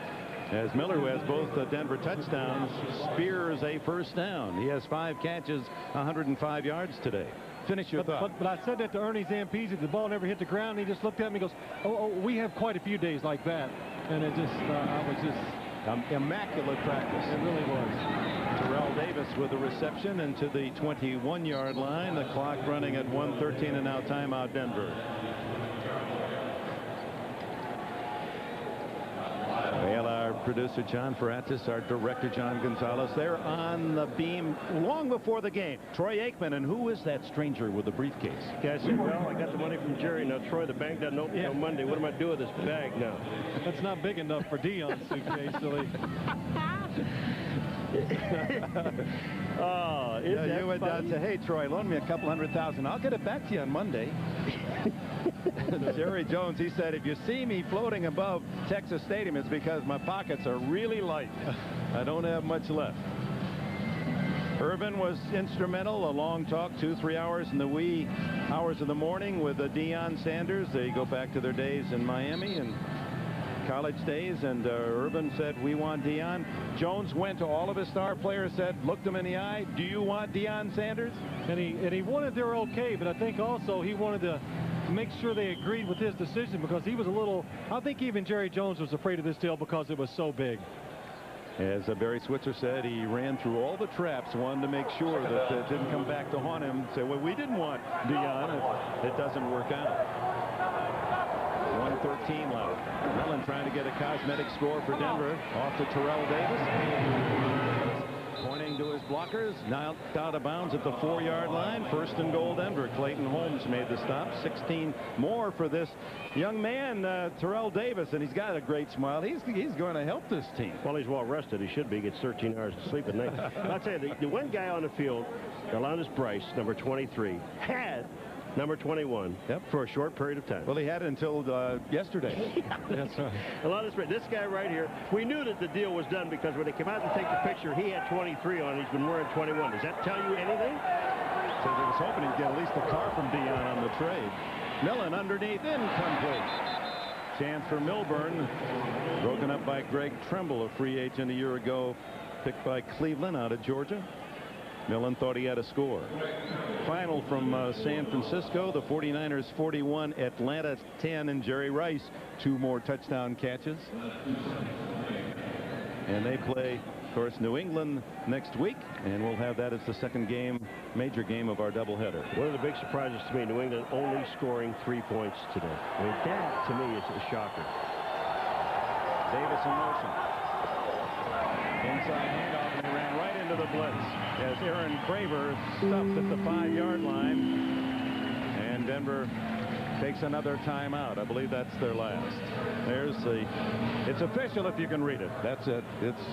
As Miller, who has both the Denver touchdowns, spears a first down. He has 5 catches, 105 yards today. Finish your thought. But I said that to Ernie Zampese. The ball never hit the ground. And he just looked at me and goes, oh, we have quite a few days like that. And it just, I was just... immaculate practice. It really was. Terrell Davis with the reception into the 21-yard line. The clock running at 1:13, and now timeout Denver. Well, our producer John Ferratis, our director John Gonzalez, they're on the beam long before the game. Troy Aikman, and who is that stranger with the briefcase? Guy said, well, I got the money from Jerry. Now, Troy, the bank doesn't open until Monday. What am I doing with this bag now? That's not big enough for Dion's suitcase, silly. Oh, you went down and said, hey, Troy, loan me a couple $100,000. I'll get it back to you on Monday. Jerry Jones, he said, if you see me floating above Texas Stadium, it's because my pockets are really light. I don't have much left. Irvin was instrumental. A long talk, 2-3 hours in the wee hours of the morning with Deion Sanders. They go back to their days in Miami and college days, and Irvin said, we want Deion. Jones went to all of his star players, said, looked them in the eye, do you want Deion Sanders? And he wanted their okay, but I think also he wanted to make sure they agreed with his decision, because he was a little, I think even Jerry Jones was afraid of this deal because it was so big. As Barry Switzer said, he ran through all the traps, wanted to make sure that it didn't come back to haunt him. Say, well, we didn't want Deion. It doesn't work out. 1:13 left. Mellon trying to get a cosmetic score for Denver. Off to Terrell Davis. Pointing to his blockers. Now out of bounds at the 4-yard line. 1st and goal Denver. Clayton Holmes made the stop. 16 more for this young man, Terrell Davis, and he's got a great smile. He's going to help this team. Well, he's well rested. He should be. Gets 13 hours of sleep at night. I'll tell you, the one guy on the field, Alonus Bryce, number 23, had number 21 for a short period of time. Well, he had it until yesterday. That's right. This guy right here, we knew that the deal was done because when they came out and take the picture, he had 23 on. He's been wearing 21. Does that tell you anything? So they was hoping he'd get at least a car from Deion on the trade. Millen underneath, incomplete. Chance for Milburn. Broken up by Greg Tremble, a free agent a year ago, picked by Cleveland out of Georgia. Millen thought he had a score. Final from San Francisco, the 49ers 41, Atlanta 10, and Jerry Rice 2 more touchdown catches. And they play, of course, New England next week, and we'll have that as the second game, major game of our doubleheader. One of the big surprises to me, New England only scoring 3 points today. I mean, that to me is a shocker. Davis in motion. Inside handoff, and he ran right into the blitz as Aaron Craver stuffed at the 5-yard line, and Denver takes another timeout. I believe that's their last. There's it's official if you can read it. That's it. It's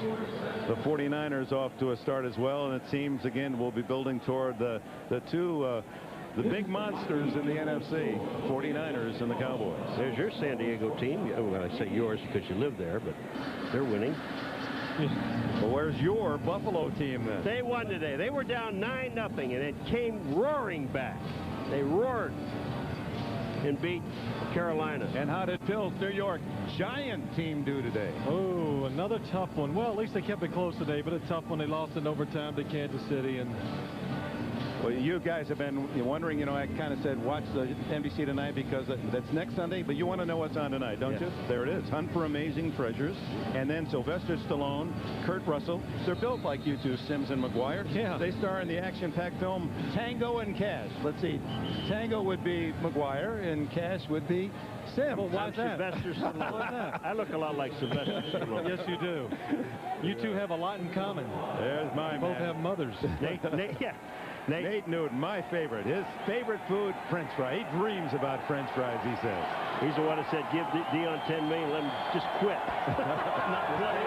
the 49ers off to a start as well, and it seems again we'll be building toward the the big monsters in the NFC, 49ers and the Cowboys. There's your San Diego team. Well, I say yours because you live there, but they're winning. Well, where's your Buffalo team then? They won today. They were down 9-0, and it came roaring back. They roared and beat Carolina. And how did Phil's New York Giant team do today? Oh, another tough one. Well, at least they kept it close today, but a tough one. They lost in overtime to Kansas City. And well, you guys have been wondering, you know, I kind of said watch the NBC tonight because that's next Sunday, but you want to know what's on tonight, don't you? There it is. Hunt for Amazing Treasures. And then Sylvester Stallone, Kurt Russell. They're built like you two, Sims and McGuire. Yeah. They star in the action-packed film Tango and Cash. Let's see. Tango would be McGuire and Cash would be Sim. Well, why's that? Sylvester Stallone. Why's that? I look a lot like Sylvester Stallone. Yes, you do. You two have a lot in common. There's my You both have mothers. Nate Newton, my favorite. His favorite food, French fry. He dreams about French fries, he says. He's the one that said, give Dion $10 million, let him just quit. Not play.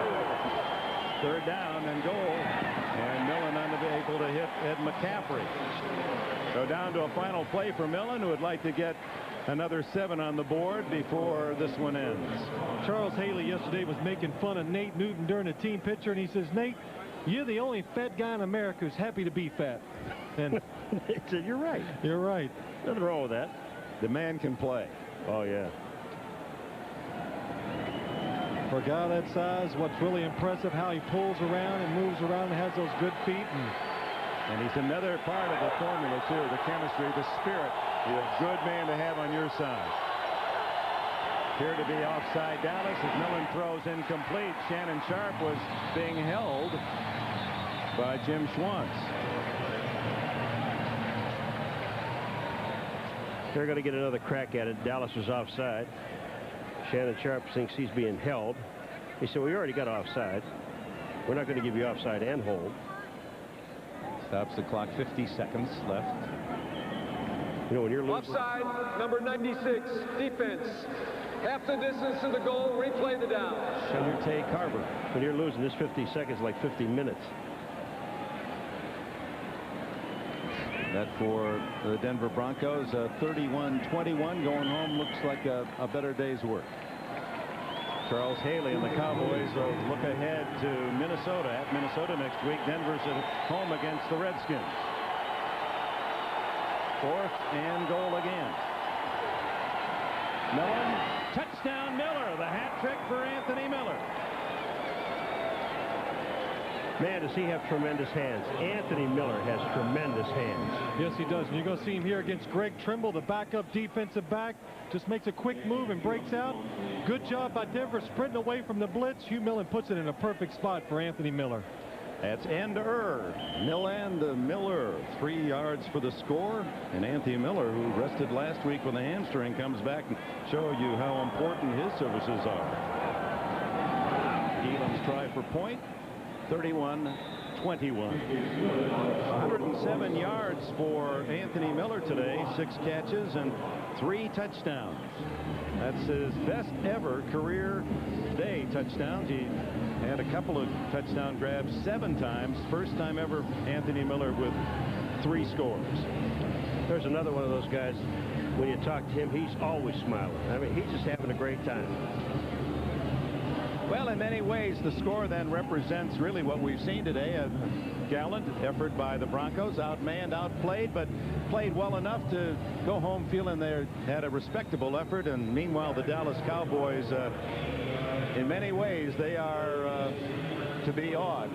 3rd down and goal. And Millen unable to hit Ed McCaffrey. So down to a final play for Millen, who would like to get another 7 on the board before this one ends. Charles Haley yesterday was making fun of Nate Newton during a team picture, and he says, Nate, you're the only fat guy in America who's happy to be fat. And he said, you're right. You're right. Nothing wrong with that. The man can play. Oh, yeah. For a guy that size, what's really impressive, how he pulls around and moves around and has those good feet. And he's another part of the formula, too, the chemistry, the spirit. He's a good man to have on your side. Here to be offside Dallas as Millen throws incomplete. Shannon Sharp was being held by Jim Schwantz. They're going to get another crack at it. Dallas was offside. Shannon Sharp thinks he's being held. He said, we already got offside. We're not going to give you offside and hold. Stops the clock. 50 seconds left. You know, when you're losing. Offside, number 96, defense. Half the distance to the goal, replay the down. Senator Tay Carver. When you're losing, this 50 seconds like 50 minutes. That for the Denver Broncos, 31-21. Going home looks like a better day's work. Charles Haley and the Cowboys will look ahead to Minnesota. At Minnesota next week. Denver's at home against the Redskins. 4th and goal again. Millen, touchdown Miller. The hat trick for Anthony Miller. Man, does he have tremendous hands. Anthony Miller has tremendous hands. Yes, he does. And you're going to see him here against Greg Trimble, the backup defensive back. Just makes a quick move and breaks out. Good job by Denver sprinting away from the blitz. Hugh Millen puts it in a perfect spot for Anthony Miller. That's Ender. Miller, 3 yards for the score. And Anthony Miller, who rested last week with a hamstring, comes back and show you how important his services are. Elam's try for point. 31-21. 107 yards for Anthony Miller today. 6 catches and 3 touchdowns. That's his best ever career day touchdowns. He had a couple of touchdown grabs 7 times. First time ever Anthony Miller with 3 scores. There's another one of those guys. When you talk to him, he's always smiling. I mean, he's just having a great time. Well, in many ways, the score then represents really what we've seen today. A gallant effort by the Broncos, outmanned, outplayed, but played well enough to go home feeling they had a respectable effort. And meanwhile, the Dallas Cowboys, in many ways, they are to be awed.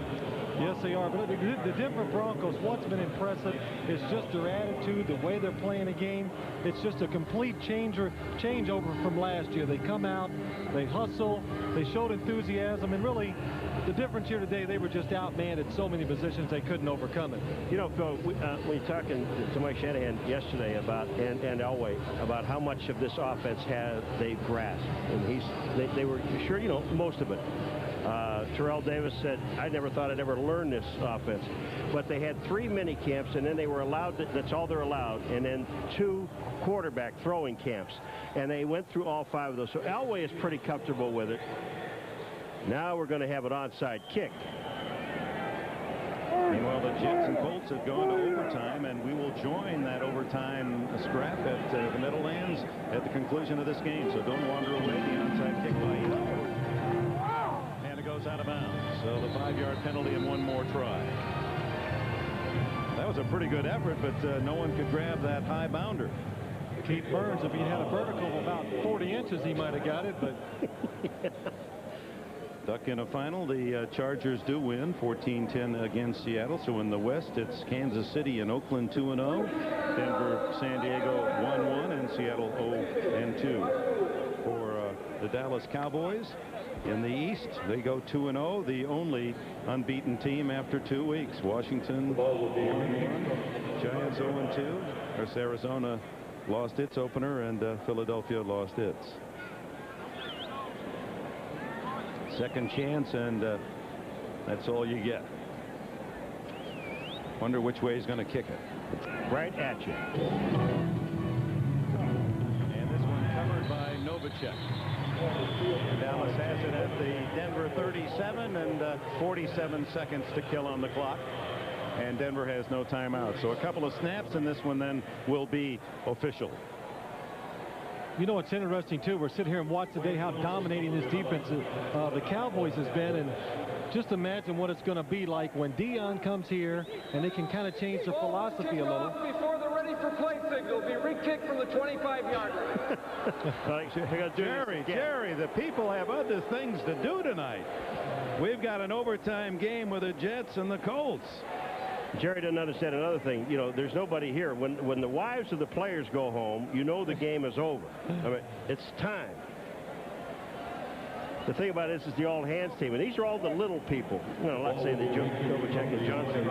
Yes, they are. But the Denver Broncos, what's been impressive is just their attitude, the way they're playing the game. It's just a complete changeover from last year. They come out, they hustle, they showed enthusiasm, and really, the difference here today, they were just outmanned at so many positions they couldn't overcome it. You know, Phil, when you're talking to Mike Shanahan yesterday about and Elway about how much of this offense they've grasped, and they were sure, you know, most of it. Terrell Davis said, I never thought I'd ever learn this offense. But they had 3 mini camps, and then they were allowed, that's all they're allowed, and then 2 quarterback throwing camps. And they went through all 5 of those. So Elway is pretty comfortable with it. Now we're going to have an onside kick. Meanwhile, the Jets and Colts have gone to overtime, and we will join that overtime scrap at the Meadowlands at the conclusion of this game. So don't wander away. The onside kick by Eno. Goes out of bounds. So the 5-yard penalty and 1 more try. That was a pretty good effort, but no one could grab that high bounder. Keith Burns, if he had a vertical of about 40 inches, he might have got it, but Duck in a final. The Chargers do win 14-10 against Seattle. So in the West, it's Kansas City and Oakland 2-0, Denver, San Diego 1-1, and Seattle 0-2 for the Dallas Cowboys. In the East, they go 2-0, the only unbeaten team after 2 weeks. Washington 1-1, Giants 0-2. Arizona lost its opener, and Philadelphia lost its. Second chance, and that's all you get. Wonder which way he's going to kick it. Right at you. And this one covered by Novacek. Dallas has it at the Denver 37 and 47 seconds to kill on the clock. And Denver has no timeout. So a couple of snaps, and this one then will be official. You know, it's interesting, too. We're sitting here and watch today how dominating this defense the Cowboys has been. And just imagine what it's going to be like when Dion comes here and they can kind of change their philosophy a little. Before they're ready for play signal. Be re-kicked from the 25-yard line. Jerry, the people have other things to do tonight. We've got an overtime game with the Jets and the Colts. Jerry doesn't understand another thing. You know, there's nobody here. When the wives of the players go home, you know the game is over. I mean, it's time. The thing about this is the all-hands team, and these are all the little people. You know, let's say that Novacek and Johnson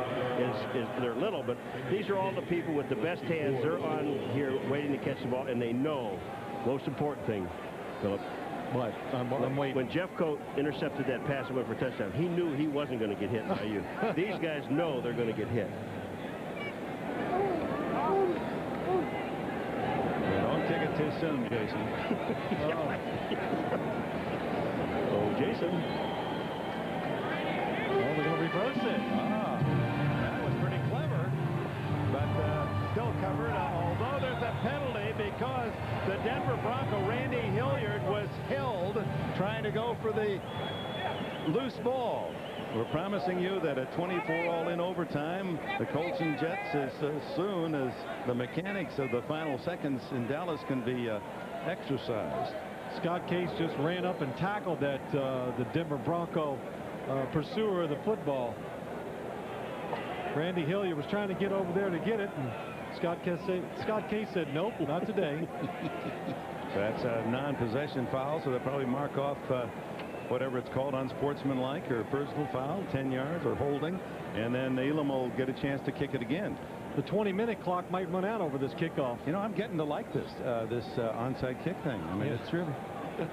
they're little, but these are all the people with the best hands. They're on here waiting to catch the ball, and they know. Most important thing, Philip. What? I'm waiting. When Jeff Coat intercepted that pass and went for a touchdown, he knew he wasn't going to get hit by you. These guys know they're going to get hit. Don't kick it too soon, Jason. Oh, Jason. Well, they're going to reverse it. That was pretty clever, but still covered, although there's a penalty because the Denver Bronco, Randy Hilliard, was held trying to go for the loose ball. We're promising you that at 24 all-in overtime, the Colts and Jets, as soon as the mechanics of the final seconds in Dallas can be exercised. Scott Case just ran up and tackled that the Denver Bronco pursuer of the football. Randy Hilliard was trying to get over there to get it, and Scott Case said, nope, not today. So that's a non-possession foul, so they'll probably mark off whatever it's called, unsportsmanlike or personal foul, 10 yards or holding, and then Elam will get a chance to kick it again. The 20-minute clock might run out over this kickoff. You know, I'm getting to like this onside kick thing. I mean, it's really.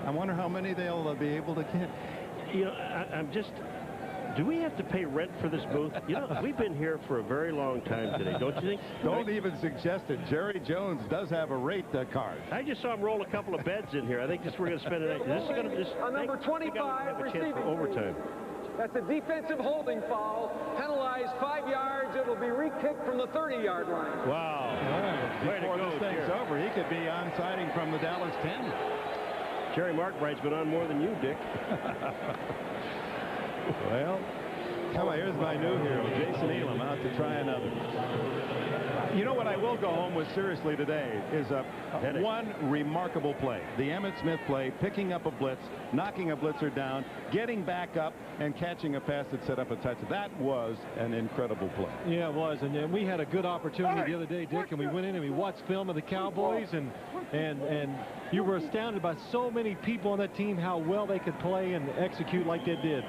I wonder how many they'll be able to get. You know, I'm just. Do we have to pay rent for this booth? You know, we've been here for a very long time today, don't you think? Don't even suggest it. Jerry Jones does have a rate card. I just saw him roll a couple of beds in here. I think we're going to spend it. This is going to. On number 25, have a chance for overtime. That's a defensive holding foul. Penalized 5 yards. It'll be re-kicked from the 30-yard line. Wow. Before this thing's over, he could be onsiding from the Dallas 10. Jerry Markbright's been on more than you, Dick. Well, come on, here's my new hero, Jason Elam, out to try another. You know what I will go home with seriously today is one remarkable play. The Emmitt Smith play, picking up a blitz, knocking a blitzer down, getting back up, and catching a pass that set up a touchdown. That was an incredible play. Yeah, it was. And we had a good opportunity the other day, Dick, and we went in and we watched film of the Cowboys, and you were astounded by so many people on that team, how well they could play and execute like they did.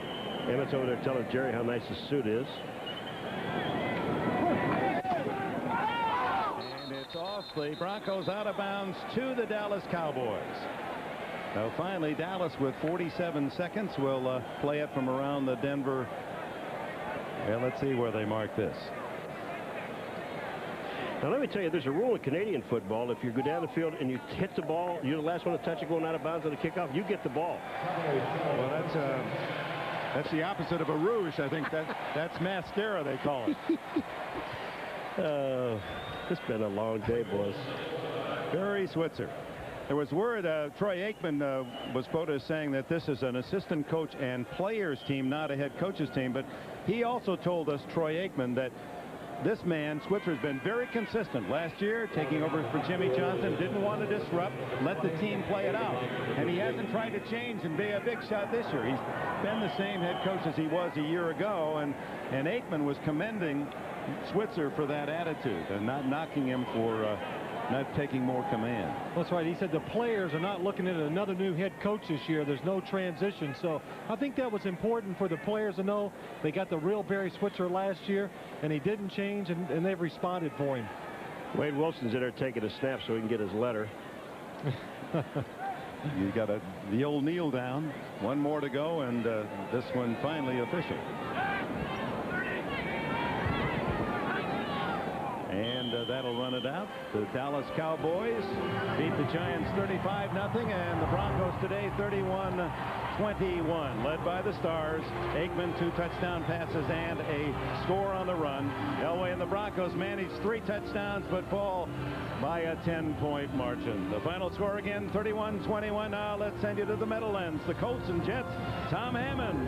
Emmett's over there telling Jerry how nice his suit is. And it's off the Broncos out of bounds to the Dallas Cowboys. Now finally, Dallas with 47 seconds will play it from around the Denver. Well, let's see where they mark this. Now, let me tell you, there's a rule in Canadian football. If you go down the field and you hit the ball, you're the last one to touch it going out of bounds on the kickoff, you get the ball. Well, that's the opposite of a rouge. I think that's mascara, they call it. It's been a long day, boys. Barry Switzer. There was word Troy Aikman was quoted as saying that this is an assistant coach and players team, not a head coach's team. But he also told us, Troy Aikman, that this man, Switzer, has been very consistent. Last year, taking over for Jimmy Johnson, didn't want to disrupt, let the team play it out. And he hasn't tried to change and be a big shot this year. He's been the same head coach as he was a year ago. And Aikman was commending Switzer for that attitude and not knocking him for not taking more command. That's right. He said the players are not looking at another new head coach this year. There's no transition. So I think that was important for the players to know. They got the real Barry Switzer last year, and he didn't change, and they've responded for him. Wade Wilson's in there taking a snap so he can get his letter. You got the old kneel down. One more to go, and this one finally official. And that'll run it out. The Dallas Cowboys beat the Giants 35-0, and the Broncos today 31-21. Led by the Stars. Aikman, 2 touchdown passes and a score on the run. Elway and the Broncos managed 3 touchdowns but fall by a 10-point margin. The final score again, 31-21. Now let's send you to the Meadowlands. The Colts and Jets, Tom Hammond